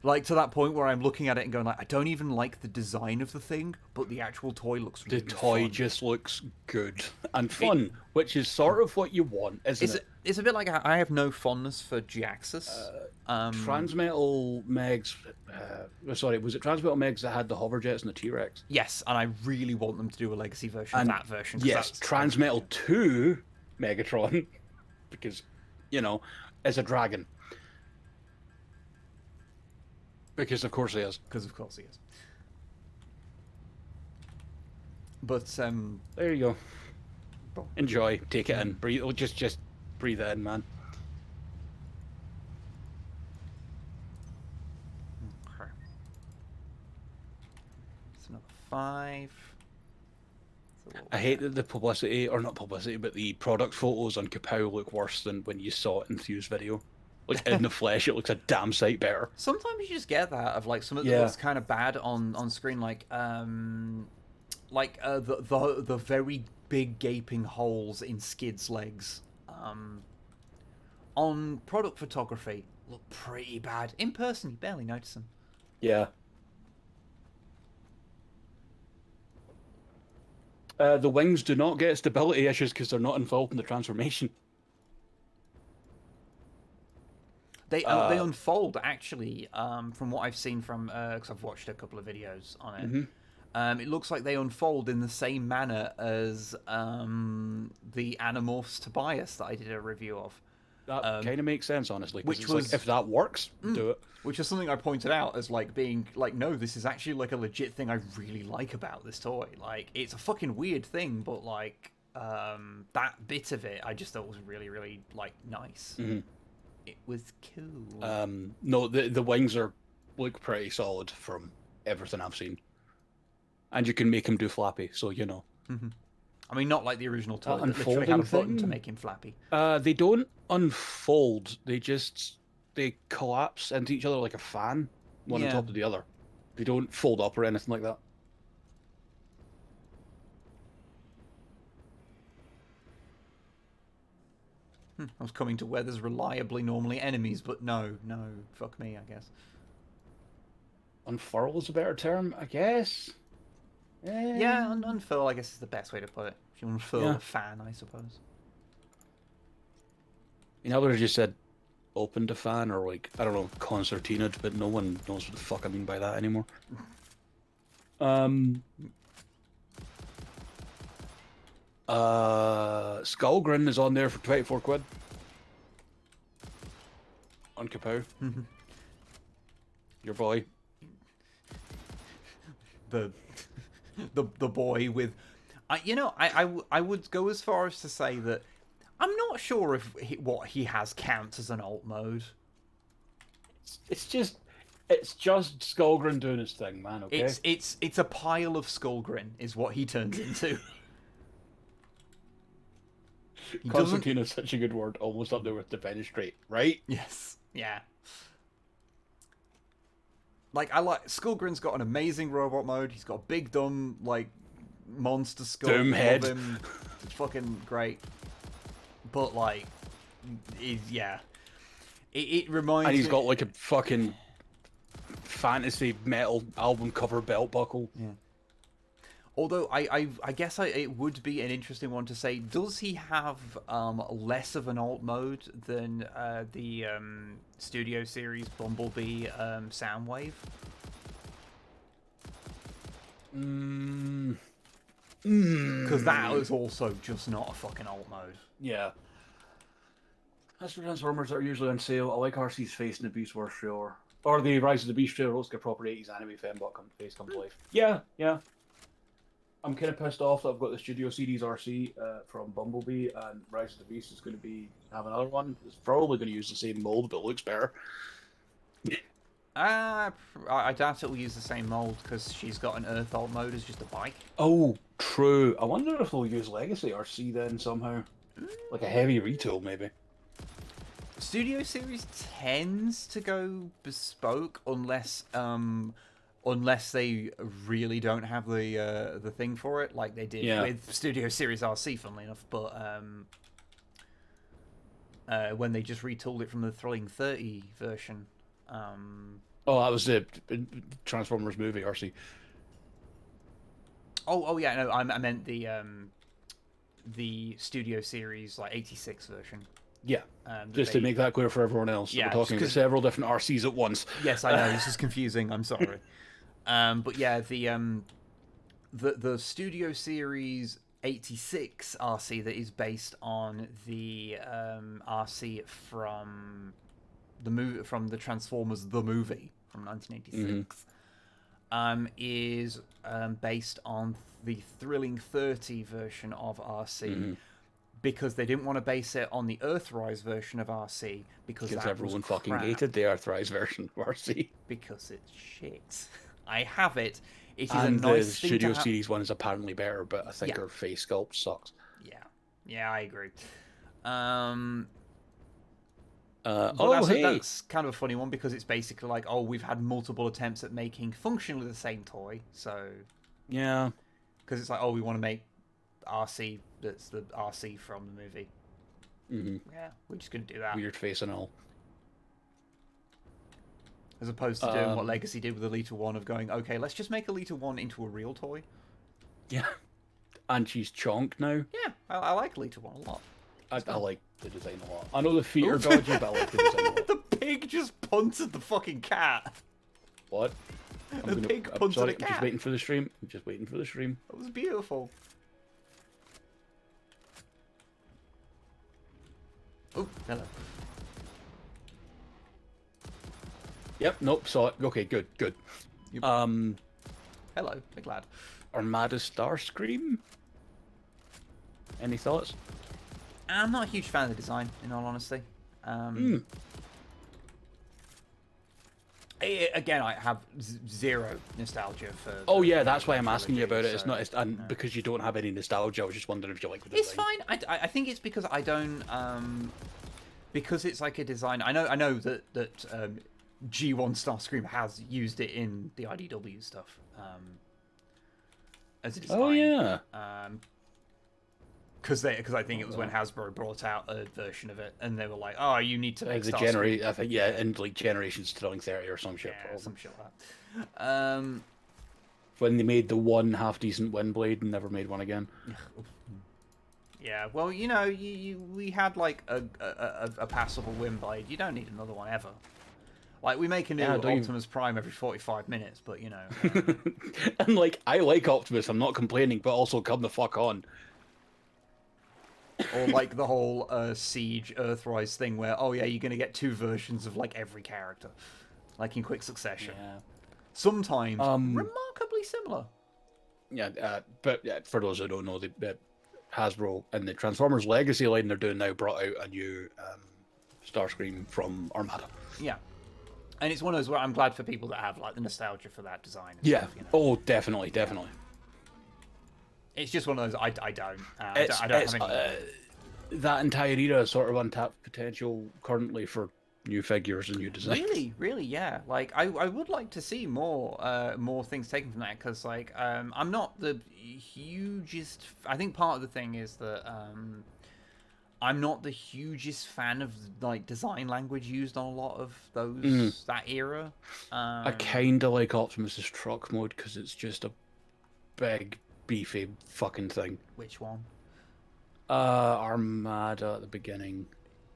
Like to that point where I'm looking at it and going like, I don't even like the design of the thing, but the actual toy looks really The toy fun. just looks good and fun, which is sort of what you want, isn't it? It's a bit like I have no fondness for G-Axis. Transmetal Megs... sorry, was it Transmetal Megs that had the hover jets and the T-Rex? Yes, and I really want them to do a Legacy version of that version. Yes, Transmetal 2 Megatron, because, you know, is a dragon. Because of course he is. Because of course he is. But there you go. Enjoy. Take it in. Breathe. Just breathe it in, man. Okay. It's another 5. I hate that the publicity, or not publicity, but the product photos on Kapow look worse than when you saw it in Thew's video. Like in the flesh, it looks a damn sight better. Sometimes you just get that of like something that looks kind of bad on screen, like the very big gaping holes in Skid's legs. On product photography, look pretty bad. In person, you barely notice them. Yeah. The wings do not get stability issues because they're not involved in the transformation. They unfold actually, from what I've seen from because I've watched a couple of videos on it. It looks like they unfold in the same manner as the Animorphs Tobias that I did a review of. That kind of makes sense, honestly. 'Cause which it's was- like, if that works, do it. Which is something I pointed out as like being like, no, this is actually like a legit thing I really like about this toy. Like, it's a fucking weird thing, but like that bit of it, I just thought was really, really like nice. It was cool. No, the wings look pretty solid from everything I've seen, and you can make him do flappy. So you know. I mean, not like the original toy that literally unfolding had a button to thing? make him flappy. They don't unfold. They collapse into each other like a fan, one on Yeah. top of the other. They don't fold up or anything like that. I was coming to where there's reliably normally enemies, but no, fuck me, I guess. Unfurl is a better term, I guess. Yeah, unfurl, I guess is the best way to put it. If you unfurl Yeah. a fan, I suppose. You know, I just said opened a fan or like, I don't know, concertinaed, but no one knows what the fuck I mean by that anymore. Skullgrin is on there for 24 quid. On Kapow. Your boy. The boy with, I would go as far as to say that I'm not sure if what he has counts as an alt mode. It's just Skullgrin doing his thing, man. Okay. It's a pile of Skullgrin is what he turns into. He doesn't. Concertina is such a good word, almost up there with defenestrate, right? Yes. Yeah. Like, I like Skullgrin's got an amazing robot mode. He's got a big dumb like monster skull. Doom above head. him. It's fucking great. But like, yeah. It reminds And he's me. got like a fucking fantasy metal album cover belt buckle. Yeah. Although I guess it would be an interesting one to say, does he have less of an alt mode than the Studio Series Bumblebee Soundwave? Because that was also just not a fucking alt mode. Yeah. That's the Transformers that are usually on sale. I like RC's Face in the Beast Wars trailer. Or the Rise of the Beast trailer. Let's get proper 80s anime fembot face come to life. Yeah, yeah. I'm kind of pissed off that I've got the Studio Series RC from Bumblebee, and Rise of the Beast is going to have another one. It's probably going to use the same mold, but it looks better. I doubt it will use the same mold because she's got an Earth alt mode as just a bike. Oh, true. I wonder if they'll use Legacy RC then somehow. Like a heavy retool, maybe. Studio Series tends to go bespoke unless they really don't have the thing for it, like they did with Studio Series RC, funnily enough. But when they just retooled it from the Thrilling 30 version. Oh, that was the Transformers movie RC. Oh yeah, no, I meant the Studio Series like 86 version. Yeah, just to make that clear for everyone else. Yeah, we're talking about several different RCs at once. Yes, I know, this is confusing, I'm sorry. But yeah, the Studio Series 86 RC that is based on the RC from the Transformers the movie from 1986 is based on the Thrilling 30 version of RC. Because they didn't want to base it on the Earthrise version of RC because everyone was fucking crap. hated the Earthrise version of RC. Because it's shit. I have it. It is And a nice the thing Studio to Series one is apparently better, but I think Yeah. her face sculpt sucks. Yeah, I agree. That's kind of a funny one because it's basically like, oh, we've had multiple attempts at making functionally the same toy, so Yeah. because it's like, oh, we want to make RC that's the RC from the movie. Yeah, we're just gonna do that. Weird face and all. As opposed to doing what Legacy did with Elita 1 of going, okay, let's just make Elita 1 into a real toy. Yeah. And she's chonked now. Yeah, I like Elita 1 a lot. I like the design a lot. I know the feet are dodgy, but I like the design a lot. The pig just punted the fucking cat. What? The pig punted a I'm just cat. waiting for the stream. I'm just waiting for the stream. That was beautiful. Oh, hello. Yep, nope, saw it. Okay, good. You- Um, Hello, big lad. Armada Starscream? Any thoughts? I'm not a huge fan of the design, in all honesty. Again, I have zero nostalgia for. Oh the yeah, that's why I'm trilogy, asking you about it. It's so, not, and because you don't have any nostalgia, I was just wondering if you like the It's design. fine. I think it's because I don't. Because it's like a design. I know that G1 Starscream has used it in the IDW stuff. As a design. Oh yeah. Because I think it was when Hasbro brought out a version of it, and they were like, "Oh, you need to make The Starscream." I think in like Generations 30 or some shit. Yeah, probably. some shit like that. When they made the one half decent Windblade and never made one again. Yeah, well, you know, we had like a passable Windblade. You don't need another one ever. Like, we make a new Optimus Prime every 45 minutes, but you know. And like, I like Optimus. I'm not complaining, but also come the fuck on. Or like the whole Siege Earthrise thing where, oh yeah, you're going to get 2 versions of like every character. Like in quick succession. Yeah. Sometimes remarkably similar. Yeah, but for those who don't know, the Hasbro and the Transformers Legacy line they're doing now brought out a new Starscream from Armada. Yeah. And it's one of those where I'm glad for people that have like the nostalgia for that design. And Yeah. stuff, you know? Oh, definitely. It's just one of those I don't. It's, I don't have any. that entire era is sort of untapped potential currently for new figures and new designs. Really, yeah. Like I would like to see more things taken from that because like I'm not the hugest. I think part of the thing is that I'm not the hugest fan of like design language used on a lot of those that era. I kind of like Optimus's truck mode because it's just a big beefy fucking thing. Which one? Armada at the beginning.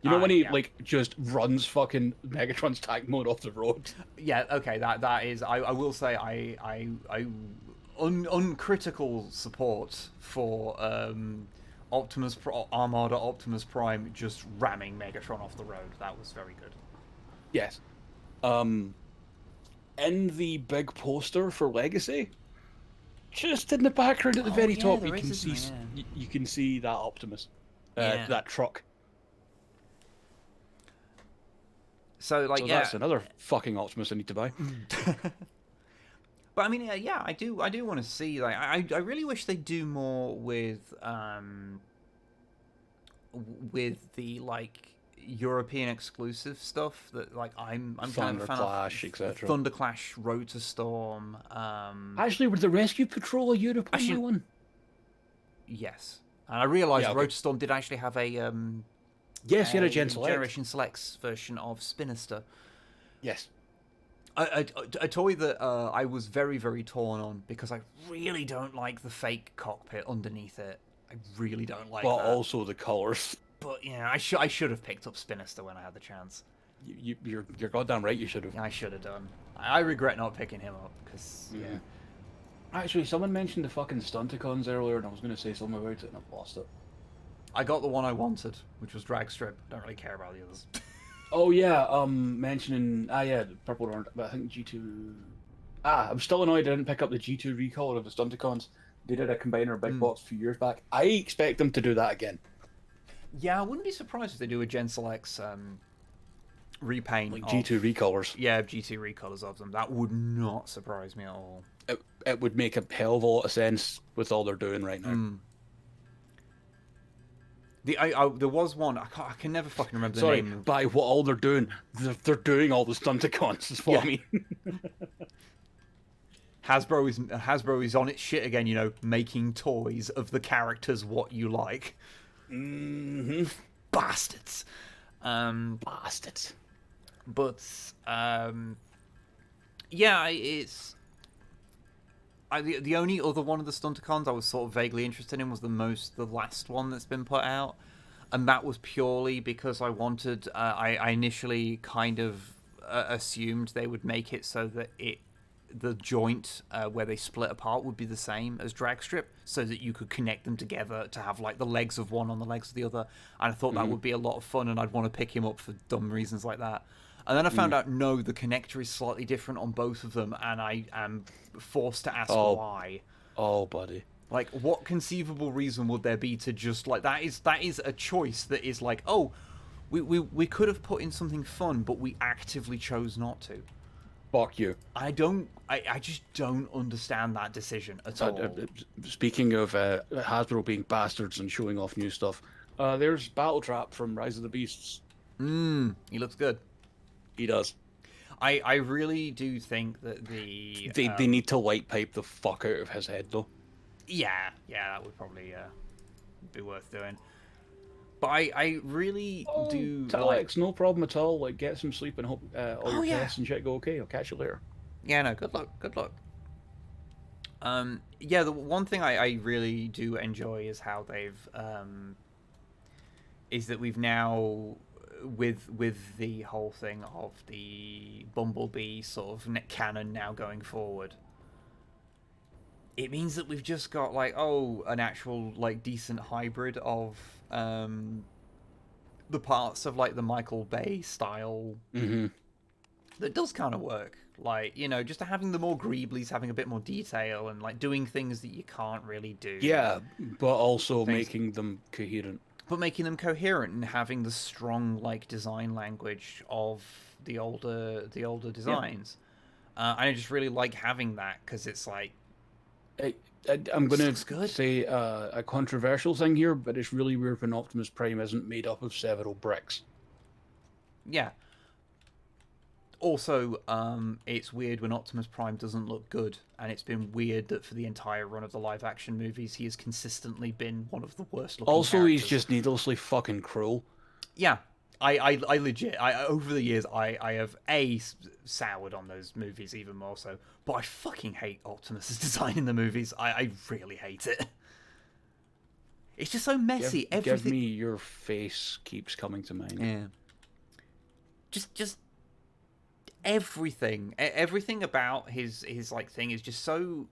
You know when he like just runs fucking Megatron's tank mode off the road? Yeah, okay, that is. I will say uncritical support for Armada Optimus Prime just ramming Megatron off the road. That was very good. Yes. In the big poster for Legacy, just in the background at the very top, you can see you can see that Optimus, that truck. So like, that's another fucking Optimus I need to buy. But I mean, yeah, I do want to see like I really wish they do more with the like European exclusive stuff that like I'm kind of a fan of. Thunderclash, etc. Thunderclash, Rotor Storm. Actually, with the Rescue Patrol of Europe only one. Yes, and I realised Rotor Storm did actually have a yes, you had a Generation Selects version of Spinister. Yes. A toy that I was very, very torn on because I really don't like the fake cockpit underneath it. I really don't like that. But also the colours. But yeah, I should have picked up Spinister when I had the chance. You're goddamn right. You should have. I should have done. I regret not picking him up because yeah. Actually, someone mentioned the fucking Stunticons earlier, and I was going to say something about it, and I've lost it. I got the one I wanted, which was Dragstrip. Don't really care about the others. Oh yeah, mentioning the purple orange, but I think G2. I'm still annoyed I didn't pick up the G2 recolor of the Stunticons. They did a combiner big box a few years back. I expect them to do that again. Yeah, I wouldn't be surprised if they do a Gen Selects repaint. Like G2 recolors. Yeah, G2 recolors of them. That would not surprise me at all. It would make a hell of a lot of sense with all they're doing right now. There was one, I can never fucking remember the name. By what all they're doing, they're doing all the Stunticons, is what I mean. Hasbro is on its shit again, you know, making toys of the characters what you like. Mm-hmm. Bastards. Bastards. But, yeah, it's... the only other one of the Stunticons I was sort of vaguely interested in was the last one that's been put out. And that was purely because I wanted... I initially kind of assumed they would make it so that it the joint where they split apart would be the same as drag strip, so that you could connect them together to have like the legs of one on the legs of the other. And I thought that would be a lot of fun, and I'd want to pick him up for dumb reasons like that. And then I found out, no, the connector is slightly different on both of them, and I am forced to ask why. Oh, buddy. Like, what conceivable reason would there be to just, like, that is a choice that is like, oh, we could have put in something fun, but we actively chose not to. Fuck you. I just don't understand that decision at all. Speaking of Hasbro being bastards and showing off new stuff, there's Battletrap from Rise of the Beasts. He looks good. He does. I really do think that They need to light pipe the fuck out of his head, though. Yeah, that would probably be worth doing. But I really do Alex, no problem at all. Like, get some sleep and hope all your yeah. tests and shit go okay. I'll catch you later. Yeah, no, good luck. Yeah, the one thing I really do enjoy is how they've is that we've now with the whole thing of the Bumblebee sort of canon now going forward. It means that we've just got like an actual like decent hybrid of the parts of like the Michael Bay style that does kind of work. Like, you know, just having the more Greeblies having a bit more detail and like doing things that you can't really do. Yeah, but also making them coherent. But making them coherent and having the strong like design language of the older designs. And I just really like having that because it's like. I'm going to say a controversial thing here, but it's really weird when Optimus Prime isn't made up of several bricks. Yeah. Also, it's weird when Optimus Prime doesn't look good, and it's been weird that for the entire run of the live-action movies, he has consistently been one of the worst-looking Also, characters. he's just needlessly fucking cruel. Yeah. I legit, over the years, I have, soured on those movies even more so, but I fucking hate Optimus's design in the movies. I really hate it. It's just so messy. Give me your face keeps coming to mind. Yeah. Just everything about his like thing is just so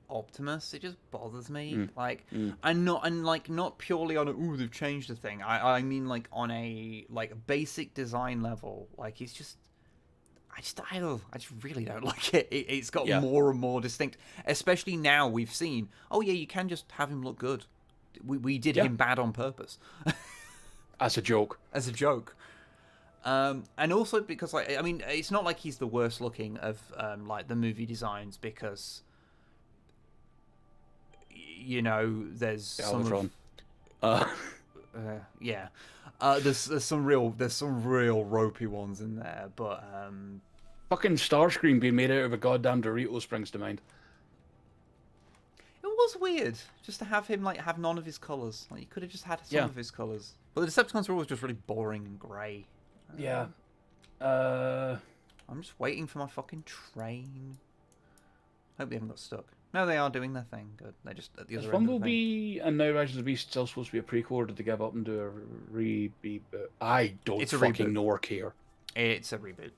Optimus. It just bothers me. And not purely on they've changed the thing. I mean like on a like basic design level. Like he's just I just really don't like it. It's got more and more distinct. Especially now we've seen. Oh yeah, you can just have him look good. We did him bad on purpose. As a joke. And also because like I mean it's not like he's the worst looking of like the movie designs because you know there's some there's some real ropey ones in there, but fucking Starscream being made out of a goddamn Dorito springs to mind. It was weird just to have him like have none of his colours. Like you could have just had some of his colours. But the Decepticons were always just really boring and grey. Yeah. I'm just waiting for my fucking train. Hope they haven't got stuck. No, they are doing their thing. Good. They're just at the other end of the thing. Bumblebee and now Rise of the Beast still supposed to be a prequel, or did they give up and do a reboot? I don't fucking know or care. It's a reboot.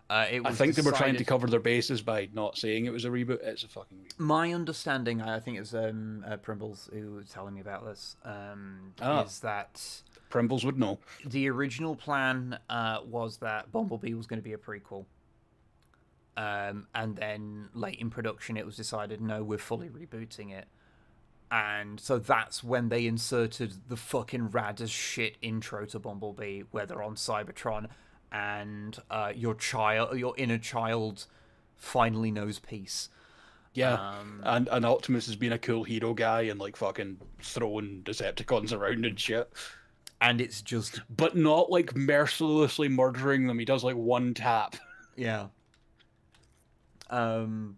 I think they were trying to cover their bases by not saying it was a reboot. It's a fucking reboot. My understanding, I think it was Primbles who was telling me about this, is that Primbles would know. The original plan was that Bumblebee was going to be a prequel. And then late in production, it was decided, no, we're fully rebooting it. And so that's when they inserted the fucking rad as shit intro to Bumblebee, where they're on Cybertron, and your inner child finally knows peace. Yeah, and Optimus has been a cool hero guy and like fucking throwing Decepticons around and shit. And it's just... But not like mercilessly murdering them. He does like one tap. Yeah. And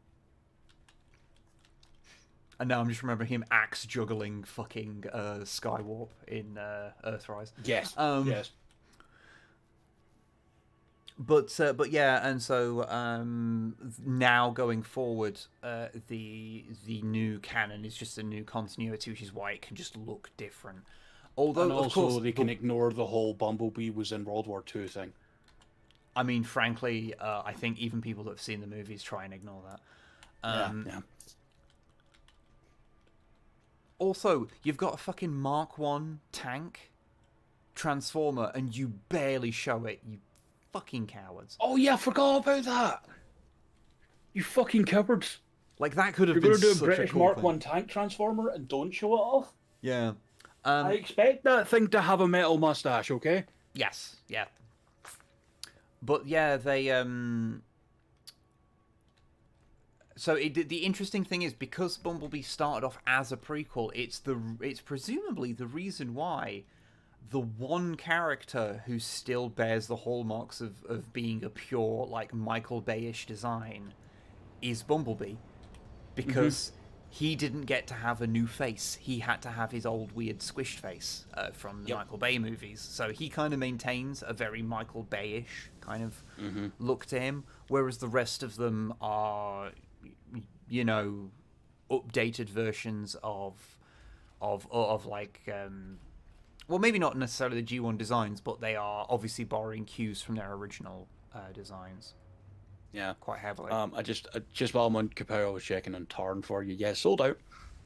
now I'm just remembering him axe juggling fucking Skywarp in Earthrise. Yes. Yes. But yeah, and so now going forward, the new canon is just a new continuity, which is why it can just look different. Although, and also, of course, they can ignore the whole Bumblebee was in World War II thing. I mean, frankly, I think even people that have seen the movies try and ignore that. Yeah. Also, you've got a fucking Mark 1 tank transformer, and you barely show it, you fucking cowards. Oh yeah, I forgot about that. You fucking cowards. Like, that could have You're been going to do a such British a cool Mark thing. 1 tank transformer and don't show it off? Yeah. I expect that thing to have a metal mustache, okay? Yes, yeah. But yeah, they so the interesting thing is, because Bumblebee started off as a prequel, it's presumably the reason why the one character who still bears the hallmarks of being a pure, like, Michael Bay-ish design is Bumblebee, because he didn't get to have a new face. He had to have his old weird squished face from the Michael Bay movies. So he kind of maintains a very Michael Bay-ish kind of look to him, whereas the rest of them are, you know, updated versions of like, well, maybe not necessarily the G1 designs, but they are obviously borrowing cues from their original designs. Yeah. Quite heavily. I just while I'm on Kapow, I was checking on Tarn for you. Yeah, sold out.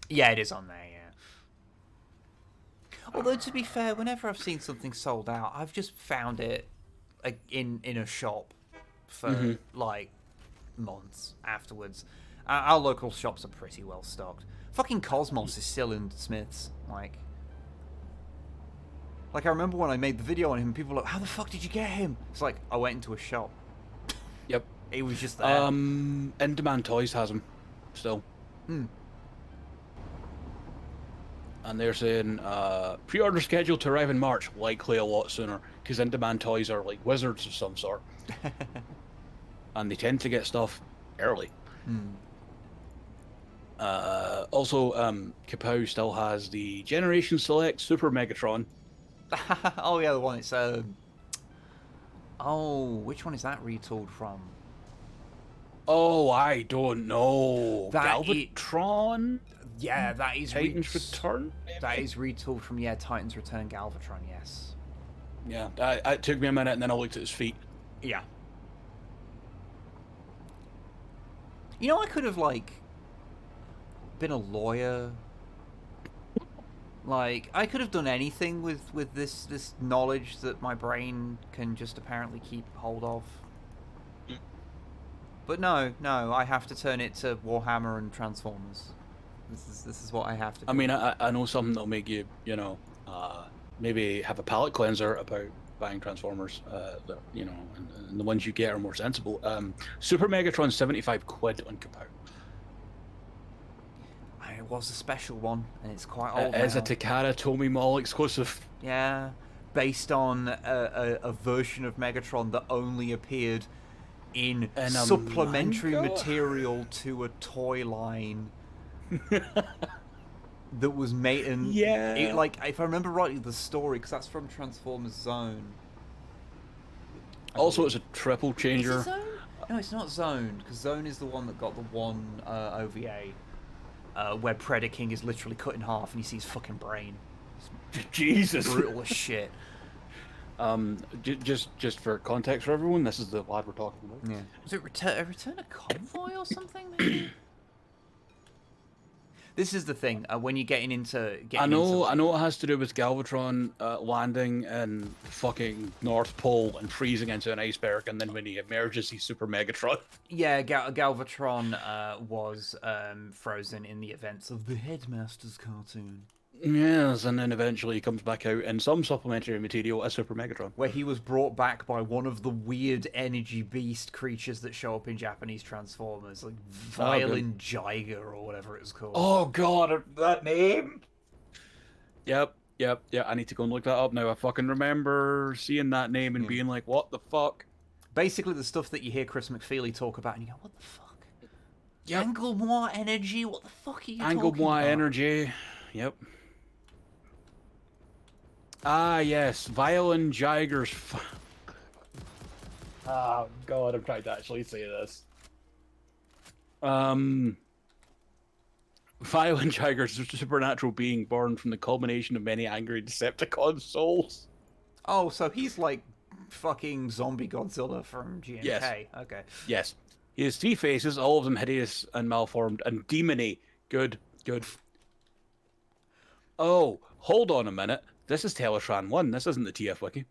Yeah, it is on there, yeah. Although, to be fair, whenever I've seen something sold out, I've just found it in a shop for, like, months afterwards. Our local shops are pretty well stocked. Fucking Cosmos is still in Smith's, like, I remember when I made the video on him, people were like, how the fuck did you get him? It's like, I went into a shop. Yep. He was just there. In-Demand Toys has them still. And they're saying pre-order scheduled to arrive in March, likely a lot sooner, because In-Demand Toys are like wizards of some sort. And they tend to get stuff early. Also, Kapow still has the Generation Select Super Megatron. Oh yeah, the one it's oh, which one is that retooled from? Oh, I don't know. That Galvatron? Yeah, that is Titan's Return? Maybe? That is retooled from, yeah, Titan's Return Galvatron, yes. Yeah, it took me a minute, and then I looked at his feet. Yeah. You know, I could have, like, been a lawyer. Like, I could have done anything with this knowledge that my brain can just apparently keep hold of. But no, I have to turn it to Warhammer and Transformers. This is what I have to do. I mean, I know something that'll make you, you know, maybe have a palate cleanser about buying Transformers, you know, and the ones you get are more sensible. Super Megatron's 75 quid on Kapow. It was a special one, and it's quite old now. It is a Takara Tomy Mall exclusive. Yeah, based on a version of Megatron that only appeared in supplementary material to a toy line that was made in... Yeah. It, like, if I remember rightly, the story, because that's from Transformers Zone. Also, it's a triple Is changer. it Zone? No, it's not Zone, because Zone is the one that got the one OVA. Where Predaking is literally cut in half and you see his fucking brain. Jesus. Brutal as shit. Just for context for everyone, this is the lad we're talking about. Yeah. Was it Return a Convoy or something, maybe? This is the thing, when you're getting into... I know it has to do with Galvatron landing in fucking North Pole and freezing into an iceberg, and then when he emerges, he's Super Megatron. Yeah, Galvatron was frozen in the events of the Headmasters cartoon. Yes, and then eventually he comes back out in some supplementary material as Super Megatron. Where he was brought back by one of the weird energy beast creatures that show up in Japanese Transformers, like Violin Jiger or whatever it was called. Oh god, that name! Yep, I need to go and look that up now. I fucking remember seeing that name and being like, what the fuck? Basically the stuff that you hear Chris McFeely talk about and you go, what the fuck? Yep. Anglemois energy? What the fuck are you talking about? Anglemois energy, yep. Ah, yes, Violin Jiger's... Oh, God, I'm trying to actually say this. Violin Jiger's a supernatural being born from the culmination of many angry Decepticon souls. Oh, so he's like fucking zombie Godzilla from GMK. Yes. Okay. Yes. He has 3 faces, all of them hideous and malformed and demony. Good. Oh, hold on a minute. This is Telestran 1. This isn't the TF Wiki.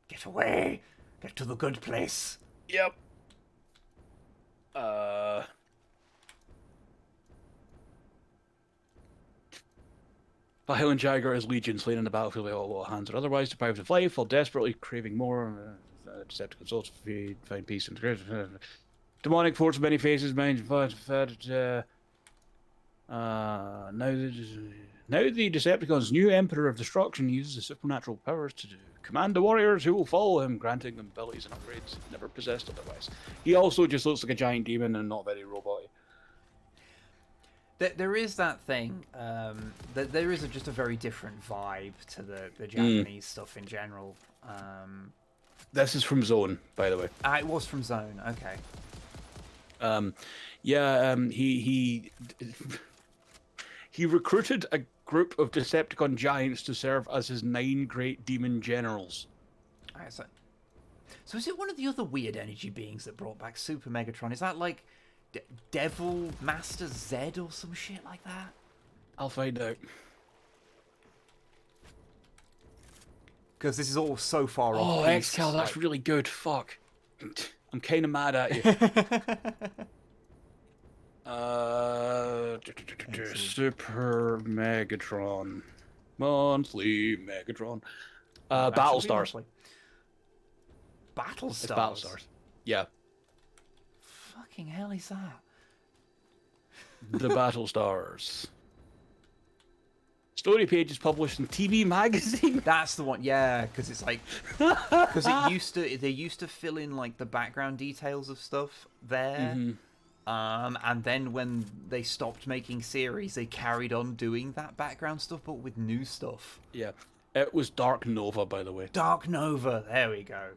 Get away! Get to the good place. Yep. Vile and Jagger as Legion slain in the battlefield by all hands or otherwise, deprived of life, while desperately craving more. Decepticon souls to find peace and demonic force of many faces, mind fed. Now the Decepticon's new Emperor of Destruction uses his supernatural powers to command the warriors who will follow him, granting them abilities and upgrades never possessed otherwise. He also just looks like a giant demon and not very robot-y. There is that thing. That there is just a very different vibe to the Japanese stuff in general. This is from Zone, by the way. It was from Zone. Okay. He recruited a group of Decepticon giants to serve as his 9 great demon generals. Alright, so is it one of the other weird energy beings that brought back Super Megatron? Is that like Devil Master Z or some shit like that? I'll find out. Because this is all so far off. Oh, Excal, that's really good. Fuck. I'm kind of mad at you. Super Megatron. Monthly Megatron. Battlestars. Battlestars? It's Battlestars. Yeah. Fucking hell is that? The Battlestars. Story page is published in TV Magazine. That's the one, yeah, because it's like, because they used to fill in like the background details of stuff there, and then when they stopped making series, they carried on doing that background stuff, but with new stuff. Yeah, it was Dark Nova, by the way. Dark Nova, there we go.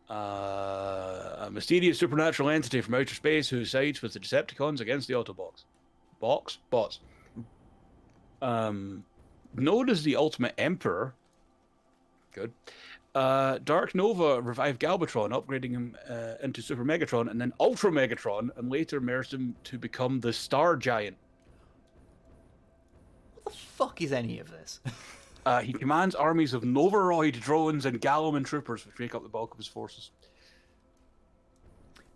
A mysterious supernatural entity from outer space who sides with the Decepticons against the Autobots. Bots. Known as the Ultimate Emperor. Good. Dark Nova revived Galvatron, upgrading him into Super Megatron and then Ultra Megatron, and later merged him to become the Star Giant. What the fuck is any of this? He commands armies of Novoroid drones and Gallowman troopers, which make up the bulk of his forces.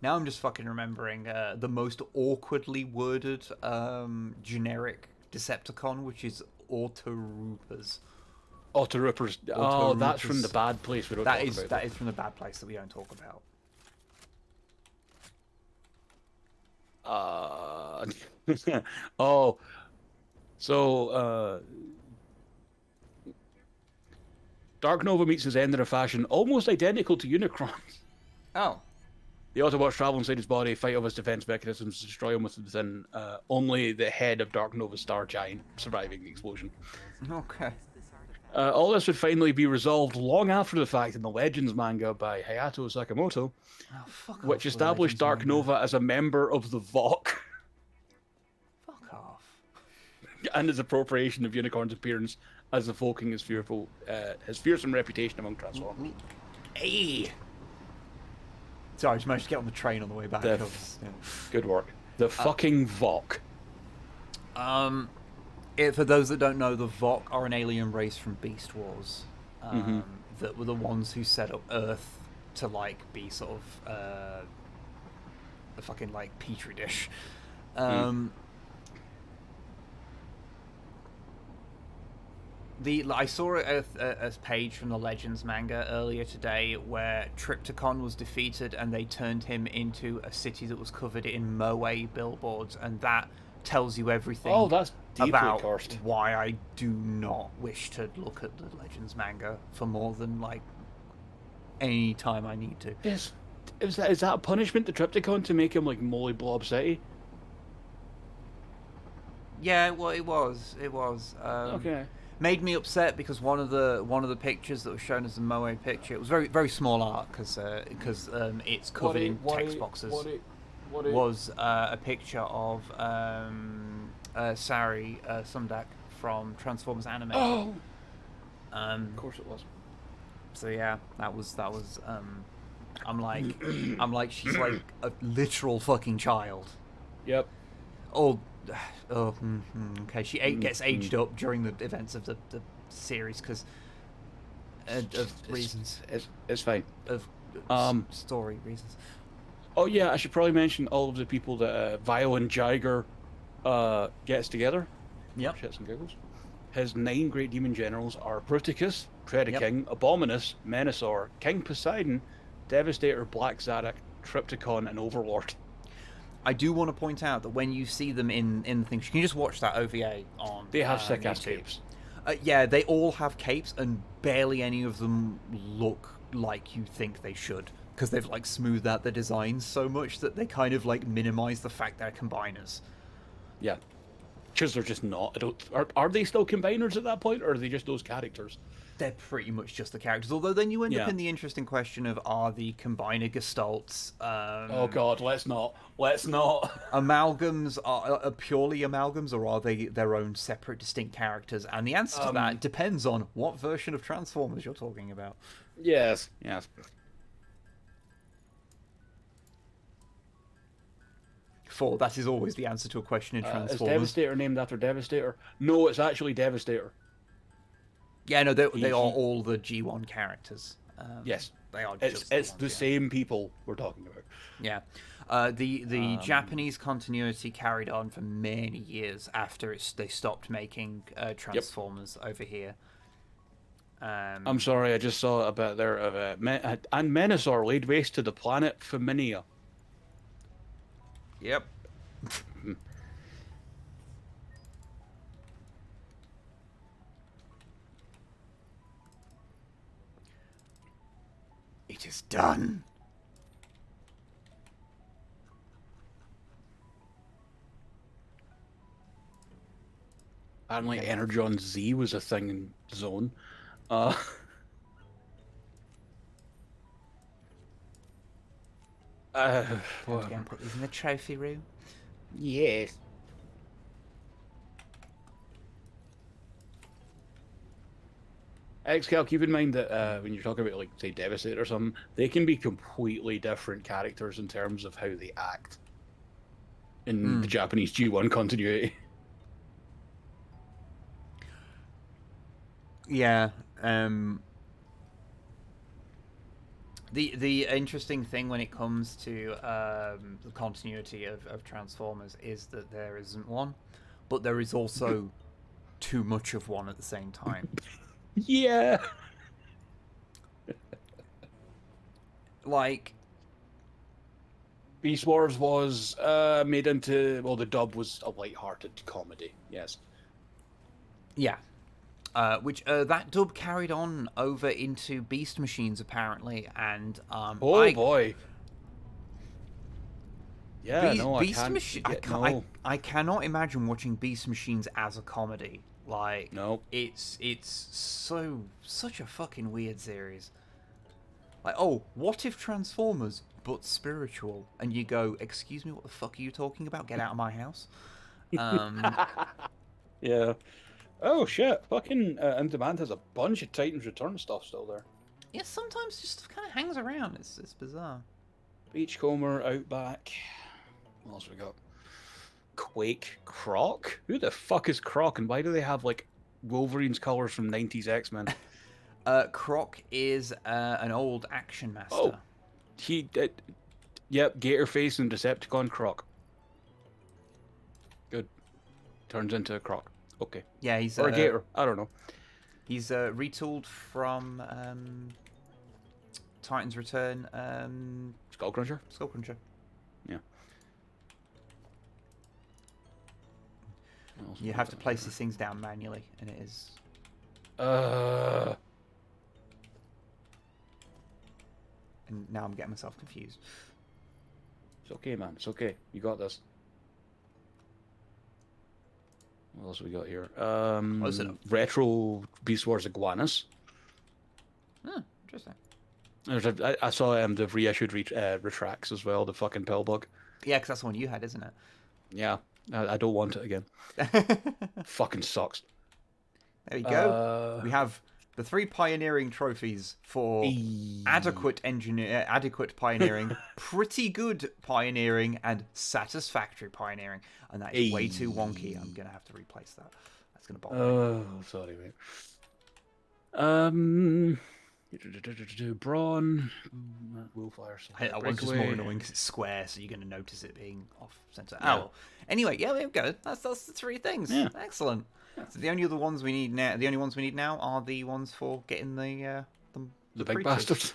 Now I'm just fucking remembering the most awkwardly worded generic Decepticon, which is Autoroopers. Autoroopers. Oh, that's from the bad place we don't talk about. That is from the bad place that we don't talk about. Oh. So, Dark Nova meets his end in a fashion almost identical to Unicron. Oh. The Autobots travel inside his body, fight off his defense mechanisms, destroy him within only the head of Dark Nova's Star Giant surviving the explosion. Okay. All this would finally be resolved long after the fact in the Legends manga by Hayato Sakamoto, which established Dark Nova as a member of the VOC. Fuck off. And his appropriation of Unicorn's appearance as evoking his fearsome reputation among Transformers. Hey! Sorry, I just managed to get on the train on the way back. Good work. The fucking VOC. For those that don't know, the VOC are an alien race from Beast Wars. That were the ones who set up Earth to, like, be sort of a fucking, like, petri dish. I saw a page from the Legends manga earlier today where Triptychon was defeated and they turned him into a city that was covered in Moe billboards, and that tells you everything about cursed. Why I do not wish to look at the Legends manga for more than like any time I need to. Is that a punishment to Triptychon to make him like Molly Blob City? Yeah, well, it was. Okay. Made me upset because one of the pictures that was shown as the Moe picture, it was very very small art because it's covered in text boxes. Was a picture of Sari Sundak from Transformers Anime. Oh, of course it was. So yeah, that was. I'm like she's like a literal fucking child. Yep. Oh, okay. She gets aged up during the events of the series because of reasons It's fine. of story reasons. Oh yeah, I should probably mention all of the people that Vio and Jiger gets together. Yep. Shits and giggles. His 9 great demon generals are Bruticus, Predaking, Yep. Abominus, Menasor, King Poseidon, Devastator, Black Zadok, Triptychon, and Overlord. I do want to point out that when you see them in the things, you can just watch that OVA on. They have sick ass YouTube. capes. Yeah, they all have capes, and barely any of them look like you think they should, because they've like smoothed out the designs so much that they kind of like minimize the fact they're combiners. Yeah. Because they're just not. Are they still combiners at that point, or are they just those characters? They're pretty much just the characters. Although then you end up Yeah. in the interesting question of, are the combiner gestalts Oh god, let's not. Let's not. amalgams, are purely amalgams, or are they their own separate distinct characters? And the answer to that depends on what version of Transformers you're talking about. Yes. Yes. For that is always the answer to a question in Is Transformers. Devastator named after Devastator? No, it's actually Devastator. Yeah, no, they He- are all the G1 characters. Yes. They are It's just it's ones, the yeah. same people we're talking about. Yeah. The Japanese continuity carried on for many years after they stopped making Transformers over here. I'm sorry, I just saw a bit there of and Menasor laid waste to the planet Feminia. Yep. It is done. Apparently, Energon Z was a thing in Zone. Uh, Go and put these in the trophy room. yes. XCal, keep in mind that when you're talking about, like, say, Devastator or something, they can be completely different characters in terms of how they act in the Japanese G1 continuity. Yeah. The interesting thing when it comes to the continuity of Transformers is that there isn't one, but there is also too much of one at the same time. Yeah. Like, Beast Wars was made into, well, the dub was a light-hearted comedy, yes. yeah. Which that dub carried on over into Beast Machines apparently, and Oh boy. Yeah, no, I Beast can't. Machine. No. I cannot imagine watching Beast Machines as a comedy. Like, No. it's such a fucking weird series. Like, oh, what if Transformers but spiritual? And you go, excuse me, what the fuck are you talking about? Get out of my house. Yeah. Oh shit! Fucking In Demand has a bunch of Titans Return stuff still there. Yeah, sometimes just kind of hangs around. It's bizarre. Beachcomber, Outback. What else we got? Quake, Croc. Who the fuck is Croc, and why do they have like Wolverine's colors from '90s X-Men? Croc is an old action master. Oh, yep, Gator Face and Decepticon Croc. Good. Turns into a Croc. Okay. Yeah, he's Or a Gator. I don't know. He's retooled from Titan's Return. Skullcruncher. Skullcruncher. Yeah. You have to place these things down manually, and it is. And now I'm getting myself confused. It's okay, man. It's okay. You got this. What else we got here? is it? Retro Beast Wars Iguanas. Oh, interesting. I saw the reissued Retracts as well, the fucking Pillbug. Yeah, because that's the one you had, isn't it? Yeah, I don't want it again. Fucking sucks. There we go. We have The 3 pioneering trophies for adequate pioneering, pretty good pioneering, and satisfactory pioneering. And that is way too wonky. I'm going to have to replace that. That's going to bother me. Oh, sorry, mate. Brawn, Willfire. That one's just more annoying because it's square, so you're going to notice it being off center. Oh, anyway, yeah, there we go. That's the 3 things. Yeah. Excellent. So the only other ones we need now, are the ones for getting the The big creatures. bastards.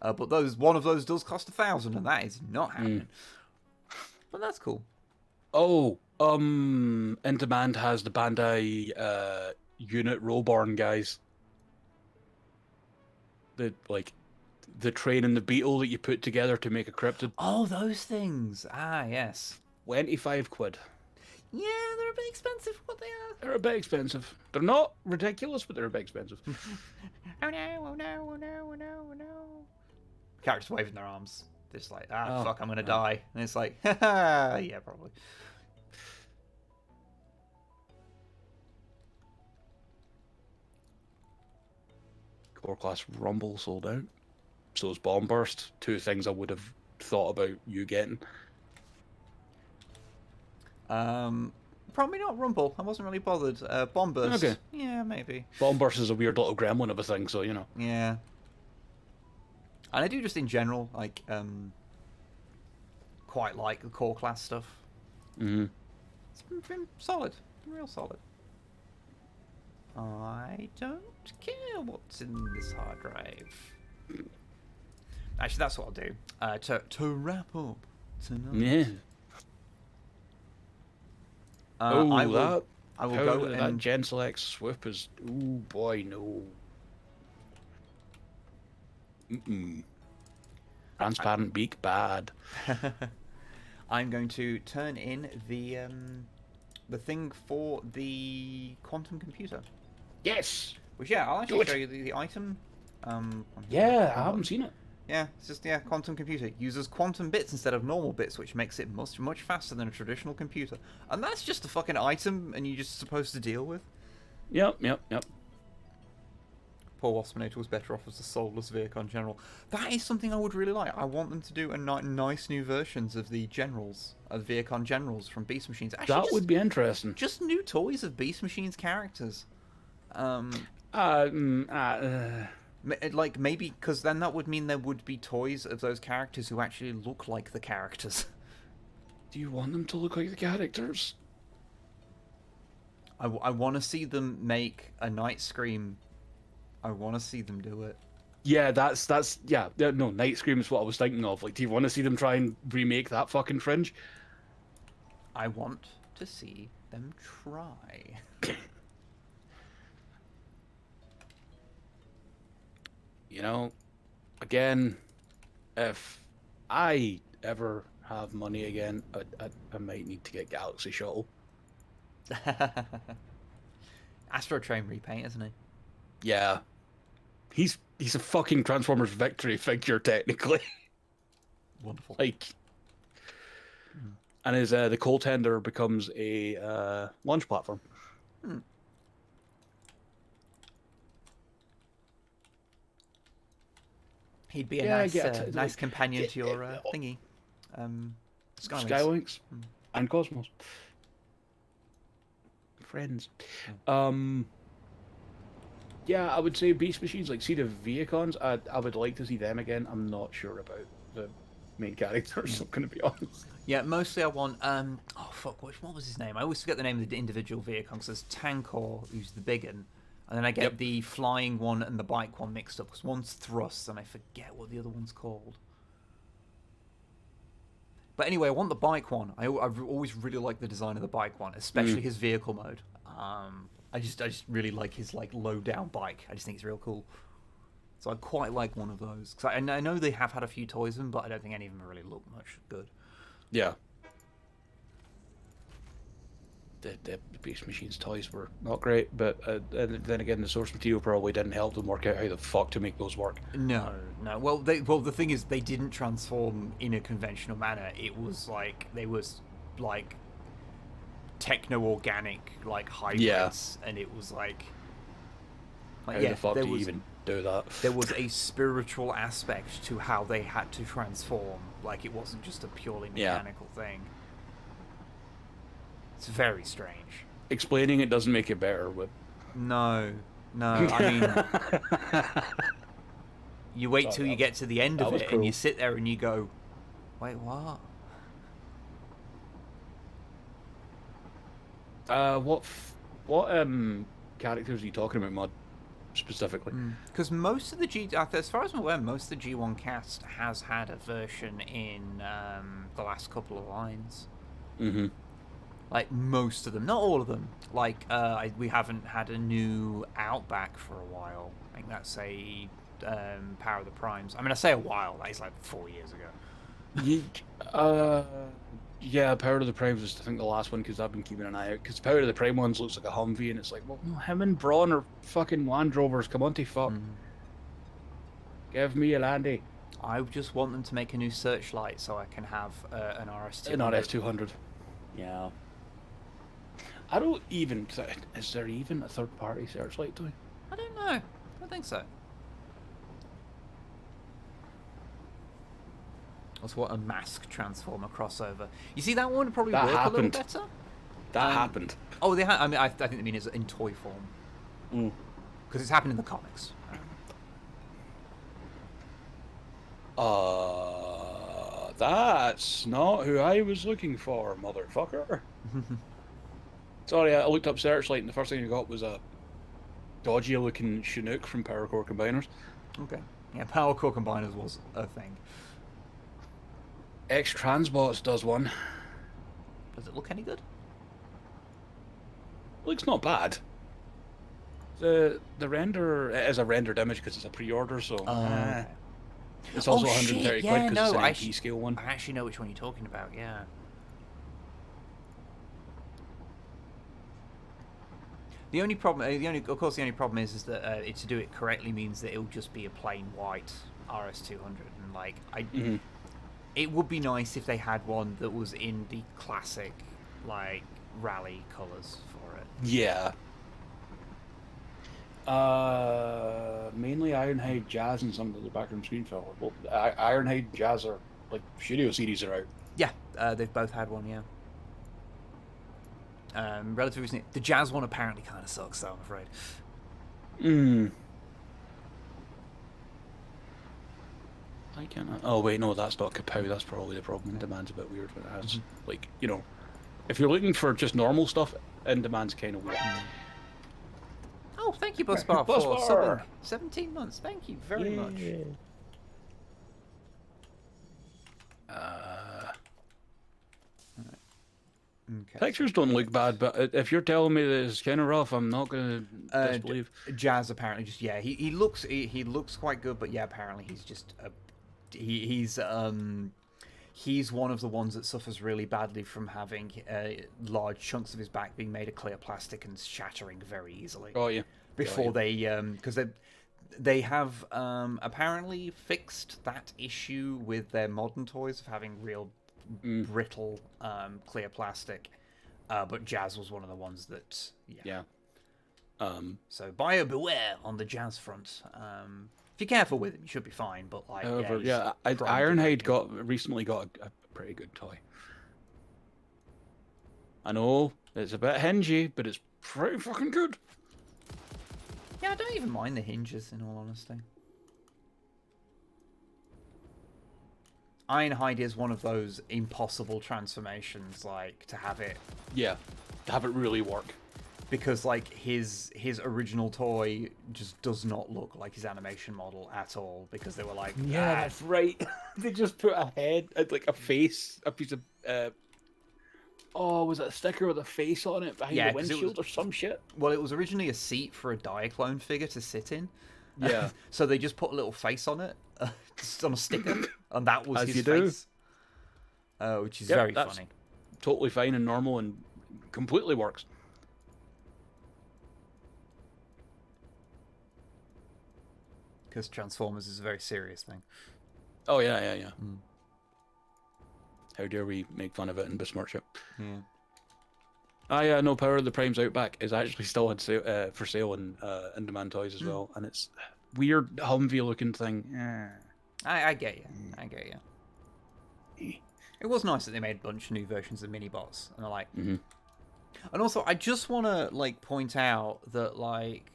But one of those does cost 1,000, and that is not happening. But that's cool. Oh, In Demand has the Bandai unit Rollborn guys. The train and the beetle that you put together to make a cryptid. Oh, those things. Ah, yes. 25 quid. Yeah, they're a bit expensive for what they are. They're a bit expensive. They're not ridiculous, but they're a bit expensive. Oh no, oh no, oh no, oh no, oh no. Characters waving their arms. Just like, fuck, I'm gonna die. And it's like, haha, yeah, probably. Core class Rumble sold out. So is Bomb Burst. 2 things I would have thought about you getting. Probably not Rumble. I wasn't really bothered. Bomb Burst. Okay. Yeah, maybe. Bomb Burst is a weird little gremlin of a thing, so you know. Yeah. And I do just in general, quite like the core class stuff. Mm-hmm. It's been solid. Real solid. I don't care what's in this hard drive. Actually, that's what I'll do. To wrap up tonight. Yeah. I will go that and Gen Select swoop is. Ooh boy, no. Transparent beak, bad. I'm going to turn in the thing for the quantum computer. Yes. Which I'll actually show you the item. Yeah, I haven't seen it. Yeah, it's just quantum computer uses quantum bits instead of normal bits, which makes it much faster than a traditional computer. And that's just a fucking item, and you're just supposed to deal with. Yep. Poor Waspinator was better off as a soulless vehicle in general. That is something I would really like. I want them to do nice new versions of the generals, of Viacon generals from Beast Machines. Actually, That would be interesting. just new toys of Beast Machines characters. Like maybe because then that would mean there would be toys of those characters who actually look like the characters. Do you want them to look like the characters? I want to see them make a Night Scream. I want to see them do it. Yeah, that's no, Night Scream is what I was thinking of. Like, do you want to see them try and remake that fucking Fringe? I want to see them try. You know, again, if I ever have money again, I might need to get Galaxy Shuttle. Astro Train repaint, isn't he? Yeah. He's a fucking Transformers Victory figure, technically. Wonderful. Like, and his the coal tender becomes a launch platform. He'd be a nice companion to your thingy. Skywinks and Cosmos. Friends. Yeah, I would say Beast Machines, like, see the Viacons, I would like to see them again. I'm not sure about the main characters, I'm going to be honest. Yeah, mostly I want, oh fuck, what was his name? I always forget the name of the individual Viacons. So there's Tankor, who's the big one, and then I get the flying one and the bike one mixed up, because one's Thrust, and I forget what the other one's called. But anyway, I want the bike one. I've always really liked the design of the bike one, especially his vehicle mode. I just really like his low down bike. I just think it's real cool. So I quite like one of those. Cause I know they have had a few toys of them, but I don't think any of them really look much good. Yeah. The Beast Machines toys were not great, but then again, the source material probably didn't help them work out how the fuck to make those work. No. Well, the thing is, they didn't transform in a conventional manner. It was they was techno-organic hybrids, and it was Like, How yeah, the fuck there do you was even do that? there was a spiritual aspect to how they had to transform. Like, it wasn't just a purely Yeah. mechanical thing. It's very strange. Explaining it doesn't make it better, but No, I mean, you wait till you get to the end that of was it, and you cool. sit there and you go, wait, what? What characters are you talking about, Mod, specifically? Because most of the as far as I'm aware, most of the G1 cast has had a version in the last couple of lines. Mm-hmm. Like, most of them, not all of them. Like, we haven't had a new Outback for a while. I think that's a Power of the Primes. I mean, I say a while, that is like 4 years ago. Yeah, Power of the Primes was, I think, the last one, because I've been keeping an eye out. Because Power of the Prime ones looks like a Humvee, and it's like, well, no, him and Braun are fucking Land Rovers. Come on, to fuck. Give me a Landy. I just want them to make a new Searchlight so I can have an RS200. An RS200. Yeah. I don't even... Is there even a third-party Searchlight toy? I don't know. I don't think so. That's what a Mask Transformer crossover. You see, that one would probably That work happened. a little better. That happened. Oh, they I mean, I think they mean is in toy form. Because it's happened in the comics. That's not who I was looking for, motherfucker. Sorry, I looked up Searchlight, and the first thing I got was a dodgy-looking Chinook from Power Core Combiners. Okay. Yeah, Power Core Combiners was a thing. X-Transbots does one. Does it look any good? Looks not bad. The render, it is a rendered image because it's a pre-order, so Okay. it's also Oh, 130 shit, quid yeah, because no, it's an MP scale one. I actually know which one you're talking about, yeah. The only problem, of course, the only problem is that to do it correctly means that it'll just be a plain white RS200, and like it would be nice if they had one that was in the classic, like, rally colours for it. Yeah. Mainly Ironhide, Jazz, and some of the backroom screen filler. Well, Ironhide, Jazz are like studio series are out. Yeah, they've both had one, yeah. Relatively recently. The Jazz one apparently kind of sucks, though, I'm afraid. I can't. Oh wait, no, that's not Kapow. That's probably the problem. Demand's a bit weird when it has like, you know, if you're looking for just normal stuff, In Demand's kind of weird. Oh, thank you, Busbar, for subbing 17 months. Thank you very much. Okay. Pictures don't look bad, but if you're telling me that it's kind of rough, I'm not gonna disbelieve. Jazz apparently just he looks quite good, but yeah, apparently he's just he's one of the ones that suffers really badly from having large chunks of his back being made of clear plastic and shattering very easily. Oh yeah. Before they because they have apparently fixed that issue with their modern toys of having real brittle clear plastic, but Jazz was one of the ones that so buyer beware on the Jazz front. If you're careful with him, you should be fine, but like Ironhide recently got a pretty good toy. I know it's a bit hingy, but it's pretty fucking good. Yeah, I don't even mind the hinges, in all honesty. Ironhide is one of those impossible transformations, like, to have it... Yeah, to have it really work. Because, like, his original toy just does not look like his animation model at all, because they were like... Yeah, that's right. They just put a head, like a face, a piece of... Oh, was it a sticker with a face on it behind the windshield or some shit? Well, it was originally a seat for a Diaclone figure to sit in. Yeah. So they just put a little face on it, just on a sticker, and that was his face. Which is very funny. Totally fine and normal and completely works. Because Transformers is a very serious thing. Oh, yeah. How dare we make fun of it and besmirch it? Yeah. No, Power of the Prime's Outback is actually still on sale, for sale in demand toys as well, and it's weird Humvee looking thing. I get you. I get you. It was nice that they made a bunch of new versions of mini-bots, and I like. And also, I just want to like point out that like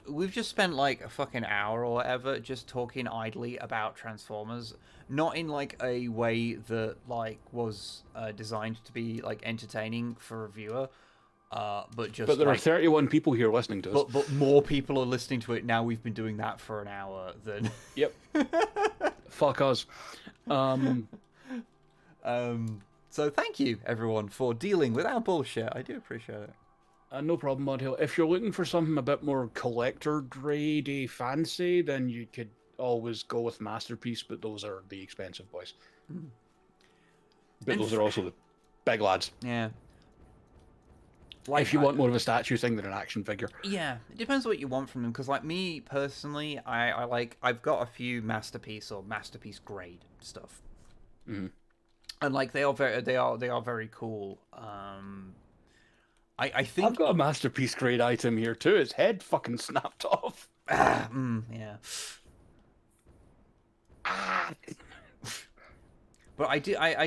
we've just spent like a fucking hour or whatever just talking idly about Transformers, not in like a way that like was designed to be like entertaining for a viewer, but just. But there are like, 31 people here listening to us. but more people are listening to it now. We've been doing that for an hour than. Yep. Fuck us. So thank you everyone for dealing with our bullshit. I do appreciate it. No problem, Mudhill. If you're looking for something a bit more collector grade fancy, then you could always go with Masterpiece, but those are the expensive boys. But And those are also the big lads. Yeah. If you want more of a statue thing than an action figure. Yeah, it depends what you want from them. Because like me personally, I've got a few Masterpiece or Masterpiece grade stuff, and like they are very cool. I think I've got a Masterpiece grade item here too. His head fucking snapped off. yeah. But I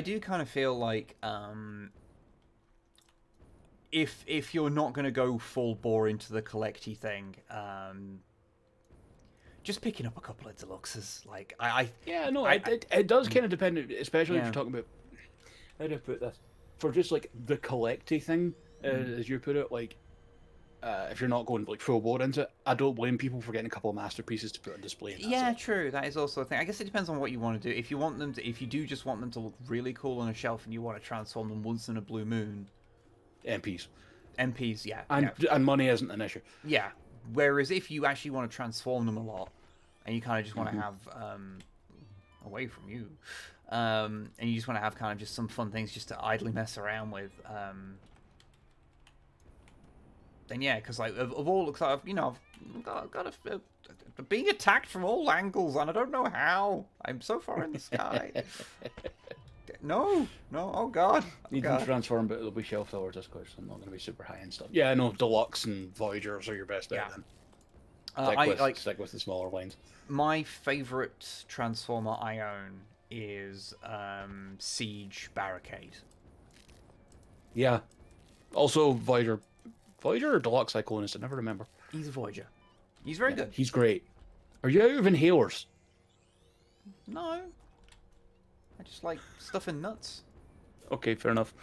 do kind of feel like if you're not gonna go full bore into the collecty thing, just picking up a couple of deluxes, like it does kind of depend, especially if Yeah. you're talking about, how do I put this, for just like the collecty thing, as you put it, like if you're not going like full bore into it, I don't blame people for getting a couple of masterpieces to put on display. And that's Yeah, it. true. That is also a thing. I guess it depends on what you want to do. If you want them to, if you do just want them to look really cool on a shelf and you want to transform them once in a blue moon, MPs MPs, yeah, and money isn't an issue. yeah. Whereas if you actually want to transform them a lot, and you kind of just want to have away from you, and you just want to have kind of just some fun things just to idly mess around with, then yeah, because like of all, cause I've got a being attacked from all angles and I don't know how. I'm so far in the sky. No, oh god. Need them transform, but it'll be shelf fillers, of course. I'm not going to be super high end stuff. Yeah, I know Deluxe and Voyagers are your best bet then. Stick with the smaller lines. My favorite Transformer I own is Siege Barricade. Yeah. Also Voyager or Deluxe Cyclonist, I never remember. He's a Voyager. He's very good. He's great. Are you out of inhalers? No. I just like stuffing nuts. Okay, fair enough.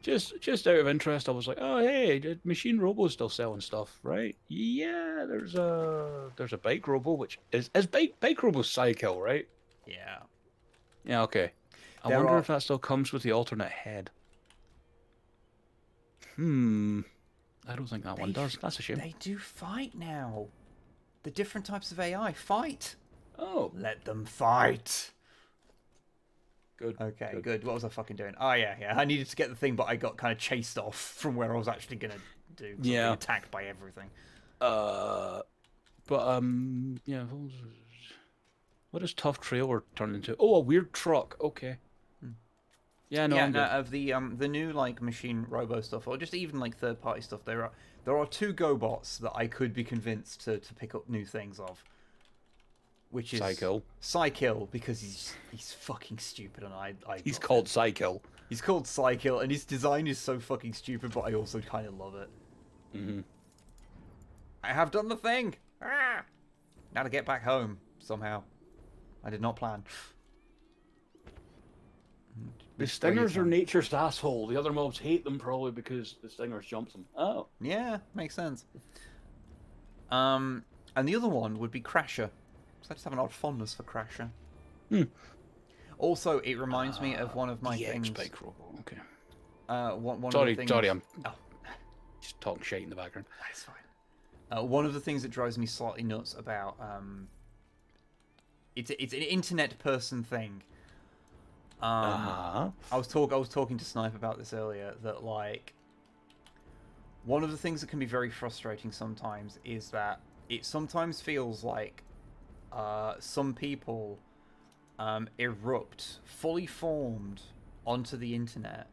Just out of interest, I was like, oh hey, Machine Robo's still selling stuff, right? Yeah, there's a Bike Robo, which is Bike Robo's Cycle, right? Yeah. Yeah, okay. I wonder if that still comes with the alternate head. I don't think that one does. That's a shame. They do fight now. The different types of AI fight. Oh, Let them fight. good. Okay, good. What was I fucking doing? Oh, yeah. I needed to get the thing, but I got kind of chased off from where I was actually going to do. 'Cause I was being attacked by everything. Yeah. What does Tough Trailer turn into? Oh, a weird truck. Okay. Yeah, no, I'm good. Of the new like machine robo stuff, or just even like third party stuff, there are two GoBots that I could be convinced to pick up new things of. Which is Psykill, because he's fucking stupid, and I He's called Psykill. He's called Psykill, and his design is so fucking stupid, but I also kind of love it. I have done the thing. Now to get back home somehow. I did not plan. The Stingers are nature's asshole. The other mobs hate them probably because the Stingers jump them. Oh. Yeah, makes sense. And the other one would be Crasher. So I just have an odd fondness for Crasher. Also, it reminds me of one of my things. Bike Robo. Okay. One of the things... Sorry, I'm just talking shit in the background. That's fine. One of the things that drives me slightly nuts about it's an internet person thing. I was talking to Snipe about this earlier, that like one of the things that can be very frustrating sometimes is that it sometimes feels like some people erupt fully formed onto the internet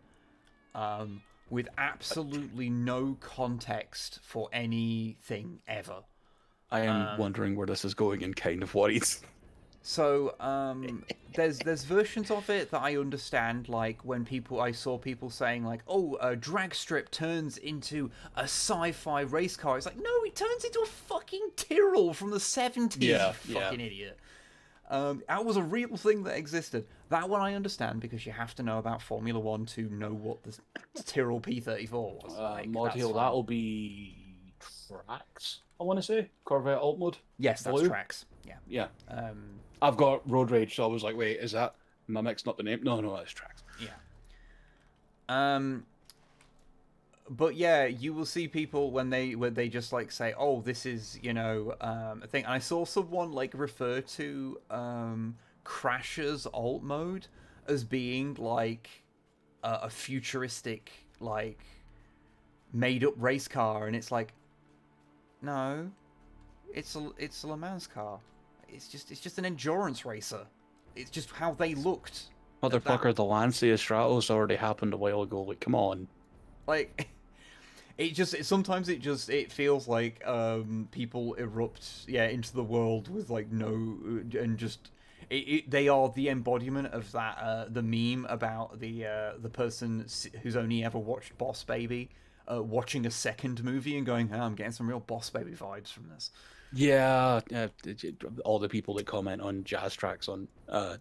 with absolutely no context for anything ever. I am wondering where this is going and kind of worried. So there's versions of it that I understand, like when I saw people saying like, oh, a drag strip turns into a sci-fi race car. It's like, no, it turns into a fucking Tyrrell from the 70s, Yeah, you fucking idiot. That was a real thing that existed. That one I understand because you have to know about Formula 1 to know what the Tyrrell P34 was. Mod Hill, that'll be tracks, I want to say. Corvette Alt Mode. Yes, that's Blue. tracks. Yeah. Yeah. I've got Road Rage, so I was like, wait, is that... Am I mixing up the name? No, that's tracks. Yeah. But yeah, you will see people when they just like say, "Oh, this is a thing." And I saw someone like refer to Crasher's alt mode as being like a futuristic like made up race car, and it's like, no, it's a Le Mans car. It's just an endurance racer. It's just how they looked. Motherfucker, the Lancia Stratos already happened a while ago. Like, come on. Like, sometimes it feels like people erupt into the world with like no and just they are the embodiment of that the meme about the person who's only ever watched Boss Baby watching a second movie and going, I'm getting some real Boss Baby vibes from this. Yeah, all the people that comment on jazz tracks on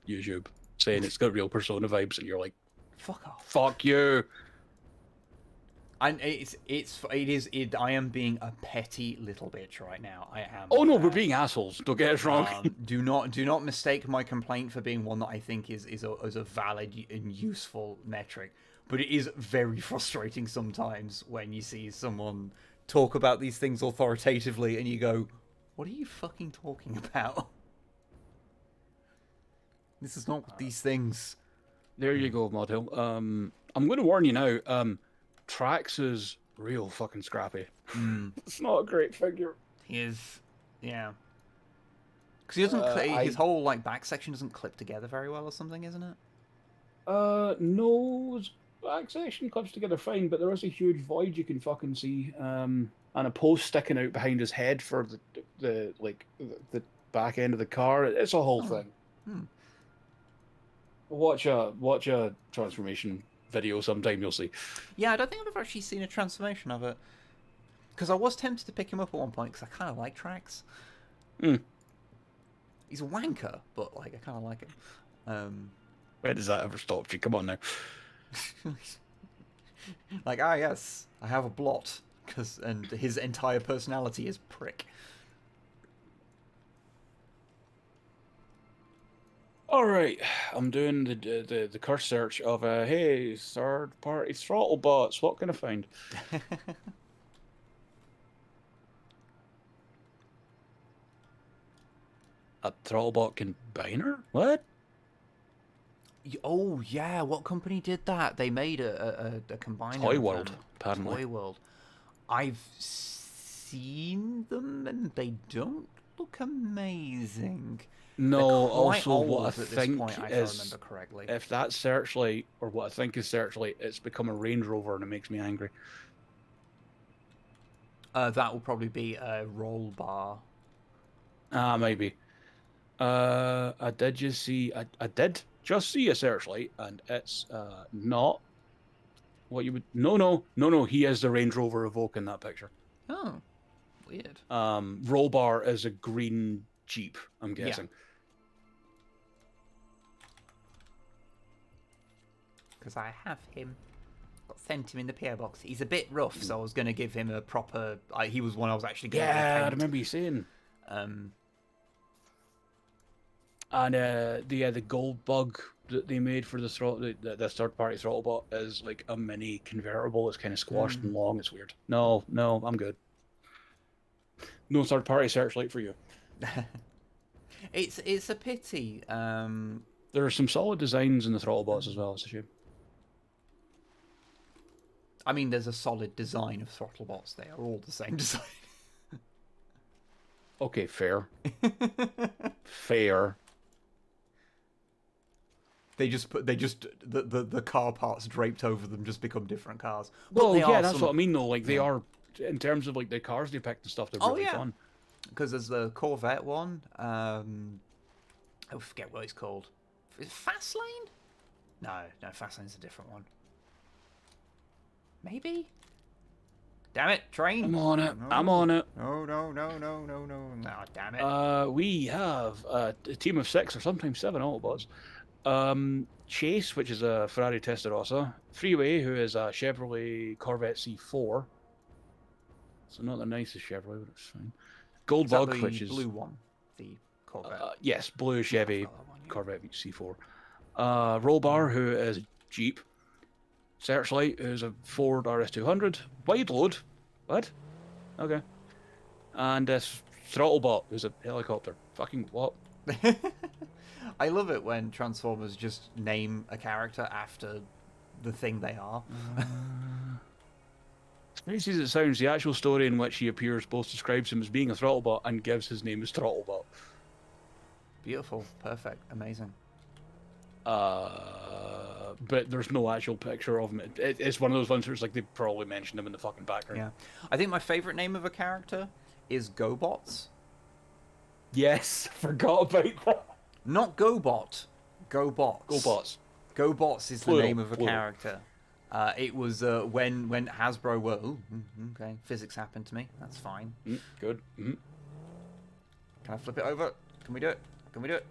YouTube saying it's got real Persona vibes, and you're like, fuck off. Fuck you. And I am being a petty little bitch right now. I am. Oh no, we're being assholes. Don't get us wrong. Do not mistake my complaint for being one that I think is a valid and useful metric. But it is very frustrating sometimes when you see someone talk about these things authoritatively and you go, "What are you fucking talking about? This is not these things." There you go, Mod Hill. I'm going to warn you now. Trax is real fucking scrappy. It's not a great figure. He is, yeah. Because he doesn't. His whole like back section doesn't clip together very well, or something, isn't it? No, his back section clips together fine, but there is a huge void you can fucking see, and a post sticking out behind his head for the back end of the car. It's a whole thing. Watch a transformation video sometime, you'll see. Yeah, I don't think I've ever actually seen a transformation of it. Because I was tempted to pick him up at one point, because I kind of like Trax. He's a wanker, but like I kind of like him. Where does that ever stop you? Come on now. Like, yes, I have a blot, and his entire personality is prick. All right, I'm doing the curse search of hey, third-party throttle bots. What can I find? A throttlebot combiner? What? Oh yeah, what company did that? They made a combiner. Toy World, apparently. Toy World. I've seen them and they don't look amazing. No, also what I at this think point, if is, I remember correctly. if that's Searchlight, or what I think is Searchlight, it's become a Range Rover and it makes me angry. That will probably be a roll bar. Maybe. I did just see a Searchlight, and it's not what you would. No. He is the Range Rover Evoque in that picture. Oh, weird. Roll bar is a green Jeep, I'm guessing. Because I have him. Got sent him in the PO box. He's a bit rough, so I was going to give him a proper. He was one I was actually going to. Yeah, I remember you saying. And the gold bug that they made for the throttle, the third-party throttle bot is like a mini convertible. It's kind of squashed and long. It's weird. No, I'm good. No third-party Searchlight for you. It's a pity. There are some solid designs in the throttle bots as well. It's a shame. I mean, there's a solid design of throttle bots. They are all the same design. Okay, fair. Fair. the car parts draped over them just become different cars. Well, they yeah, are that's some- what I mean though. Like they yeah. are, in terms of like the cars they picked and stuff, they're Oh, really yeah. fun. Because there's the Corvette one. I forget what it's called. Is it Fastlane? No, Fastlane's a different one. Maybe? Damn it, train! I'm on it. No. I'm on it. No, damn it. We have a team of 6 or sometimes 7 Autobots. Chase, which is a Ferrari Testarossa. Freeway, who is a Chevrolet Corvette C4. So not the nicest Chevrolet, but it's fine. Is that Goldbug, the which is blue one, the Corvette. yes, blue Chevy I've got that one, yeah. Corvette C4. Rollbar, who is Jeep. Searchlight, who's a Ford RS200. Wide load. What? Okay. And Throttlebot, who's a helicopter. Fucking what? I love it when Transformers just name a character after the thing they are. As crazy as it sounds, the actual story in which he appears both describes him as being a Throttlebot and gives his name as Throttlebot. Beautiful, perfect, amazing. But there's no actual picture of him. It's one of those ones where it's like they probably mentioned him in the fucking background. Yeah, I think my favorite name of a character is GoBots. Yes, forgot about that. Not GoBot, GoBots. GoBots. GoBots is the Plural, name of a plural. character. It was when Hasbro were. Ooh, okay, physics happened to me. That's fine. Good. Can I flip it over? Can we do it? Can we do it?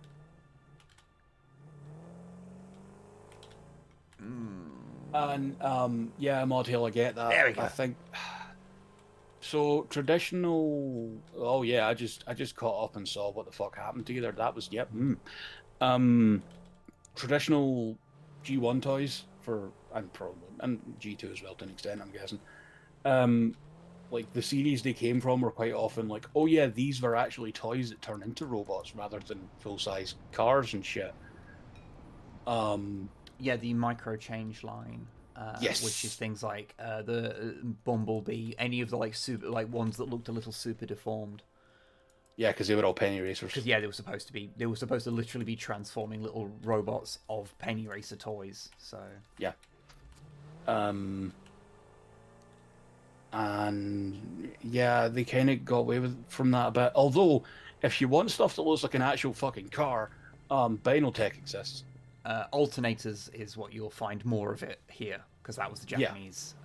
And yeah, Mod Hill, I get that. There we go. I think so. Traditional. Oh yeah, I just caught up and saw what the fuck happened to you there. That was yep. Traditional G1 toys for and G2 as well to an extent, I'm guessing. Like the series they came from were quite often like, oh yeah, these were actually toys that turn into robots rather than full size cars and shit. Yeah, the micro change line. Yes. Which is things like the Bumblebee, any of the like super ones that looked a little super deformed. Yeah, because they were all penny racers. Because yeah, they were supposed to literally be transforming little robots of penny racer toys. So yeah. And yeah, they kind of got away from that a bit. Although, if you want stuff that looks like an actual fucking car, Binotech exists. alternators is what you'll find more of it here, because that was the Japanese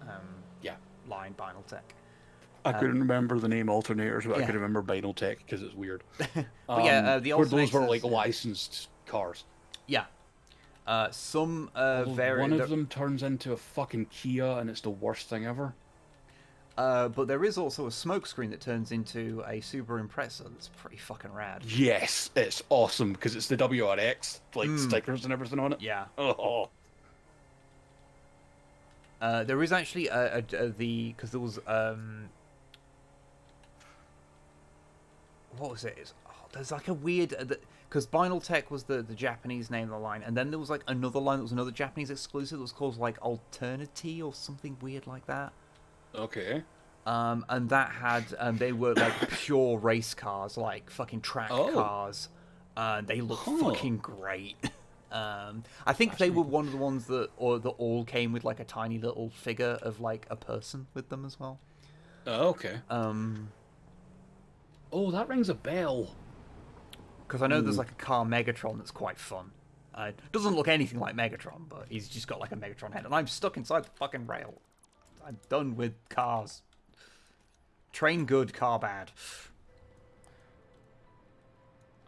line, Binotech. I couldn't remember the name alternators, but I yeah. could remember Binotech because it's weird. But yeah, the where those were alternators, like licensed cars. Yeah. Some Although variant. one of them turns into a fucking Kia, and it's the worst thing ever. But there is also a smokescreen that turns into a Subaru Impreza that's pretty fucking rad. Yes, it's awesome because it's the WRX, like stickers and everything on it. Yeah. Oh. There is actually because there was what was it? There's like a weird because Binotech was the Japanese name of the line, and then there was like another line that was another Japanese exclusive that was called like Alternity or something weird like that. Okay. And that had they were like pure race cars, like fucking track cars. They look fucking great. I think they were one of the ones that all came with like a tiny little figure of like a person with them as well. Oh, okay. Oh, that rings a bell. Because I know there's like a car Megatron that's quite fun. Doesn't look anything like Megatron, but he's just got like a Megatron head, and I'm stuck inside the fucking rail. I'm done with cars. Train good, car bad.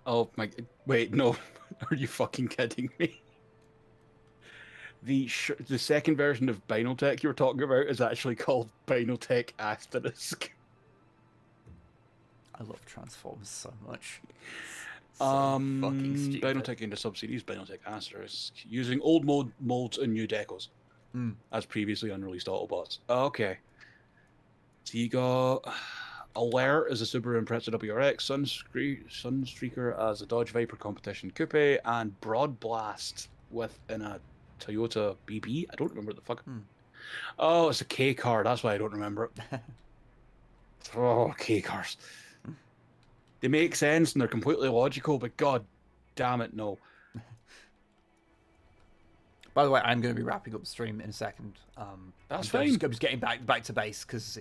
Oh my! Wait, no. Are you fucking kidding me? The second version of Binotech you were talking about is actually called Binotech Asterisk. I love Transformers so much. So fucking stupid. Binotech into subseries, Binotech Asterisk, using old molds and new decos, as previously unreleased Autobots. Okay. So you got Alert as a Subaru Impreza WRX, Sunstreaker as a Dodge Viper Competition Coupe, and Broad Blast in a Toyota BB. I don't remember what the fuck. Oh, it's a K car. That's why I don't remember it. Oh, K cars. They make sense and they're completely logical, but god damn it, no. By the way, I'm going to be wrapping up the stream in a second. That's I'm fine. just getting back to base because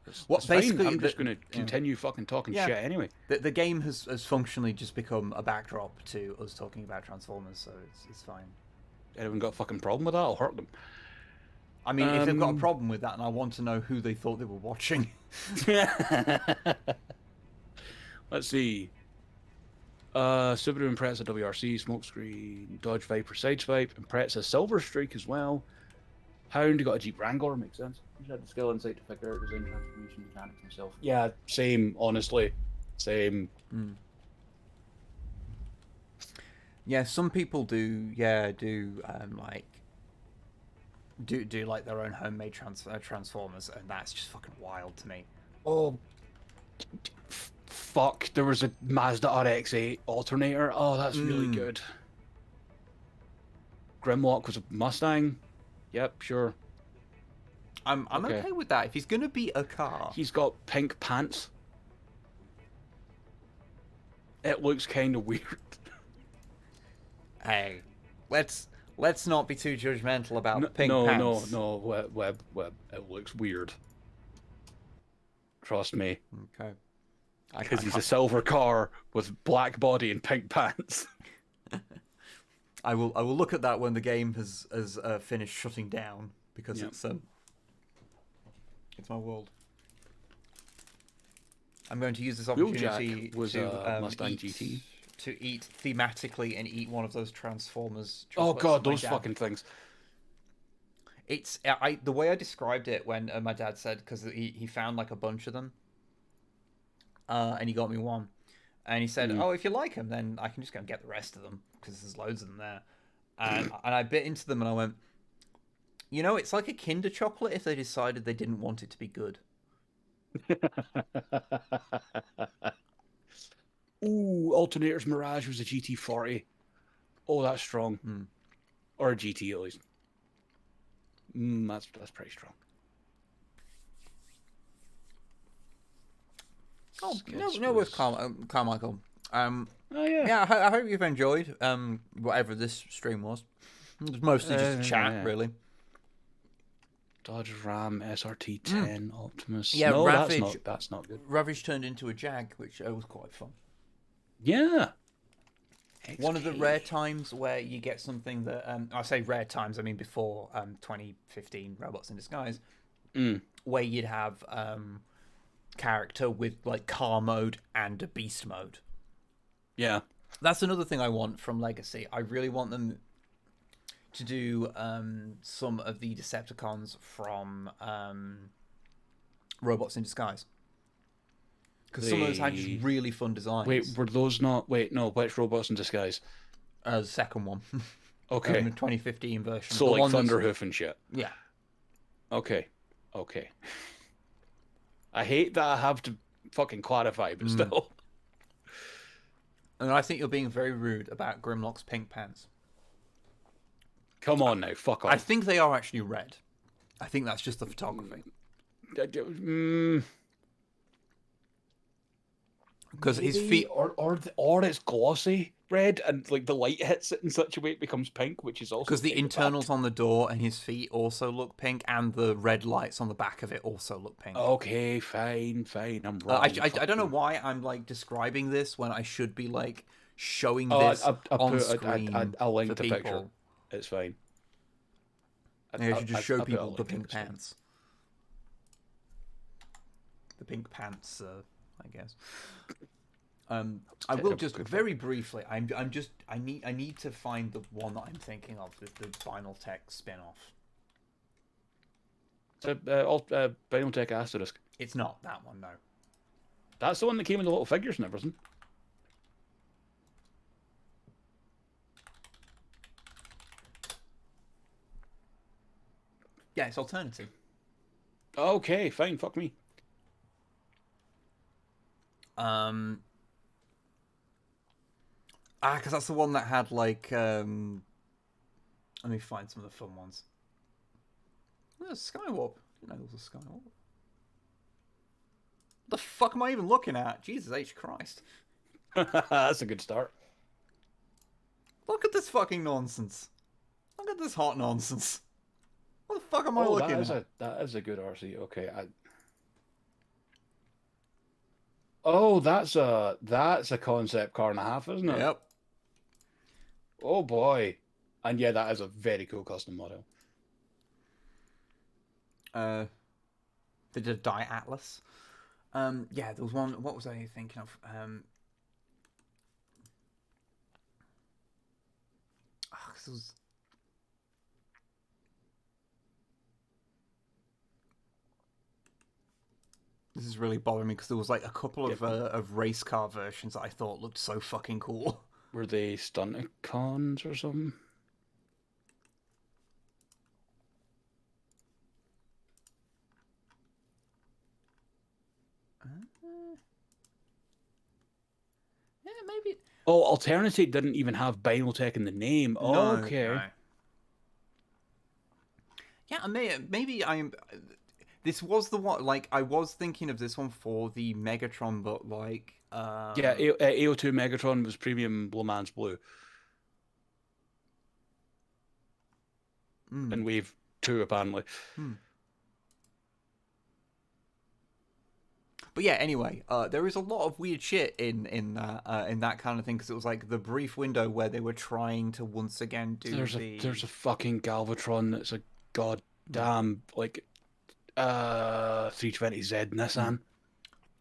That's What fine. basically I'm just the- going to continue fucking talking Yeah. shit anyway. the game has functionally just become a backdrop to us talking about Transformers, so it's fine. Anyone got a fucking problem with that? I'll hurt them. I mean, if they've got a Um, problem with that, and I want to know who they thought they were watching. Let's see. Subaru Impreza WRC, Smokescreen, Dodge Viper Sideswipe, Impreza Silver Streak as well. Hound, you got a Jeep Wrangler, makes sense. You had the skill insight to figure out design transformation mechanics himself. Yeah, same, honestly. Same. Yeah, some people do like their own homemade Transformers, and that's just fucking wild to me. Oh, fuck. There was a Mazda RX-8 alternator. Oh, that's really good. Grimlock was a Mustang. Yep, sure. I'm okay with that. If he's gonna be a car, He's got pink pants. It looks kind of weird. hey, let's not be too judgmental about the pink no, pants. no, Web. It looks weird. Trust me. Okay. Because he's a silver car with black body and pink pants. I will look at that when the game has finished shutting down because it's my world. I'm going to use this opportunity Wheeljack was a Mustang GT. to eat thematically and eat one of those Transformers. Oh chocolates god, that my those dad- fucking things. It's the way I described it when my dad said, because he found like a bunch of them, and he got me one, and he said, "Oh, if you like them, then I can just go and get the rest of them because there's loads of them there." And I bit into them and I went, you know, it's like a Kinder chocolate if they decided they didn't want it to be good. Ooh, Alternator's Mirage was a GT40. Oh, that's strong. Or a GT at least. That's pretty strong. Oh, no worth Carmichael. Oh yeah. Yeah, I hope you've enjoyed whatever this stream was. It was mostly just a chat, really. Dodge Ram SRT 10 Optimus. Yeah, no, Ravage. that's not good. Ravage turned into a Jag, which was quite fun. Yeah. One of the XP. rare times where you get something that I say rare times, I mean before 2015 Robots in Disguise, where you'd have character with like car mode and a beast mode. Yeah. That's another thing I want from Legacy. I really want them to do some of the Decepticons from Robots in Disguise. Because some of those had just really fun designs. Wait, were those not... Wait, no, which Robots in Disguise? The second one. Okay. The 2015 version. So The like one that's- Thunderhoof and shit. Yeah. Okay. I hate that I have to fucking clarify, but still. And I think you're being very rude about Grimlock's pink pants. Come on now, fuck off. I think they are actually red. I think that's just the photography. Because his feet... or it's glossy red and like the light hits it in such a way it becomes pink, which is also Because the kind of internals on the door and his feet also look pink, and the red lights on the back of it also look pink. bad. Okay, fine. I'm wrong. I don't know why I'm like describing this when I should be like showing Oh, this I on screen. I'll link for the people. picture. It's fine. I should just show I'll put a people link the in, pink it's fine. pants. The pink pants, I guess. I will just very briefly. I need to find the one that I'm thinking of, the Final Tech spin-off. Binotech Asterisk. It's not that one, no. That's the one that came with the little figures and everything. Yeah, it's alternative. Okay, fine. Fuck me. Because that's the one that had like. Let me find some of the fun ones. Oh, Skywarp. I didn't know there was a Skywarp. The fuck am I even looking at? Jesus H Christ! That's a good start. Look at this fucking nonsense. Look at this hot nonsense. What the fuck am I Oh, looking that is at? that is a good RC. Okay, Oh, that's a concept car and a half, isn't it? Yep. Oh boy. And yeah, that is a very cool custom model. They did a Die Atlas. Yeah, there was one. What was I thinking of? This was. This is really bothering me because there was like a couple of race car versions that I thought looked so fucking cool. Were they Stunticons or something? Yeah, maybe. Oh, Alternative didn't even have Binotech in the name. No, Okay. no. Yeah, maybe I'm. This was the one. Like, I was thinking of this one for the Megatron, but like. Yeah, AO2 Megatron was premium Le Mans Blue. And Wave 2, apparently. But yeah, anyway, there is a lot of weird shit in that kind of thing because it was like the brief window where they were trying to once again do There's a fucking Galvatron that's a goddamn like 320Z Nissan.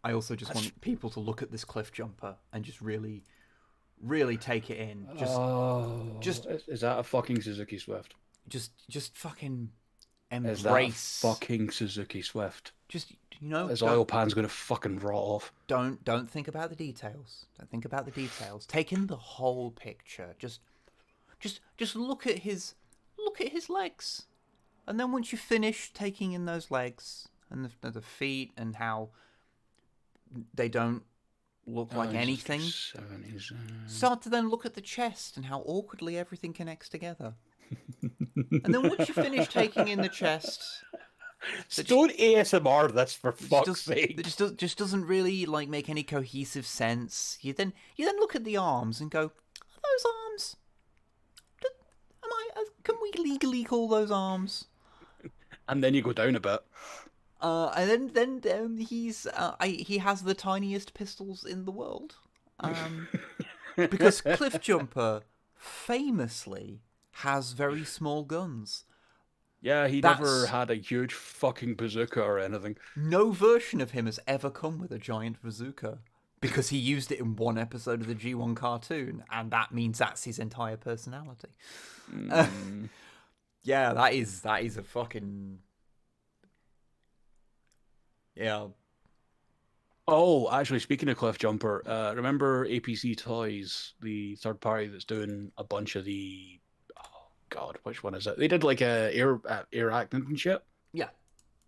I also just want people to look at this cliff jumper and just really, really take it in. Just is that a fucking Suzuki Swift? Just fucking Is that a embrace. fucking Suzuki Swift? Just His oil pan's gonna fucking rot off. Don't think about the details. Don't think about the details. Take in the whole picture. Just look at his legs, and then once you finish taking in those legs and the feet and how they don't look like anything, start to then look at the chest and how awkwardly everything connects together. And then once you finish taking in the chest, don't ASMR this for fuck's sake. It just doesn't really like make any cohesive sense. You then look at the arms and go, are those arms? Can we legally call those arms? And then you go down a bit. And then he has the tiniest pistols in the world. Because Cliffjumper famously has very small guns. Yeah, he never had a huge fucking bazooka or anything. No version of him has ever come with a giant bazooka because he used it in one episode of the G1 cartoon, and that means that's his entire personality. Yeah, that is a fucking... Yeah. Oh, actually, speaking of Cliff Jumper, remember APC Toys, the third party that's doing a bunch of the... Oh, God, which one is it? They did like a Arachnid and shit. Yeah.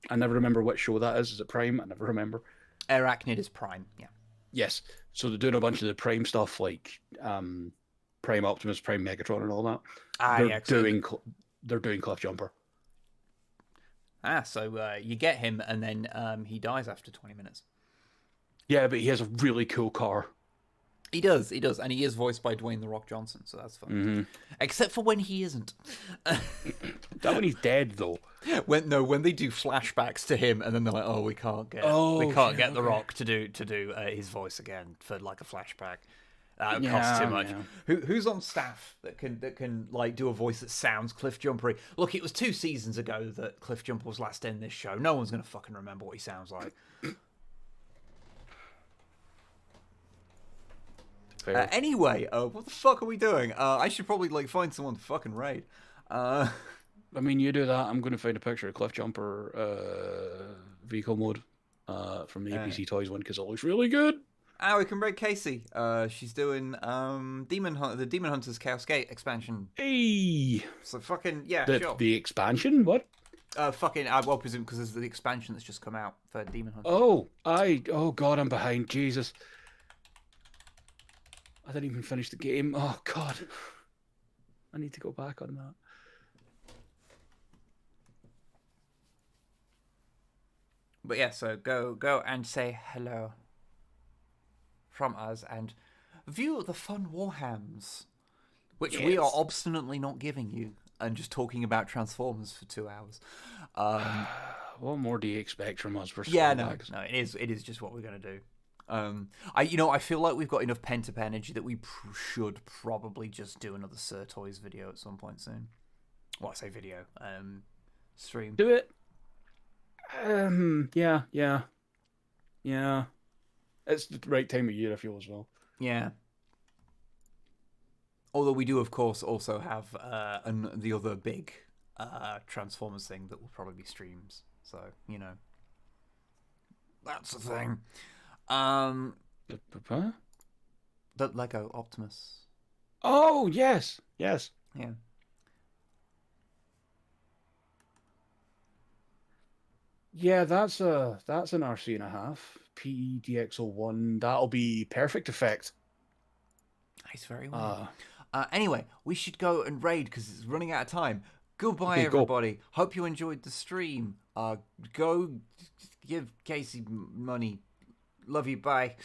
I never remember which show that is. Is it Prime? I never remember. Arachnid is Prime, yeah. Yes. So they're doing a bunch of the Prime stuff, like Prime Optimus, Prime Megatron, and all that. They're doing Cliff Jumper. So you get him, and then he dies after 20 minutes. Yeah, but he has a really cool car. He does, and he is voiced by Dwayne "The Rock" Johnson, so that's fun. Mm-hmm. Except for when he isn't. That when he's dead, though. When they do flashbacks to him, and then they're like, "Oh, we can't get The Rock to do his voice again for like a flashback. That costs too much." Yeah. Who's on staff that can like do a voice that sounds Cliff Jumpery? Look, it was 2 seasons ago that Cliff Jumper was last in this show. No one's gonna fucking remember what he sounds like. Anyway, what the fuck are we doing? I should probably like find someone to fucking raid. I mean, you do that. I'm going to find a picture of Cliff Jumper vehicle mode from the APC Toys one because it looks really good. We can raid Casey. She's doing the Demon Hunters Chaos Gate expansion. Hey, so fucking yeah, sure. The expansion? What? Fucking I will presume because there's the expansion that's just come out for Demon Hunters. Oh God, I'm behind. Jesus. I didn't even finish the game. Oh, God. I need to go back on that. But yeah, so go and say hello from us and view the fun Warhams, which we are obstinately not giving you. and just talking about Transformers for 2 hours. What more do you expect from us? We're Yeah, scumbags. no, it is just what we're gonna do. I feel like we've got enough pent-up energy that we should probably just do another Sir Toys video at some point soon. Well, I say video, stream. Do it. Yeah. It's the right time of year, I feel, as well. Yeah. Although we do, of course, also have the other big Transformers thing that will probably be streams. So, that's the thing. The Lego Optimus. Oh, yes. Yeah. Yeah, that's an RC&a PEDX01. That'll be perfect effect. Nice, very well. Anyway, we should go and raid because it's running out of time. Goodbye, Okay, go. everybody. Hope you enjoyed the stream. Go give Casey money. Love you. Bye.